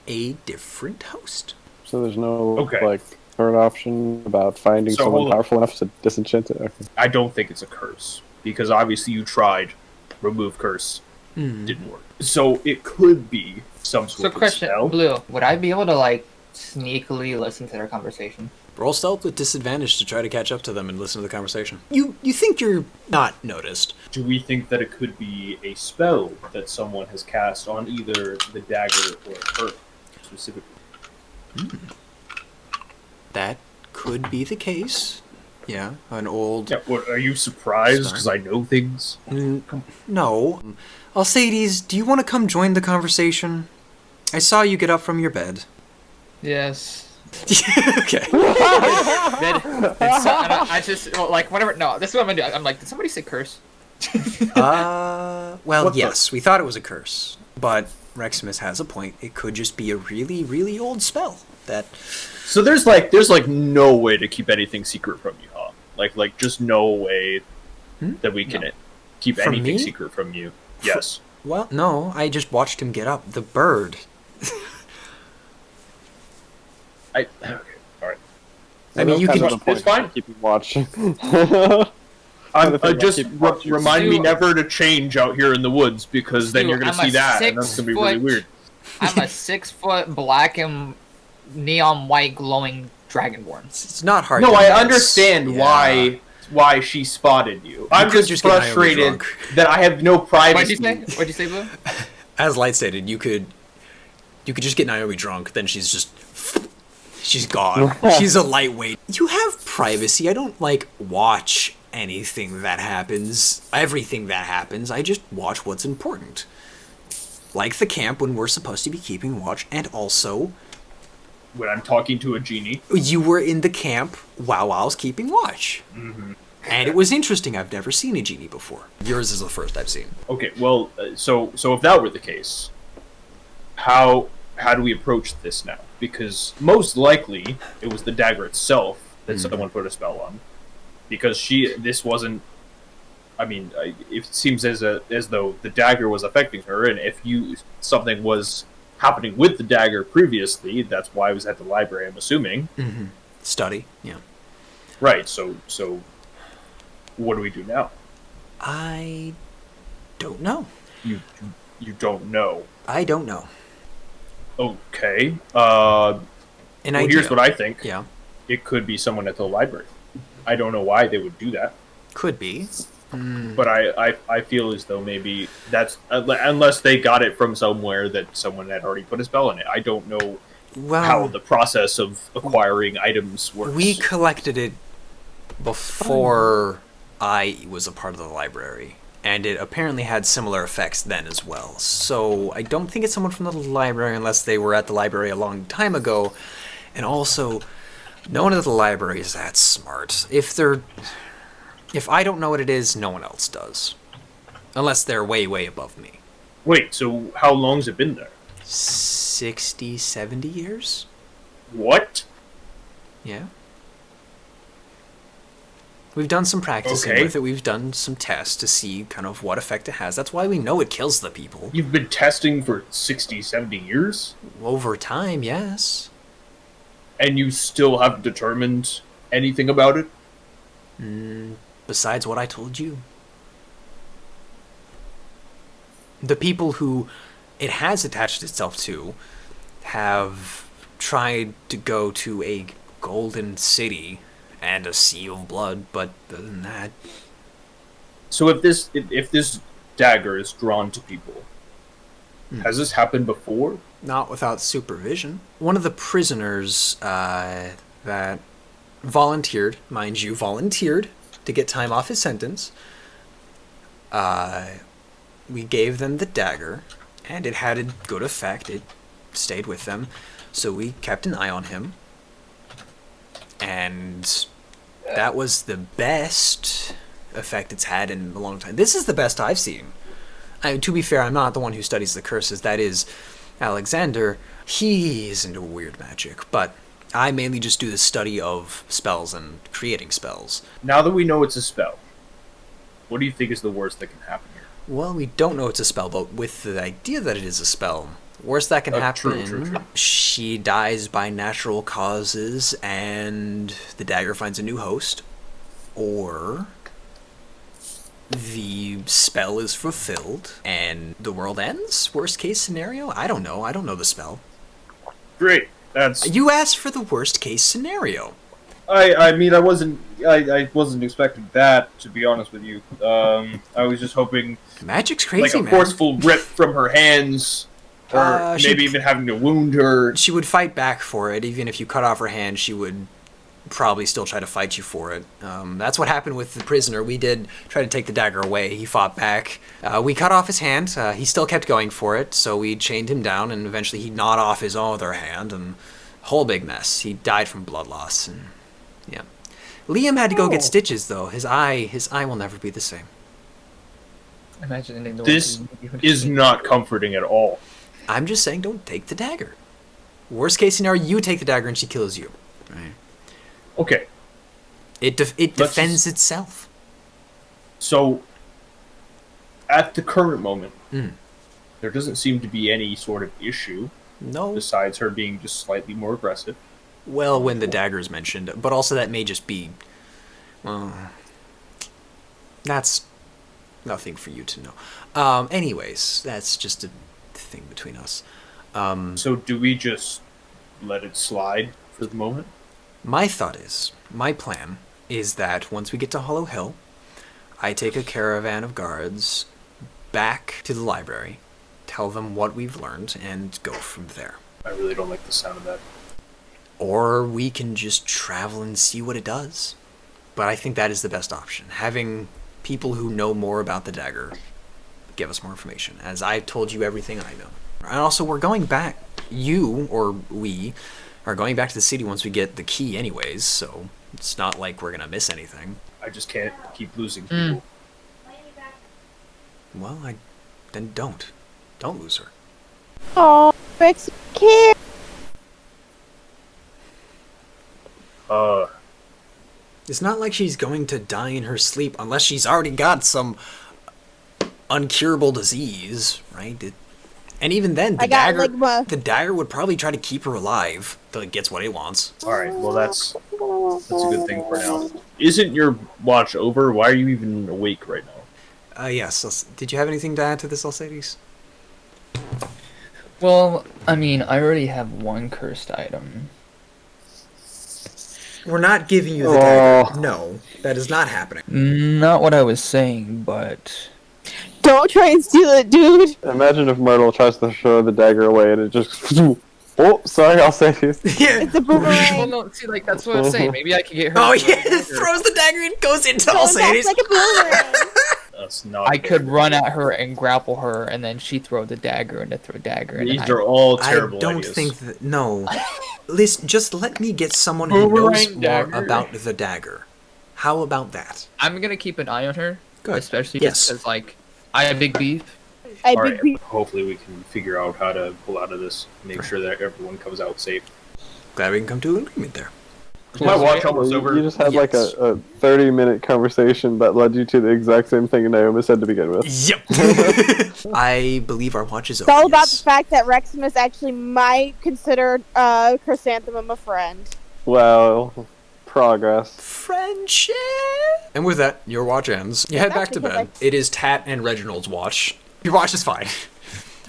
[SPEAKER 2] a different host.
[SPEAKER 4] so there's no
[SPEAKER 6] Okay.
[SPEAKER 4] like third option about finding
[SPEAKER 6] So,
[SPEAKER 4] someone
[SPEAKER 6] hold on.
[SPEAKER 4] powerful enough to disenchant it. Okay.
[SPEAKER 6] I don't think it's a curse, because obviously you tried remove curse,
[SPEAKER 2] Hmm.
[SPEAKER 6] didn't work. So it could be some
[SPEAKER 9] So
[SPEAKER 6] sort of
[SPEAKER 9] question,
[SPEAKER 6] spell.
[SPEAKER 9] Blue, would I be able to like sneakily listen to their conversation?
[SPEAKER 2] Roll stealth with disadvantage to try to catch up to them and listen to the conversation. You think you're not noticed.
[SPEAKER 6] Do we think that it could be a spell that someone has cast on either the dagger or her specifically?
[SPEAKER 2] That could be the case. Yeah, an old...
[SPEAKER 6] Yeah, what, are you surprised because I know things?
[SPEAKER 2] No. Alcides, do you want to come join the conversation? I saw you get up from your bed.
[SPEAKER 9] Yes.
[SPEAKER 2] Okay.
[SPEAKER 9] I just well, like whatever. No, this is what I'm gonna do. I'm like, did somebody say curse?
[SPEAKER 2] Well,
[SPEAKER 6] What the-
[SPEAKER 2] yes, we thought it was a curse, but Reximus has a point. It could just be a really, really old spell that...
[SPEAKER 6] So there's no way to keep anything secret from you, huh? Like just no way that we can keep
[SPEAKER 2] From
[SPEAKER 6] anything
[SPEAKER 2] me?
[SPEAKER 6] secret from you. Yes.
[SPEAKER 2] Well, no, I just watched him get up. The bird.
[SPEAKER 6] Okay, all right.
[SPEAKER 2] I mean, you
[SPEAKER 4] Kind
[SPEAKER 2] can.
[SPEAKER 4] of the point
[SPEAKER 6] It's fine.
[SPEAKER 4] of keeping watch.
[SPEAKER 6] I'm
[SPEAKER 4] think
[SPEAKER 6] just
[SPEAKER 4] about keeping watch.
[SPEAKER 6] remind me
[SPEAKER 9] Stu-
[SPEAKER 6] never to change out here in the woods because then
[SPEAKER 9] Stu,
[SPEAKER 6] you're gonna
[SPEAKER 9] I'm
[SPEAKER 6] see
[SPEAKER 9] a
[SPEAKER 6] that, and that's gonna be really
[SPEAKER 9] 6 foot-
[SPEAKER 6] weird.
[SPEAKER 9] I'm a 6 foot black and neon white glowing dragonborn.
[SPEAKER 2] It's not hard.
[SPEAKER 6] No,
[SPEAKER 2] to
[SPEAKER 6] I
[SPEAKER 2] miss.
[SPEAKER 6] understand
[SPEAKER 2] Yeah.
[SPEAKER 6] why she spotted you. I'm
[SPEAKER 2] could
[SPEAKER 6] just
[SPEAKER 2] just get Naomi
[SPEAKER 6] frustrated
[SPEAKER 2] drunk.
[SPEAKER 6] that I have no
[SPEAKER 9] What'd you
[SPEAKER 6] privacy.
[SPEAKER 9] say? What'd you say, Blue?
[SPEAKER 2] As Light stated, you could just get Naomi drunk, then she's gone. She's a lightweight. You have privacy. I don't watch anything that happens, everything that happens. I just watch what's important. Like the camp when we're supposed to be keeping watch, and also
[SPEAKER 6] When I'm talking to a genie.
[SPEAKER 2] you were in the camp while I was keeping watch.
[SPEAKER 6] Mm-hmm.
[SPEAKER 2] And it was interesting. I've never seen a genie before. Yours is the first I've seen.
[SPEAKER 6] Okay, well, so if that were the case, how do we approach this now? Because most likely it was the dagger itself that someone put a spell on, because this wasn't. I mean, it seems as though the dagger was affecting her, and if something was happening with the dagger previously, that's why I was at the library. I'm assuming.
[SPEAKER 2] Mm-hmm. Study, yeah.
[SPEAKER 6] Right. So what do we do now?
[SPEAKER 2] I don't know.
[SPEAKER 6] You don't know.
[SPEAKER 2] I don't know.
[SPEAKER 6] Okay.
[SPEAKER 2] An idea.
[SPEAKER 6] Here's what I think.
[SPEAKER 2] Yeah.
[SPEAKER 6] It could be someone at the library. I don't know why they would do that,
[SPEAKER 2] Could be.
[SPEAKER 6] but I feel as though maybe that's unless they got it from somewhere that someone had already put a spell in it. I don't know
[SPEAKER 2] Well,
[SPEAKER 6] how the process of acquiring items works.
[SPEAKER 2] we collected it before I was a part of the library, and it apparently had similar effects then as well. So I don't think it's someone from the library unless they were at the library a long time ago. And also, no one at the library is that smart. If I don't know what it is, no one else does. Unless they're way, way above me.
[SPEAKER 6] Wait, so how long's it been there?
[SPEAKER 2] 60, 70 years?
[SPEAKER 6] What?
[SPEAKER 2] Yeah. We've done some practicing
[SPEAKER 6] Okay.
[SPEAKER 2] with it. We've done some tests to see kind of what effect it has. That's why we know it kills the people.
[SPEAKER 6] You've been testing for 60, 70 years?
[SPEAKER 2] Over time, yes.
[SPEAKER 6] And you still haven't determined anything about it?
[SPEAKER 2] Besides what I told you. The people who it has attached itself to have tried to go to a golden city and a sea of blood, but other than that,
[SPEAKER 6] So if this dagger is drawn to people, has this happened before?
[SPEAKER 2] not without supervision. One of the prisoners that volunteered, mind you, to get time off his sentence, we gave them the dagger, and it had a good effect. It stayed with them, so we kept an eye on him, and that was the best effect it's had in a long time. This is the best I've seen. To be fair, I'm not the one who studies the curses. That is Alexander. He's into weird magic, but I mainly just do the study of spells and creating spells.
[SPEAKER 6] Now that we know it's a spell, what do you think is the worst that can happen here?
[SPEAKER 2] Well, we don't know it's a spell, but with the idea that it is a spell, worst that can happen,
[SPEAKER 6] True.
[SPEAKER 2] she dies by natural causes and the dagger finds a new host, or the spell is fulfilled and the world ends. Worst case scenario? I don't know. I don't know the spell.
[SPEAKER 6] Great. That's.
[SPEAKER 2] You asked for the worst case scenario.
[SPEAKER 6] I mean, I wasn't expecting that, to be honest with you. I was just hoping
[SPEAKER 2] Magic's
[SPEAKER 6] like
[SPEAKER 2] crazy,
[SPEAKER 6] a
[SPEAKER 2] man.
[SPEAKER 6] forceful rip from her hands, or
[SPEAKER 2] she-
[SPEAKER 6] maybe even having to wound her.
[SPEAKER 2] She would fight back for it. Even if you cut off her hand, she would probably still try to fight you for it. That's what happened with the prisoner. We did try to take the dagger away. He fought back. We cut off his hand. He still kept going for it, so we chained him down, and eventually he gnawed off his other hand, and whole big mess. He died from blood loss, and yeah. Liam had to go get stitches, though. His eye will never be the same.
[SPEAKER 9] Imagine ending the
[SPEAKER 6] This is not comforting at all.
[SPEAKER 2] I'm just saying, don't take the dagger. Worst case scenario, you take the dagger and she kills you. Right.
[SPEAKER 6] Okay,
[SPEAKER 2] It defends itself.
[SPEAKER 6] so at the current moment, There doesn't seem to be any sort of issue
[SPEAKER 2] No.
[SPEAKER 6] besides her being just slightly more aggressive.
[SPEAKER 2] Well, when the dagger is mentioned, but also that may just be. That's nothing for you to know. Anyways, that's just a thing between us.
[SPEAKER 6] So do we just let it slide for the moment?
[SPEAKER 2] My plan is that once we get to Hollow Hill, I take a caravan of guards back to the library, tell them what we've learned, and go from there.
[SPEAKER 6] I really don't like the sound of that.
[SPEAKER 2] Or we can just travel and see what it does. But I think that is the best option. Having people who know more about the dagger give us more information, as I've told you everything I know. And also, we're going back. You, or we, are going back to the city once we get the key anyways, so it's not like we're going to miss anything.
[SPEAKER 6] I just can't keep losing people.
[SPEAKER 2] Well, then don't. Don't lose her.
[SPEAKER 1] Oh, Rex care.
[SPEAKER 2] It's not like she's going to die in her sleep unless she's already got some uncurable disease, right? And even then, the dagger would probably try to keep her alive till it gets what it wants.
[SPEAKER 6] Alright, well that's a good thing for now. Isn't your watch over? Why are you even awake right now?
[SPEAKER 2] Yes. Did you have anything to add to this, Alcides?
[SPEAKER 10] Well, I mean, I already have one cursed item.
[SPEAKER 2] We're not giving you the dagger. No, that is not happening.
[SPEAKER 10] Not what I was saying, but...
[SPEAKER 1] Don't try and steal it, dude!
[SPEAKER 4] Imagine if Myrtle tries to throw the dagger away and it just... Oh, sorry, I'll say this.
[SPEAKER 2] Yeah.
[SPEAKER 1] It's a boomerang.
[SPEAKER 10] Well, no, see, like, that's what I'm saying. Maybe I could get her...
[SPEAKER 2] Oh, yeah, it throws the dagger and goes into Alcides.
[SPEAKER 1] Like a boomerang.
[SPEAKER 6] That's not
[SPEAKER 10] I could run at her and grapple her, and then she throw the dagger and throw dagger. And
[SPEAKER 6] These are all terrible
[SPEAKER 2] I don't
[SPEAKER 6] ideas.
[SPEAKER 2] think that... No. Listen, just let me get someone who knows more about the dagger. How about that?
[SPEAKER 10] I'm gonna keep an eye on her.
[SPEAKER 2] Good.
[SPEAKER 10] Especially because, like, I have big beef.
[SPEAKER 6] Alright, hopefully we can figure out how to pull out of this. Make sure that everyone comes out safe.
[SPEAKER 2] Glad we can come to an agreement there.
[SPEAKER 6] Is my watch almost over?
[SPEAKER 4] You just had like a 30-minute conversation that led you to the exact same thing Naomi said to begin with.
[SPEAKER 2] Yep. I believe our watch is over.
[SPEAKER 1] It's all about the fact that Reximus actually might consider Chrysanthemum a friend.
[SPEAKER 4] Well, progress.
[SPEAKER 2] Friendship. And with that, your watch ends. You head back to bed. It is Tat and Reginald's watch. Your watch is fine.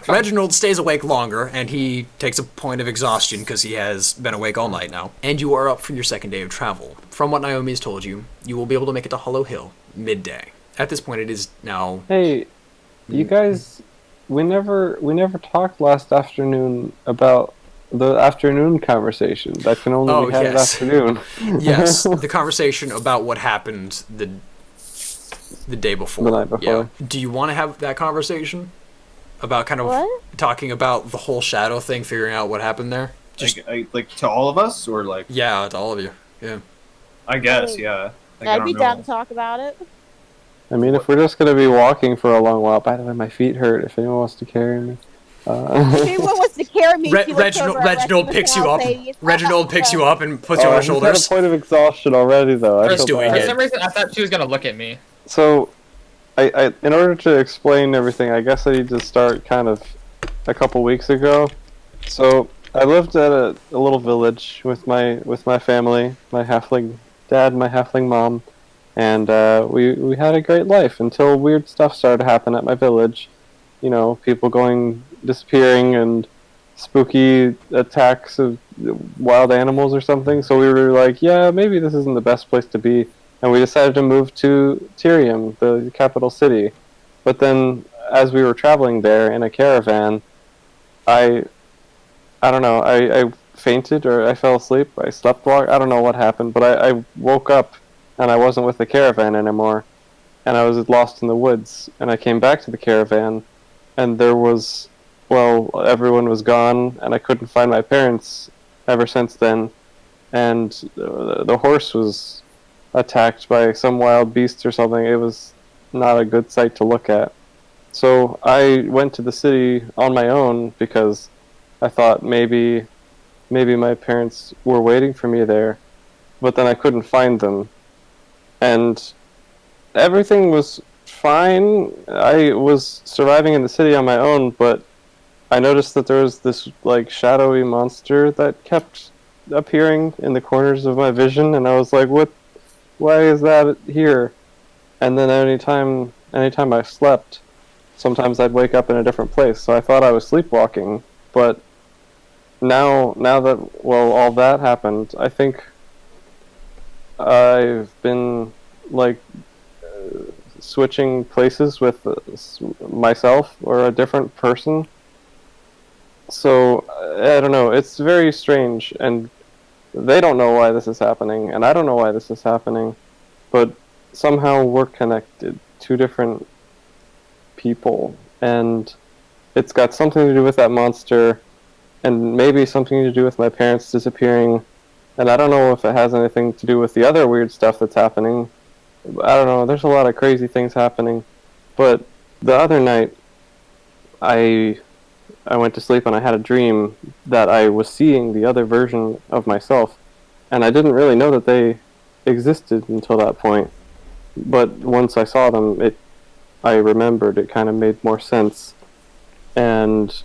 [SPEAKER 2] Reginald stays awake longer, and he takes a point of exhaustion because he has been awake all night now. And you are up for your second day of travel. From what Naomi has told you, you will be able to make it to Hollow Hill midday. At this point, it is now...
[SPEAKER 4] Hey, you guys, we never talked last afternoon about the afternoon conversation. That can only be had at afternoon.
[SPEAKER 2] Yes, the conversation about what happened the day before.
[SPEAKER 4] The night before.
[SPEAKER 2] Yeah. Do you want to have that conversation? About kind of talking about the whole shadow thing, figuring out what happened there?
[SPEAKER 6] Just like to all of us, or like...
[SPEAKER 2] Yeah, to all of you. Yeah.
[SPEAKER 6] I guess, yeah. Like,
[SPEAKER 1] I'd be down to talk about it.
[SPEAKER 4] I mean, if we're just going to be walking for a long while, by the way, my feet hurt if anyone wants to carry me.
[SPEAKER 1] If anyone wants to carry me,
[SPEAKER 2] Reginald picks you up. Reginald picks you up and puts you on his shoulders.
[SPEAKER 4] I'm at a point of exhaustion already, though.
[SPEAKER 10] For some reason, I thought she was going to look at me.
[SPEAKER 4] So... I in order to explain everything, I guess I need to start kind of a couple weeks ago. So I lived at a little village with my family, my halfling dad, my halfling mom, and we had a great life until weird stuff started to happen at my village. You know, people disappearing and spooky attacks of wild animals or something. So we were like, yeah, maybe this isn't the best place to be. And we decided to move to Tyrium, the capital city. But then, as we were traveling there in a caravan, I don't know, I fainted or I fell asleep. I sleptwalked. I don't know what happened, but I woke up and I wasn't with the caravan anymore. And I was lost in the woods. And I came back to the caravan, and there was, well, everyone was gone, and I couldn't find my parents ever since then. And the horse was attacked by some wild beast or something. It was not a good sight to look at. So I went to the city on my own because I thought maybe my parents were waiting for me there, but then I couldn't find them. And everything was fine. I was surviving in the city on my own, but I noticed that there was this like shadowy monster that kept appearing in the corners of my vision, and I was like, "What? Why is that here?" And then anytime I slept, sometimes I'd wake up in a different place. So I thought I was sleepwalking, but now that all that happened, I think I've been like switching places with myself or a different person. So I don't know. It's very strange, and they don't know why this is happening, and I don't know why this is happening, but somehow we're connected. Two different people, and it's got something to do with that monster, and maybe something to do with my parents disappearing, and I don't know if it has anything to do with the other weird stuff that's happening. I don't know, there's a lot of crazy things happening, but the other night, I went to sleep and I had a dream that I was seeing the other version of myself, and I didn't really know that they existed until that point. But once I saw them, I remembered, it kind of made more sense. And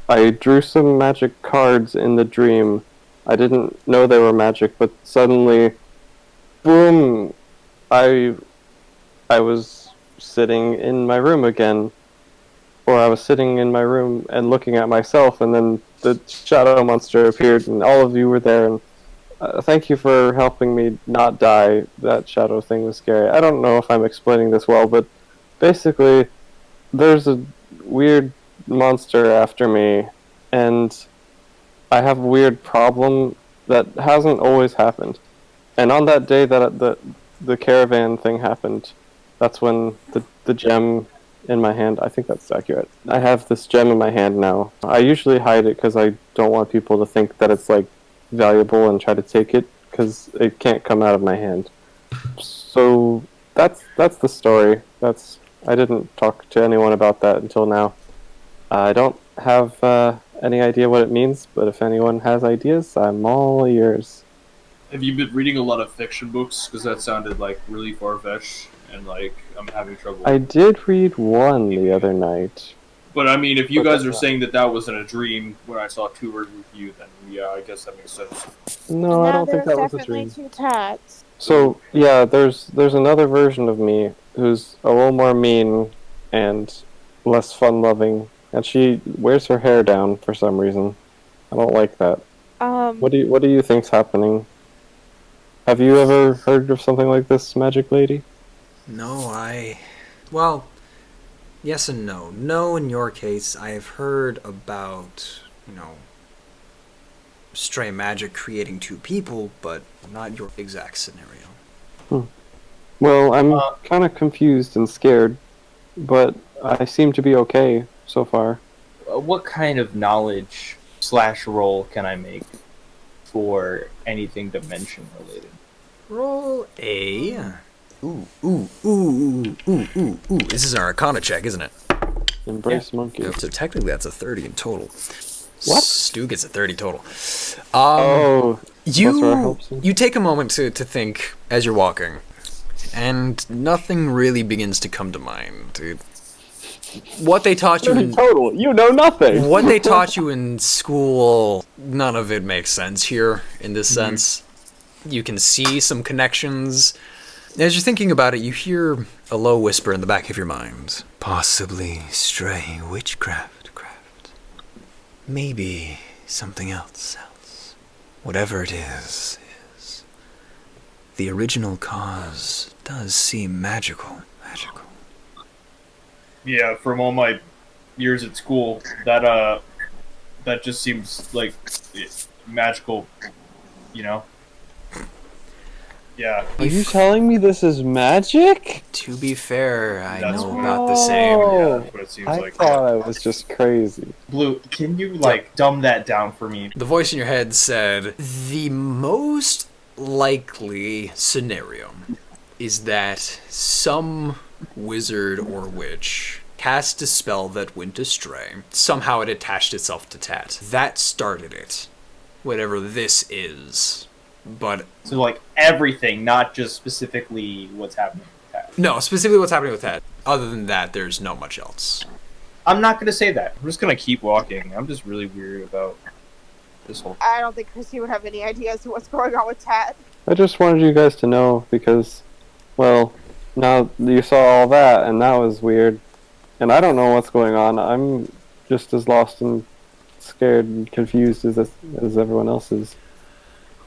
[SPEAKER 4] I drew some magic cards in the dream. I didn't know they were magic, but suddenly, boom, I was sitting in my room again. Or I was sitting in my room and looking at myself, and then the shadow monster appeared, and all of you were there, and thank you for helping me not die. That shadow thing was scary. I don't know if I'm explaining this well, but basically, there's a weird monster after me, and I have a weird problem that hasn't always happened. And on that day that the caravan thing happened, that's when the gem in my hand, I think that's accurate. I have this gem in my hand now. I usually hide it because I don't want people to think that it's like valuable and try to take it, because it can't come out of my hand. So that's the story. I didn't talk to anyone about that until now. I don't have any idea what it means, but if anyone has ideas, I'm all ears.
[SPEAKER 6] Have you been reading a lot of fiction books? Because that sounded like really far-fetched, and like I'm having trouble.
[SPEAKER 4] I did read one the other night.
[SPEAKER 6] But I mean, if you guys are saying that wasn't a dream when I saw two words with you, then yeah, I guess that makes sense.
[SPEAKER 4] No, I don't think that was a
[SPEAKER 1] definitely
[SPEAKER 4] dream.
[SPEAKER 1] two tats.
[SPEAKER 4] So yeah, there's another version of me who's a little more mean and less fun-loving, and she wears her hair down for some reason. I don't like that. What do you think's happening? Have you ever heard of something like this, Magic Lady?
[SPEAKER 2] No, well, yes and no. No, in your case, I have heard about, stray magic creating two people, but not your exact scenario.
[SPEAKER 4] Well, I'm kind of confused and scared, but I seem to be okay so far.
[SPEAKER 10] What kind of knowledge / roll can I make for anything dimension related?
[SPEAKER 2] Roll a... Ooh. This is our Arcana check, isn't it?
[SPEAKER 4] Embrace monkey.
[SPEAKER 2] So technically that's a 30 in total.
[SPEAKER 4] What?
[SPEAKER 2] Stu gets a 30 total. You take a moment to think as you're walking, and nothing really begins to come to mind. What they taught you in
[SPEAKER 4] total, you know nothing.
[SPEAKER 2] What they taught you in school, none of it makes sense here in this sense. You can see some connections. As you're thinking about it, you hear a low whisper in the back of your mind. Possibly stray witchcraft craft. Maybe something else. Whatever it is. The original cause does seem magical.
[SPEAKER 6] Yeah, from all my years at school, that just seems like magical, Yeah.
[SPEAKER 4] Are you telling me this is magic?
[SPEAKER 2] To be fair, I
[SPEAKER 6] That's
[SPEAKER 2] know
[SPEAKER 6] what-
[SPEAKER 2] about the same.
[SPEAKER 6] Yeah, that's what it seems
[SPEAKER 4] I
[SPEAKER 6] like.
[SPEAKER 4] thought I was just crazy.
[SPEAKER 6] Blue, can you dumb that down for me?
[SPEAKER 2] The voice in your head said, the most likely scenario is that some wizard or witch cast a spell that went astray. Somehow it attached itself to Tat. That started it. Whatever this is. But
[SPEAKER 6] So everything, not just specifically what's happening with Tat.
[SPEAKER 2] no, specifically what's happening with Tat. other than that, there's not much else.
[SPEAKER 10] I'm not gonna say that. I'm just gonna keep walking. I'm just really weird about this whole.
[SPEAKER 1] I don't think Chrissy would have any idea as to what's going on with Tat.
[SPEAKER 4] I just wanted you guys to know because, well, now you saw all that and that was weird, and I don't know what's going on. I'm just as lost and scared and confused as everyone else is.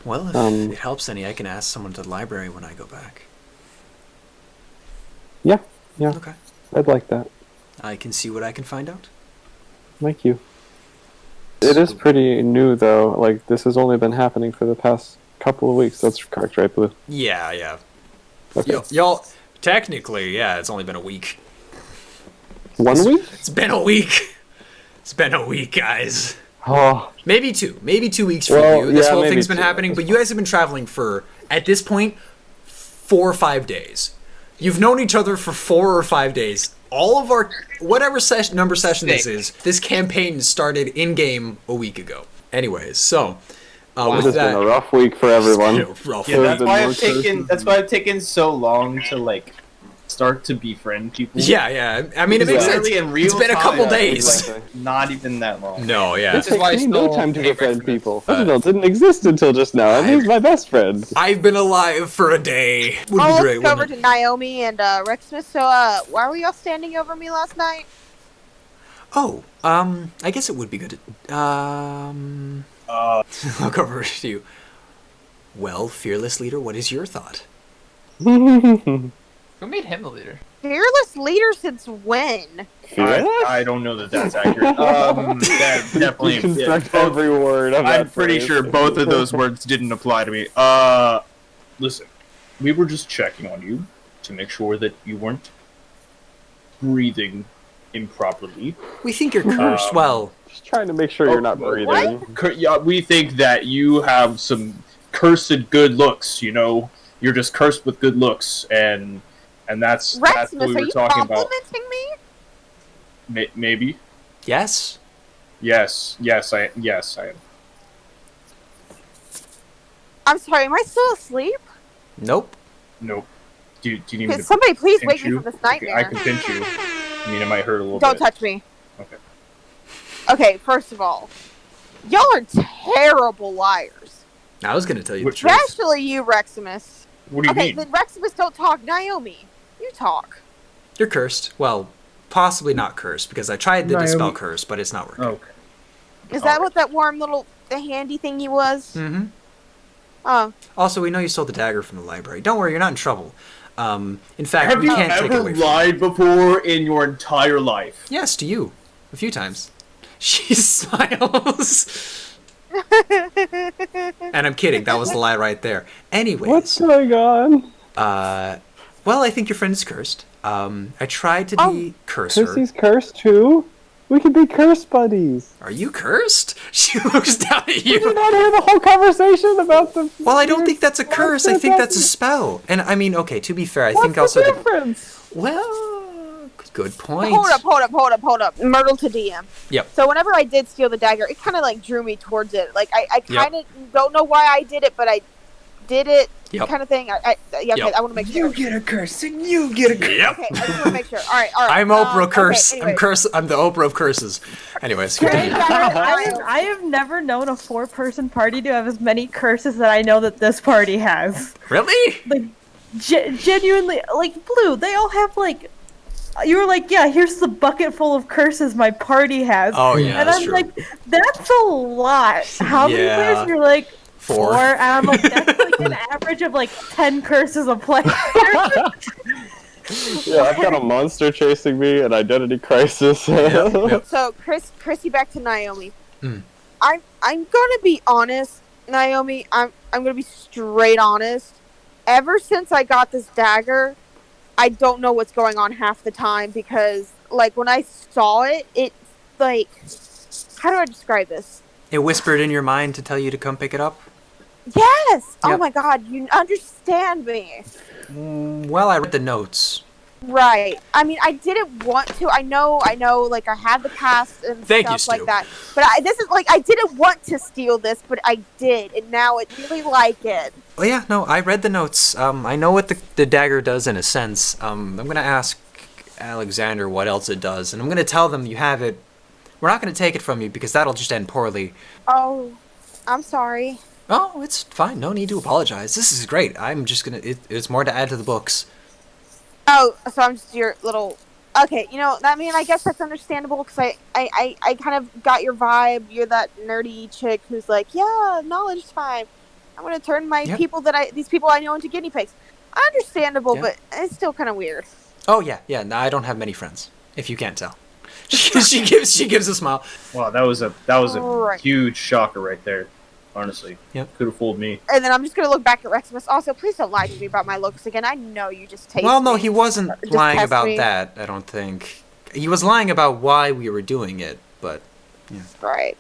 [SPEAKER 2] Well, if it helps any, I can ask someone to the library when I go back.
[SPEAKER 4] Yeah.
[SPEAKER 2] Okay.
[SPEAKER 4] I'd like that.
[SPEAKER 2] I can see what I can find out.
[SPEAKER 4] Thank you. It is pretty new, though. Like, this has only been happening for the past couple of weeks. That's correct, right, Blue?
[SPEAKER 2] Yeah.
[SPEAKER 4] Okay.
[SPEAKER 2] Y'all, technically, yeah, it's only been a week.
[SPEAKER 4] 1 week?
[SPEAKER 2] It's been a week. It's been a week, guys.
[SPEAKER 4] Oh.
[SPEAKER 2] Maybe 2 weeks for you. This whole thing's been happening, but you guys have been traveling for, at this point, 4 or 5 days. You've known each other for 4 or 5 days. All of our, whatever number session this is, this campaign started in-game a week ago. Anyways, so,
[SPEAKER 4] This has been a rough week for everyone.
[SPEAKER 10] Yeah, that's why I've taken so long to, like, start to befriend people.
[SPEAKER 2] Yeah. I mean, it makes sense. It's been a couple days.
[SPEAKER 10] Like, not even that long.
[SPEAKER 2] No, yeah.
[SPEAKER 4] It takes me no time to befriend people. Isabel didn't exist until just now, and he's my best friend.
[SPEAKER 2] I've been alive for a day. Would be
[SPEAKER 1] I'll
[SPEAKER 2] great,
[SPEAKER 1] look over
[SPEAKER 2] wouldn't
[SPEAKER 1] to
[SPEAKER 2] it?
[SPEAKER 1] Naomi and Rexmas. So, why were y'all standing over me last night?
[SPEAKER 2] Oh, I guess it would be good to, look over to you. Well, fearless leader, what is your thought?
[SPEAKER 9] Who made him the leader?
[SPEAKER 1] Fearless leader since when?
[SPEAKER 6] I don't know that that's accurate. That definitely.
[SPEAKER 4] Construct every word of
[SPEAKER 6] I'm
[SPEAKER 4] that
[SPEAKER 6] pretty
[SPEAKER 4] phrase.
[SPEAKER 6] sure both of those words didn't apply to me. Listen, we were just checking on you to make sure that you weren't breathing improperly.
[SPEAKER 2] We think you're cursed. Well,
[SPEAKER 4] Just trying to make sure you're not breathing.
[SPEAKER 6] Yeah, we think that you have some cursed good looks. You know, you're just cursed with good looks, and that's what
[SPEAKER 1] Rexmas,
[SPEAKER 6] we
[SPEAKER 1] are
[SPEAKER 6] were
[SPEAKER 1] you
[SPEAKER 6] talking about.
[SPEAKER 1] complimenting me?
[SPEAKER 6] Maybe.
[SPEAKER 2] yes.
[SPEAKER 6] Yes, I am.
[SPEAKER 1] I'm sorry, am I still asleep?
[SPEAKER 2] Nope.
[SPEAKER 6] Nope. Do you need me
[SPEAKER 1] Could
[SPEAKER 6] to
[SPEAKER 1] somebody please
[SPEAKER 6] pinch
[SPEAKER 1] wake me
[SPEAKER 6] you?
[SPEAKER 1] from this nightmare?
[SPEAKER 6] I can pinch you. I mean, it might hurt a little
[SPEAKER 1] Don't
[SPEAKER 6] bit.
[SPEAKER 1] touch me.
[SPEAKER 6] Okay.
[SPEAKER 1] Okay, first of all, y'all are terrible liars.
[SPEAKER 2] I was gonna tell you the truth.
[SPEAKER 1] Especially you, Reximus.
[SPEAKER 6] What do you
[SPEAKER 1] Okay,
[SPEAKER 6] mean?
[SPEAKER 1] then Reximus, don't talk. Naomi, you talk.
[SPEAKER 2] You're cursed. Well, possibly not cursed, because I tried to dispel
[SPEAKER 6] Naomi.
[SPEAKER 2] curse, but it's not working.
[SPEAKER 6] Okay.
[SPEAKER 1] Is that what that warm little, the handy thingy was?
[SPEAKER 2] Mm-hmm.
[SPEAKER 1] Oh.
[SPEAKER 2] Also, we know you stole the dagger from the library. Don't worry, you're not in trouble. In fact,
[SPEAKER 6] Have
[SPEAKER 2] we
[SPEAKER 6] you
[SPEAKER 2] can't take it
[SPEAKER 6] ever
[SPEAKER 2] away from you.
[SPEAKER 6] lied before in your entire life?
[SPEAKER 2] Yes, to you. A few times. She smiles. And I'm kidding. That was the lie right there. Anyways.
[SPEAKER 4] What's going on?
[SPEAKER 2] Well, I think your friend is cursed. I tried to de-curse her.
[SPEAKER 4] Chrissy's cursed too? We could be curse buddies.
[SPEAKER 2] Are you cursed? She looks down at
[SPEAKER 4] Did you
[SPEAKER 2] you.
[SPEAKER 4] not hear the whole conversation about the...
[SPEAKER 2] Well, I don't think that's a curse. I think that's a spell. And I mean, okay, to be fair, I think also
[SPEAKER 4] the
[SPEAKER 2] that...
[SPEAKER 4] difference?
[SPEAKER 2] Well, good point.
[SPEAKER 1] Hold up. Myrtle to DM.
[SPEAKER 2] Yep.
[SPEAKER 1] So whenever I did steal the dagger, it kind of like drew me towards it. Like I kind of don't know why I did it, but I did it.
[SPEAKER 2] Yep.
[SPEAKER 1] Kind of thing. Okay, I want to make sure.
[SPEAKER 2] You get a curse, and you get a curse. Yep.
[SPEAKER 1] Okay, I just want to make sure. All right.
[SPEAKER 2] I'm Oprah Curse.
[SPEAKER 1] Okay,
[SPEAKER 2] I'm curse. I'm the Oprah of curses. Anyways, continue.
[SPEAKER 3] I have never known a 4-person party to have as many curses that I know that this party has.
[SPEAKER 2] Really?
[SPEAKER 3] Like, genuinely, like, Blue, they all have, like, you were like, yeah, here's the bucket full of curses my party has.
[SPEAKER 2] Oh, yeah,
[SPEAKER 3] and
[SPEAKER 2] that's
[SPEAKER 3] I'm
[SPEAKER 2] true.
[SPEAKER 3] like, that's a lot. How many
[SPEAKER 2] Yeah.
[SPEAKER 3] players? You're like,
[SPEAKER 2] 4.
[SPEAKER 3] And I'm like, that's like an average of like 10 curses a player.
[SPEAKER 4] Yeah, I've got a monster chasing me, an identity crisis.
[SPEAKER 2] Yep.
[SPEAKER 1] So Chrissy, back to Naomi.
[SPEAKER 2] Mm.
[SPEAKER 1] I'm gonna be honest, Naomi. I'm gonna be straight honest. Ever since I got this dagger, I don't know what's going on half the time because, like, when I saw it, it's like, how do I describe this?
[SPEAKER 2] It whispered in your mind to tell you to come pick it up?
[SPEAKER 1] Yes. Oh
[SPEAKER 2] Yep.
[SPEAKER 1] my God, you understand me.
[SPEAKER 2] Well, I read the notes.
[SPEAKER 1] Right. I mean, I didn't want to. I know. Like, I had the past and
[SPEAKER 2] Thank you,
[SPEAKER 1] stuff like
[SPEAKER 2] Stu.
[SPEAKER 1] that. But this is like, I didn't want to steal this, but I did, and now I really like it.
[SPEAKER 2] Oh yeah, no, I read the notes. I know what the dagger does in a sense. I'm gonna ask Alexander what else it does, and I'm gonna tell them you have it. We're not gonna take it from you because that'll just end poorly.
[SPEAKER 1] Oh, I'm sorry.
[SPEAKER 2] Oh, it's fine. No need to apologize. This is great. I'm just gonna. It's more to add to the books.
[SPEAKER 1] Oh, so I'm just your little. Okay, I mean, I guess that's understandable because I kind of got your vibe. You're that nerdy chick who's like, yeah, knowledge time. I'm gonna turn my these people I know into guinea pigs. Understandable, but it's still kind of weird.
[SPEAKER 2] Oh yeah. No, I don't have many friends. If you can't tell, she gives a smile.
[SPEAKER 6] Wow, that was a huge shocker right there. Honestly, could have fooled me.
[SPEAKER 1] And then I'm just gonna look back at Reximus. Also, please don't lie to me about my looks again. I know you just taste.
[SPEAKER 2] Well, no, he wasn't lying about
[SPEAKER 1] me.
[SPEAKER 2] that. I don't think he was lying about why we were doing it. But yeah.
[SPEAKER 1] Right.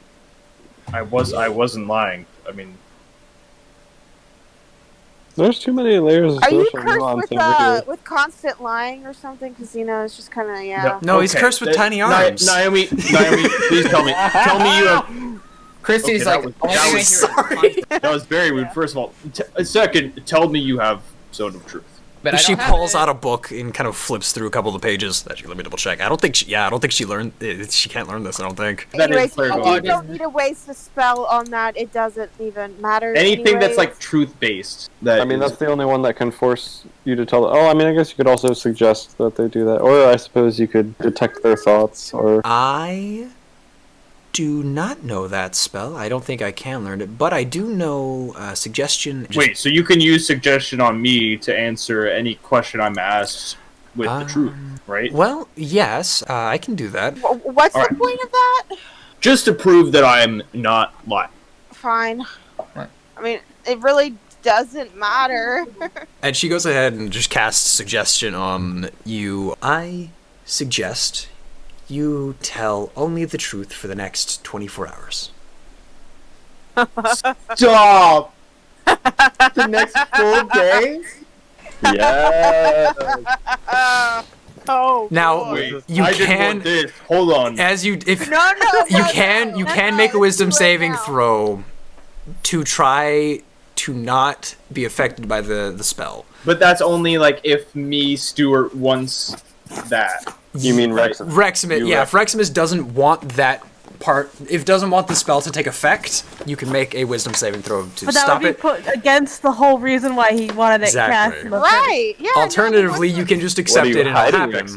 [SPEAKER 6] I wasn't lying. I mean,
[SPEAKER 4] there's too many layers of
[SPEAKER 1] Are you
[SPEAKER 4] social nuance over
[SPEAKER 1] cursed
[SPEAKER 4] here.
[SPEAKER 1] with constant lying or something? Because it's just kind of
[SPEAKER 2] No, he's cursed with tiny arms.
[SPEAKER 6] Naomi, please tell me you have.
[SPEAKER 9] Christy's
[SPEAKER 6] that was very rude. First of all, second, tell me you have Zone of Truth.
[SPEAKER 9] But
[SPEAKER 2] she pulls out a book and kind of flips through a couple of the pages. Actually, let me double check. I don't think she learned. She can't learn this. I don't think.
[SPEAKER 1] Anyways, you don't need to waste a spell on that. It doesn't even matter.
[SPEAKER 6] Anything that's like truth based.
[SPEAKER 4] I mean, that's the only one that can force you to tell. Oh, I mean, I guess you could also suggest that they do that, or I suppose you could detect their thoughts. Or
[SPEAKER 2] I do not know that spell. I don't think I can learn it, but I do know suggestion.
[SPEAKER 6] Wait, so you can use suggestion on me to answer any question I'm asked with the truth, right?
[SPEAKER 2] Well, yes, I can do that.
[SPEAKER 1] What's the point of that?
[SPEAKER 6] Just to prove that I'm not lying.
[SPEAKER 1] Fine. I mean, it really doesn't matter.
[SPEAKER 2] And she goes ahead and just casts suggestion on you. I suggest you tell only the truth for the next 24 hours.
[SPEAKER 5] Stop! The next full day?
[SPEAKER 4] Yeah.
[SPEAKER 1] Oh.
[SPEAKER 2] Now
[SPEAKER 6] Wait,
[SPEAKER 2] you
[SPEAKER 6] I didn't
[SPEAKER 2] can.
[SPEAKER 6] want this. Hold on.
[SPEAKER 2] As you, if
[SPEAKER 1] No,
[SPEAKER 2] you can make a wisdom saving throw to try to not be affected by the spell.
[SPEAKER 6] But that's only like if me, Stuart, wants that.
[SPEAKER 4] You mean Reximus?
[SPEAKER 2] Reximus, yeah. If Reximus doesn't want that part, if doesn't want the spell to take effect, you can make a wisdom saving throw to
[SPEAKER 3] But that
[SPEAKER 2] stop
[SPEAKER 3] would be
[SPEAKER 2] it.
[SPEAKER 3] put against the whole reason why he wanted it
[SPEAKER 2] Exactly.
[SPEAKER 3] cast.
[SPEAKER 1] Right. Yeah.
[SPEAKER 2] Alternatively, you can just accept it and it'll happen.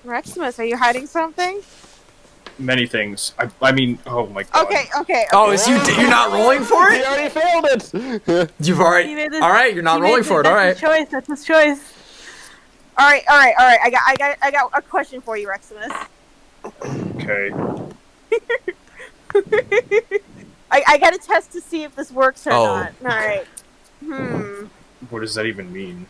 [SPEAKER 1] Reximus, are you hiding something?
[SPEAKER 6] Many things. I mean, oh my god.
[SPEAKER 1] Okay.
[SPEAKER 2] Oh, is you're not rolling for
[SPEAKER 4] He
[SPEAKER 2] it?
[SPEAKER 4] already failed it.
[SPEAKER 2] You've already.
[SPEAKER 3] He made this-
[SPEAKER 2] All right, you're not rolling for it. All right.
[SPEAKER 3] That's his choice. That's his choice.
[SPEAKER 1] All right. I got a question for you, Reximus.
[SPEAKER 6] Okay.
[SPEAKER 1] I got a test to see if this works or
[SPEAKER 2] Oh.
[SPEAKER 1] not. All right.
[SPEAKER 6] What does that even mean?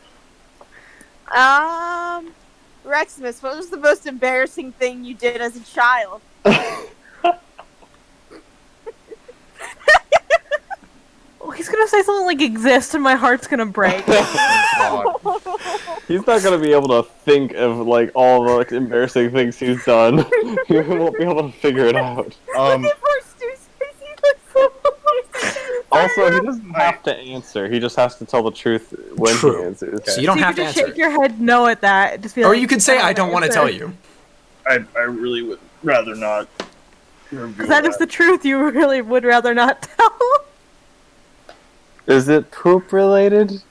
[SPEAKER 1] Reximus, what was the most embarrassing thing you did as a child?
[SPEAKER 3] He's gonna say something like "exist" and my heart's gonna break.
[SPEAKER 4] He's not gonna be able to think of like all the like, embarrassing things he's done. He won't be able to figure it out. Also, he doesn't have to answer. He just has to tell the truth when
[SPEAKER 2] True.
[SPEAKER 4] he answers.
[SPEAKER 2] So you don't have to
[SPEAKER 3] just
[SPEAKER 2] answer
[SPEAKER 3] shake
[SPEAKER 2] it.
[SPEAKER 3] your head no at that. Just be
[SPEAKER 2] Or
[SPEAKER 3] like,
[SPEAKER 2] you could say, "I don't want to tell you."
[SPEAKER 6] I really would rather not.
[SPEAKER 3] Because that is the truth. You really would rather not tell.
[SPEAKER 4] Is it poop related?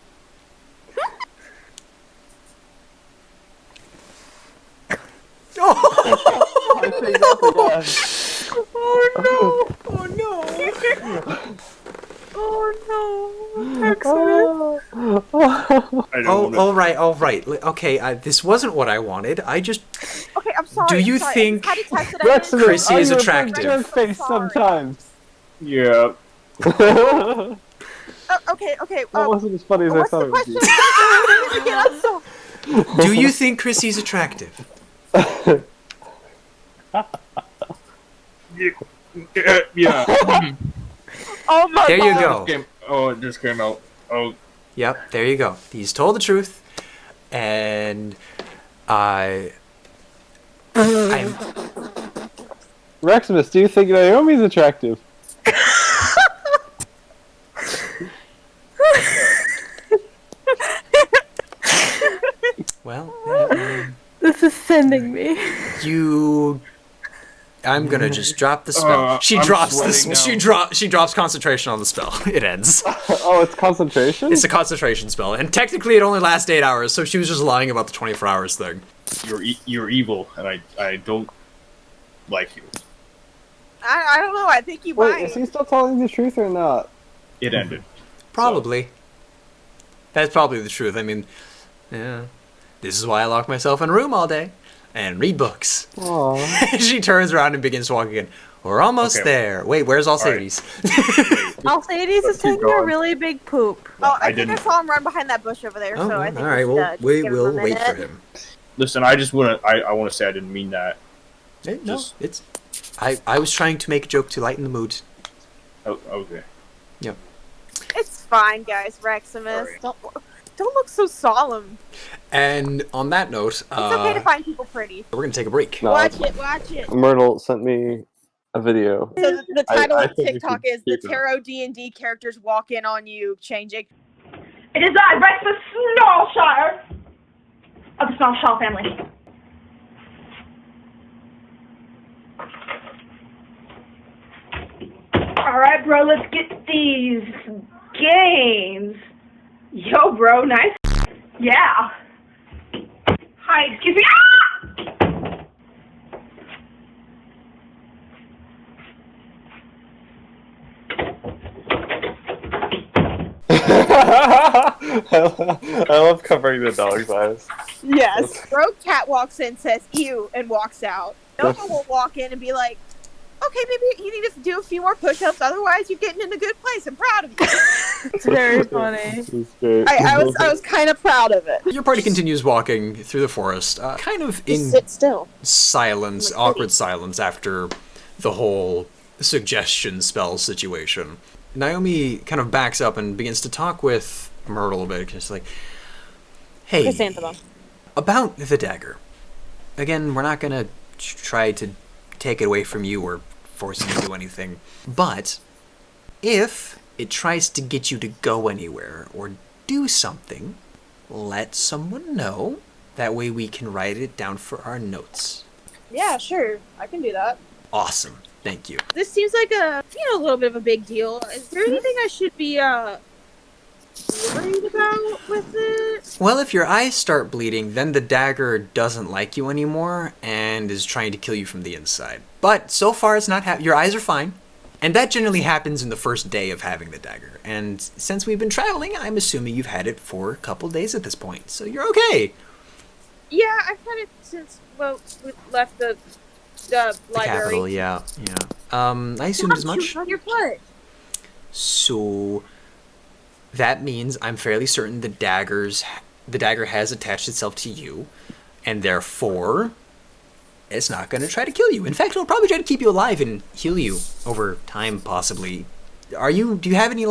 [SPEAKER 3] Oh no! Oh no!
[SPEAKER 2] All right. Okay, this wasn't what I wanted. I just.
[SPEAKER 1] Okay, I'm sorry.
[SPEAKER 2] Do you
[SPEAKER 1] I'm sorry.
[SPEAKER 2] think
[SPEAKER 1] I just had to test it. I
[SPEAKER 2] Chrissy is
[SPEAKER 4] are you a big
[SPEAKER 2] attractive?
[SPEAKER 4] jerk face sometimes.
[SPEAKER 6] Yeah.
[SPEAKER 1] Okay.
[SPEAKER 4] That wasn't as funny as I
[SPEAKER 1] What's
[SPEAKER 4] thought
[SPEAKER 1] the
[SPEAKER 4] it would
[SPEAKER 1] question?
[SPEAKER 2] Do you think Chrissy's attractive?
[SPEAKER 6] Yeah.
[SPEAKER 1] Oh my
[SPEAKER 2] There you
[SPEAKER 1] god.
[SPEAKER 2] go.
[SPEAKER 6] It just came out. Oh.
[SPEAKER 2] Yep, there you go. He's told the truth, and I'm.
[SPEAKER 4] Reximus, do you think Naomi's attractive?
[SPEAKER 2] Well,
[SPEAKER 3] This is sending me?
[SPEAKER 2] I'm gonna just drop the spell. She
[SPEAKER 6] I'm
[SPEAKER 2] drops
[SPEAKER 6] sweating
[SPEAKER 2] this.
[SPEAKER 6] now.
[SPEAKER 2] She drops concentration on the spell. It ends.
[SPEAKER 4] Oh, it's concentration?
[SPEAKER 2] It's a concentration spell, and technically it only lasts 8 hours. So she was just lying about the 24 hours thing.
[SPEAKER 6] You're evil, and I don't like you.
[SPEAKER 1] I don't know. I think you
[SPEAKER 4] Wait,
[SPEAKER 1] might.
[SPEAKER 4] is he still telling the truth or not?
[SPEAKER 6] It ended.
[SPEAKER 2] Probably. That's probably the truth. I mean, yeah. This is why I lock myself in a room all day and read books.
[SPEAKER 4] Aww.
[SPEAKER 2] She turns around and begins walking in. We're almost
[SPEAKER 6] Okay.
[SPEAKER 2] there. Wait, where's Alcides?
[SPEAKER 3] Alcides is taking a
[SPEAKER 4] going.
[SPEAKER 3] really big poop.
[SPEAKER 1] Oh, I
[SPEAKER 6] I
[SPEAKER 1] think I
[SPEAKER 6] didn't-
[SPEAKER 1] saw him run behind that bush over there.
[SPEAKER 2] Oh,
[SPEAKER 1] so I think
[SPEAKER 2] all right.
[SPEAKER 1] we should,
[SPEAKER 2] Well,
[SPEAKER 1] just
[SPEAKER 2] we
[SPEAKER 1] give him
[SPEAKER 2] will
[SPEAKER 1] a
[SPEAKER 2] wait for
[SPEAKER 1] minute.
[SPEAKER 2] him.
[SPEAKER 6] Listen, I just want to. I want to say I didn't mean that.
[SPEAKER 2] No,
[SPEAKER 6] Just-
[SPEAKER 2] it's. I was trying to make a joke to lighten the mood.
[SPEAKER 6] Oh, okay.
[SPEAKER 1] It's fine, guys. Reximus,
[SPEAKER 6] Sorry.
[SPEAKER 1] don't look so solemn.
[SPEAKER 2] And on that note,
[SPEAKER 1] It's okay to find people pretty.
[SPEAKER 2] we're gonna take a break.
[SPEAKER 4] No,
[SPEAKER 1] Watch it.
[SPEAKER 4] Myrtle sent me a video.
[SPEAKER 1] So the title
[SPEAKER 4] I
[SPEAKER 1] of
[SPEAKER 4] think we
[SPEAKER 1] TikTok
[SPEAKER 4] should
[SPEAKER 1] is "The
[SPEAKER 4] keep it.
[SPEAKER 1] Tarot D&D Characters Walk In on You, Changing."
[SPEAKER 11] It is I, Rex the Snarlshire of the Snarlshire family. Alright, bro, let's get these games. Yo, bro, nice. Yeah. Hi, excuse me. Ah!
[SPEAKER 4] I love covering the dog's eyes.
[SPEAKER 1] Yes. Rogue Cat walks in, says "ew," and walks out. Nova will walk in and be like, "Okay, maybe you need to do a few more push-ups. Otherwise, you're getting in a good place. I'm proud of you."
[SPEAKER 3] It's very funny.
[SPEAKER 4] It's great.
[SPEAKER 1] I was kind of proud of it.
[SPEAKER 2] Your party continues walking through the forest, kind of in
[SPEAKER 1] Just sit still.
[SPEAKER 2] silence,
[SPEAKER 1] Like
[SPEAKER 2] awkward
[SPEAKER 1] Kitty.
[SPEAKER 2] silence after the whole suggestion spell situation. Naomi kind of backs up and begins to talk with Myrtle a bit. Just like, hey,
[SPEAKER 1] Chrysanthemum.
[SPEAKER 2] about the dagger. Again, we're not gonna try to take it away from you or force you to do anything. But if it tries to get you to go anywhere or do something, let someone know. That way we can write it down for our notes.
[SPEAKER 1] Yeah, sure. I can do that.
[SPEAKER 2] Awesome. Thank you.
[SPEAKER 1] This seems like a little bit of a big deal. Is there anything I should be worried about with it?
[SPEAKER 2] Well, if your eyes start bleeding, then the dagger doesn't like you anymore and is trying to kill you from the inside. But so far it's not your eyes are fine. And that generally happens in the first day of having the dagger. And since we've been traveling, I'm assuming you've had it for a couple days at this point. So you're okay.
[SPEAKER 1] Yeah, I've had it since we left the
[SPEAKER 2] The
[SPEAKER 1] library.
[SPEAKER 2] capital, yeah. I assumed as much.
[SPEAKER 1] On your foot.
[SPEAKER 2] So that means I'm fairly certain the dagger has attached itself to you, and therefore it's not going to try to kill you. In fact, it'll probably try to keep you alive and heal you over time, possibly. Do you have any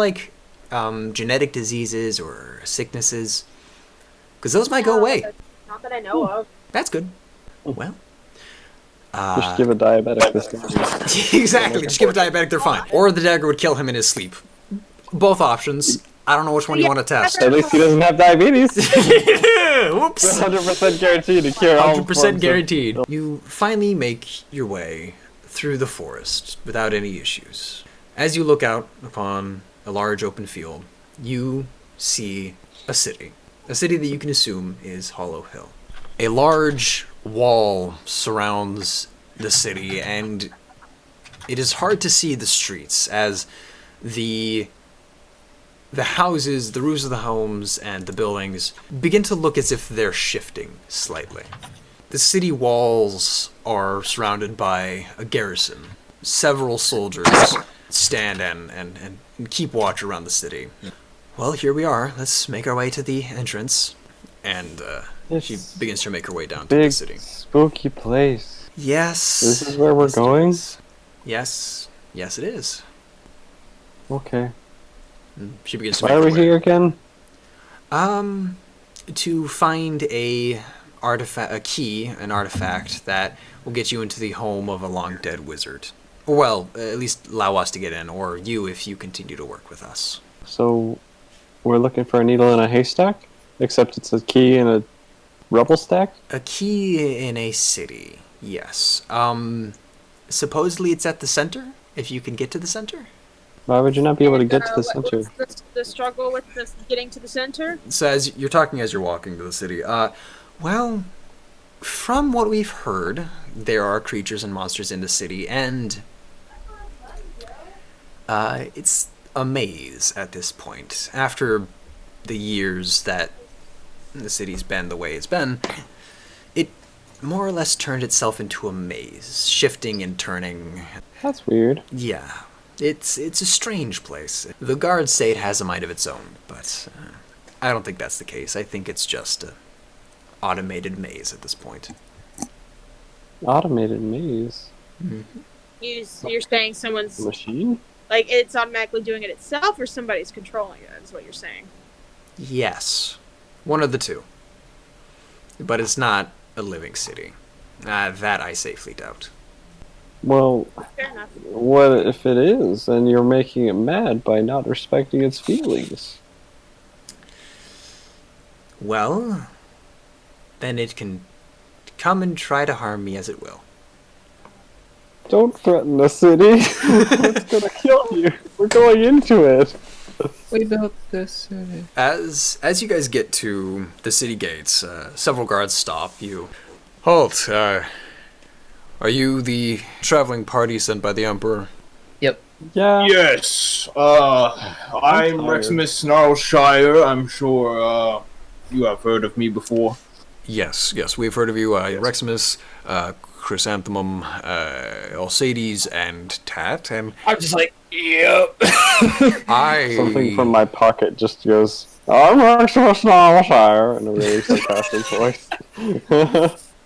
[SPEAKER 2] genetic diseases or sicknesses? Because those might go away.
[SPEAKER 1] Not that I know of.
[SPEAKER 2] That's good. Well.
[SPEAKER 4] Just give a diabetic this time.
[SPEAKER 2] Exactly. Just give a diabetic, they're fine. Or the dagger would kill him in his sleep. Both options. I don't know which one you want to test.
[SPEAKER 4] At least he doesn't have diabetes.
[SPEAKER 2] Whoops.
[SPEAKER 4] 100% guaranteed to cure all
[SPEAKER 2] 100%
[SPEAKER 4] forms
[SPEAKER 2] guaranteed. You finally make your way through the forest without any issues. As you look out upon a large open field, you see a city. A city that you can assume is Hollow Hill. A large wall surrounds the city, and it is hard to see the streets as the houses, the roofs of the homes, and the buildings begin to look as if they're shifting slightly. The city walls are surrounded by a garrison. Several soldiers stand and keep watch around the city. Well, here we are. Let's make our way to the entrance. And she begins to make her way down to the
[SPEAKER 4] Big
[SPEAKER 2] city.
[SPEAKER 4] spooky place.
[SPEAKER 2] Yes.
[SPEAKER 4] This is where we're
[SPEAKER 2] Yes, it
[SPEAKER 4] going?
[SPEAKER 2] is. Yes. Yes, it is.
[SPEAKER 4] Okay.
[SPEAKER 2] She begins to
[SPEAKER 4] Why
[SPEAKER 2] make
[SPEAKER 4] are
[SPEAKER 2] her
[SPEAKER 4] we
[SPEAKER 2] way.
[SPEAKER 4] here again?
[SPEAKER 2] To find an artifact that will get you into the home of a long dead wizard. Or, well, at least allow us to get in, or you if you continue to work with us.
[SPEAKER 4] So, we're looking for a needle in a haystack? Except it's a key in a rubble stack?
[SPEAKER 2] A key in a city, yes. Supposedly it's at the center, if you can get to the center?
[SPEAKER 4] Why would you not be able to get to the center?
[SPEAKER 1] What's the struggle with getting to the center?
[SPEAKER 2] So as you're talking as you're walking to the city, well, from what we've heard, there are creatures and monsters in the city, and it's a maze at this point. After the years that the city's been the way it's been, it more or less turned itself into a maze, shifting and turning.
[SPEAKER 4] That's weird.
[SPEAKER 2] Yeah, it's a strange place. The guards say it has a mind of its own, but I don't think that's the case. I think it's just a automated maze at this point.
[SPEAKER 4] Automated maze?
[SPEAKER 2] Mm-hmm.
[SPEAKER 1] You're saying someone's...
[SPEAKER 4] Machine?
[SPEAKER 1] Like, it's automatically doing it itself, or somebody's controlling it, is what you're saying?
[SPEAKER 2] Yes. One of the two. But it's not a living city. That I safely doubt.
[SPEAKER 4] Well,
[SPEAKER 1] Fair enough.
[SPEAKER 4] what if it is, and you're making it mad by not respecting its feelings?
[SPEAKER 2] Well, then it can come and try to harm me as it will.
[SPEAKER 4] Don't threaten the city. It's gonna kill you. We're going into it.
[SPEAKER 10] We built this city.
[SPEAKER 2] As you guys get to the city gates, several guards stop you. Halt, are you the traveling party sent by the Emperor?
[SPEAKER 10] Yep.
[SPEAKER 4] Yeah.
[SPEAKER 6] Yes. I'm Reximus Snarlshire. I'm sure you have heard of me before.
[SPEAKER 2] Yes, we've heard of you. Reximus, Chrysanthemum, Alcides, and Tat, and
[SPEAKER 10] I'm just like, yep.
[SPEAKER 4] Something from my pocket just goes, I'm Reximus Snarlshire, in a really sarcastic voice.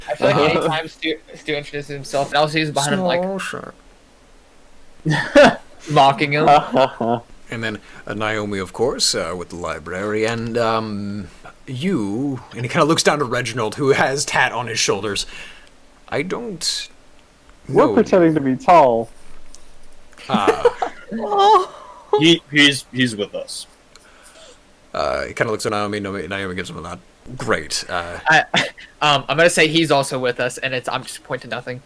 [SPEAKER 9] I feel like anytime Stu introduces himself, and Alcides behind him like, mocking him.
[SPEAKER 2] And then Naomi, of course, with the library, and you, and he kind of looks down to Reginald, who has Tat on his shoulders. I don't know.
[SPEAKER 4] We're pretending to be tall.
[SPEAKER 6] He's with us.
[SPEAKER 2] He kind of looks at Naomi. Naomi gives him a nod. Great.
[SPEAKER 9] I'm gonna say he's also with us, and I'm just pointing to nothing.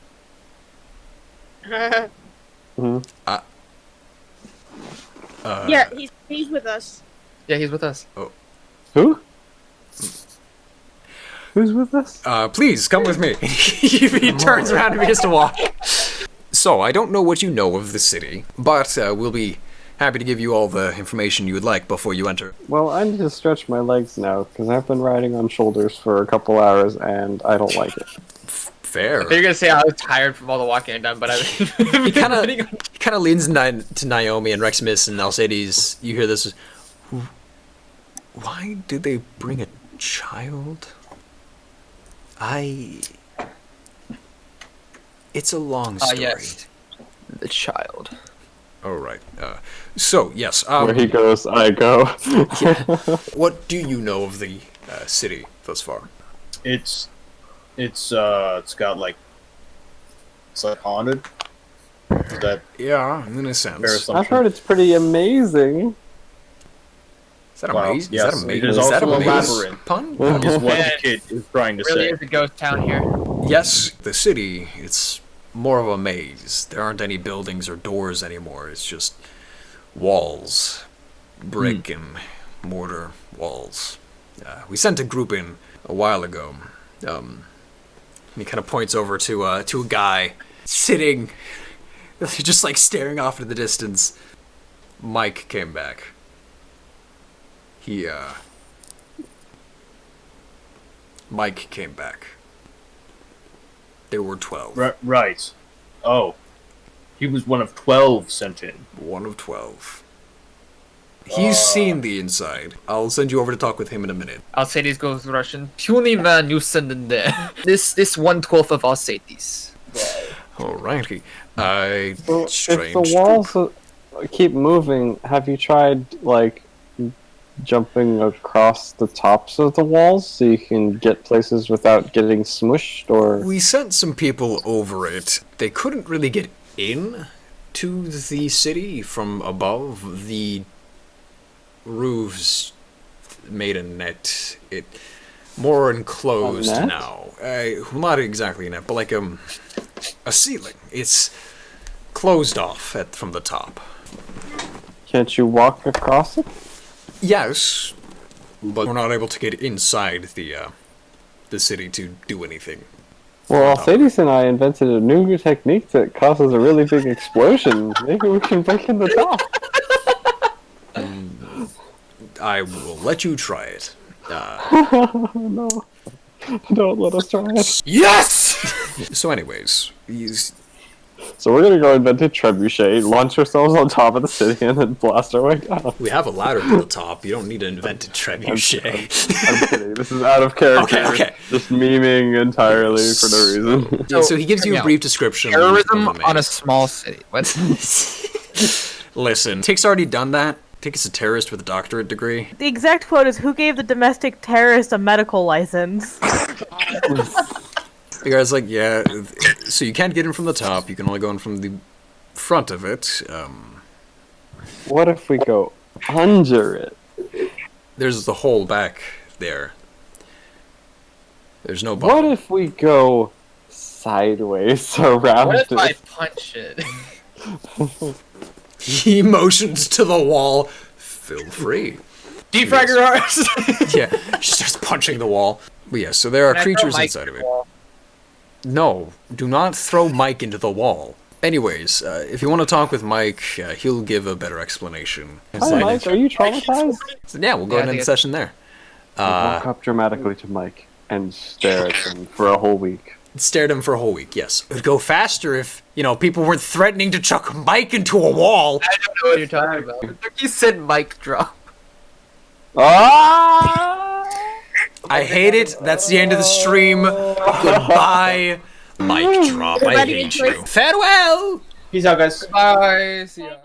[SPEAKER 1] Yeah, he's with us.
[SPEAKER 9] Yeah, he's with us.
[SPEAKER 2] Oh.
[SPEAKER 4] Who? Who's with us?
[SPEAKER 2] Please, come with me. He turns around and begins to walk. So, I don't know what you know of the city, but we'll be happy to give you all the information you would like before you enter.
[SPEAKER 4] Well, I need to stretch my legs now, because I've been riding on shoulders for a couple hours, and I don't like it.
[SPEAKER 2] Fair.
[SPEAKER 9] You're gonna say I was tired from all the walking I've done, but
[SPEAKER 2] He kind of leans to Naomi and Reximus and Alcides. You hear this. Why did they bring a child? It's a long story.
[SPEAKER 9] Yes. The child.
[SPEAKER 2] All right. So yes.
[SPEAKER 4] Where he goes, I go.
[SPEAKER 2] Yeah. What do you know of the city thus far?
[SPEAKER 6] It's got like, it's like haunted. Is that
[SPEAKER 2] Yeah, in a sense.
[SPEAKER 6] fair
[SPEAKER 4] I've
[SPEAKER 6] assumption?
[SPEAKER 4] heard it's pretty amazing.
[SPEAKER 2] Is that
[SPEAKER 6] Well,
[SPEAKER 2] amazing?
[SPEAKER 6] yes,
[SPEAKER 2] Is that
[SPEAKER 6] it
[SPEAKER 2] amazing?
[SPEAKER 6] is
[SPEAKER 2] Is that
[SPEAKER 6] also a
[SPEAKER 2] maze
[SPEAKER 6] labyrinth.
[SPEAKER 2] pun?
[SPEAKER 6] Is what
[SPEAKER 9] Yeah.
[SPEAKER 6] the kid is trying to
[SPEAKER 9] Really
[SPEAKER 6] say.
[SPEAKER 9] is a ghost town here.
[SPEAKER 2] Yes, the city, it's more of a maze. There aren't any buildings or doors anymore. It's just walls. Brick and mortar walls. We sent a group in a while ago. He kind of points over to a guy sitting, just like staring off into the distance. Mike came back. Mike came back. There were 12.
[SPEAKER 6] Right. Oh. He was one of 12 sent in.
[SPEAKER 2] One of 12. He's seen the inside. I'll send you over to talk with him in a minute.
[SPEAKER 9] Alcides goes Russian. Puny man, you send in there. This 1/12 of Alcides.
[SPEAKER 2] Alrighty.
[SPEAKER 4] So
[SPEAKER 2] Strange.
[SPEAKER 4] if the walls keep moving, have you tried, like, jumping across the tops of the walls so you can get places without getting smushed, or...
[SPEAKER 2] We sent some people over it. They couldn't really get in to the city from above. The roofs made a net. more enclosed
[SPEAKER 4] A net?
[SPEAKER 2] now. Not exactly a net, but like a ceiling. It's closed off from the top.
[SPEAKER 4] Can't you walk across it?
[SPEAKER 2] Yes, but we're not able to get inside the city to do anything.
[SPEAKER 4] Well, Sadie's and I invented a new technique that causes a really big explosion. Maybe we can break in the top.
[SPEAKER 2] I will let you try it.
[SPEAKER 4] No. Don't let us try it.
[SPEAKER 2] Yes! So anyways,
[SPEAKER 4] So we're gonna go invent a trebuchet, launch ourselves on top of the city, and then blast our way down.
[SPEAKER 2] we have a ladder to the top. You don't need to invent a trebuchet.
[SPEAKER 4] I'm kidding. This is out of character.
[SPEAKER 2] Okay.
[SPEAKER 4] Just memeing entirely for no reason.
[SPEAKER 2] So he gives you a brief description.
[SPEAKER 12] Terrorism
[SPEAKER 2] of the
[SPEAKER 12] on a
[SPEAKER 2] maze.
[SPEAKER 12] small city. What?
[SPEAKER 2] Listen, Tick's already done that. Tick is a terrorist with a doctorate degree.
[SPEAKER 3] The exact quote is, "Who gave the domestic terrorist a medical license?"
[SPEAKER 2] The guy's like, yeah, so you can't get in from the top. You can only go in from the front of it.
[SPEAKER 4] What if we go under it?
[SPEAKER 2] There's the hole back there. There's no
[SPEAKER 4] What
[SPEAKER 2] bottom.
[SPEAKER 4] if we go sideways around
[SPEAKER 12] What if
[SPEAKER 4] it?
[SPEAKER 12] I punch it?
[SPEAKER 2] He motions to the wall. Feel free.
[SPEAKER 12] Defrag your arse!
[SPEAKER 2] Yeah, she starts punching the wall. But yeah, so there are
[SPEAKER 12] Can I throw
[SPEAKER 2] creatures
[SPEAKER 12] Mike
[SPEAKER 2] inside of
[SPEAKER 12] at
[SPEAKER 2] it.
[SPEAKER 12] the wall?
[SPEAKER 2] No, do not throw Mike into the wall. Anyways, if you want to talk with Mike, he'll give a better explanation.
[SPEAKER 4] Hi, Mike. Are you traumatized?
[SPEAKER 2] So, yeah, we'll go
[SPEAKER 12] Yeah, I
[SPEAKER 2] ahead and end
[SPEAKER 12] think
[SPEAKER 2] the session there.
[SPEAKER 4] Walk up dramatically to Mike and stare at him for a whole week.
[SPEAKER 2] Stared him for a whole week, yes. It would go faster if, people weren't threatening to chuck Mike into a wall.
[SPEAKER 12] I don't know what you're talking about. You said mic drop.
[SPEAKER 4] Ah!
[SPEAKER 2] I hate it. That's the end of the stream. Goodbye. Mic drop. I hate you. Farewell.
[SPEAKER 6] Peace out, guys.
[SPEAKER 12] Bye. See ya.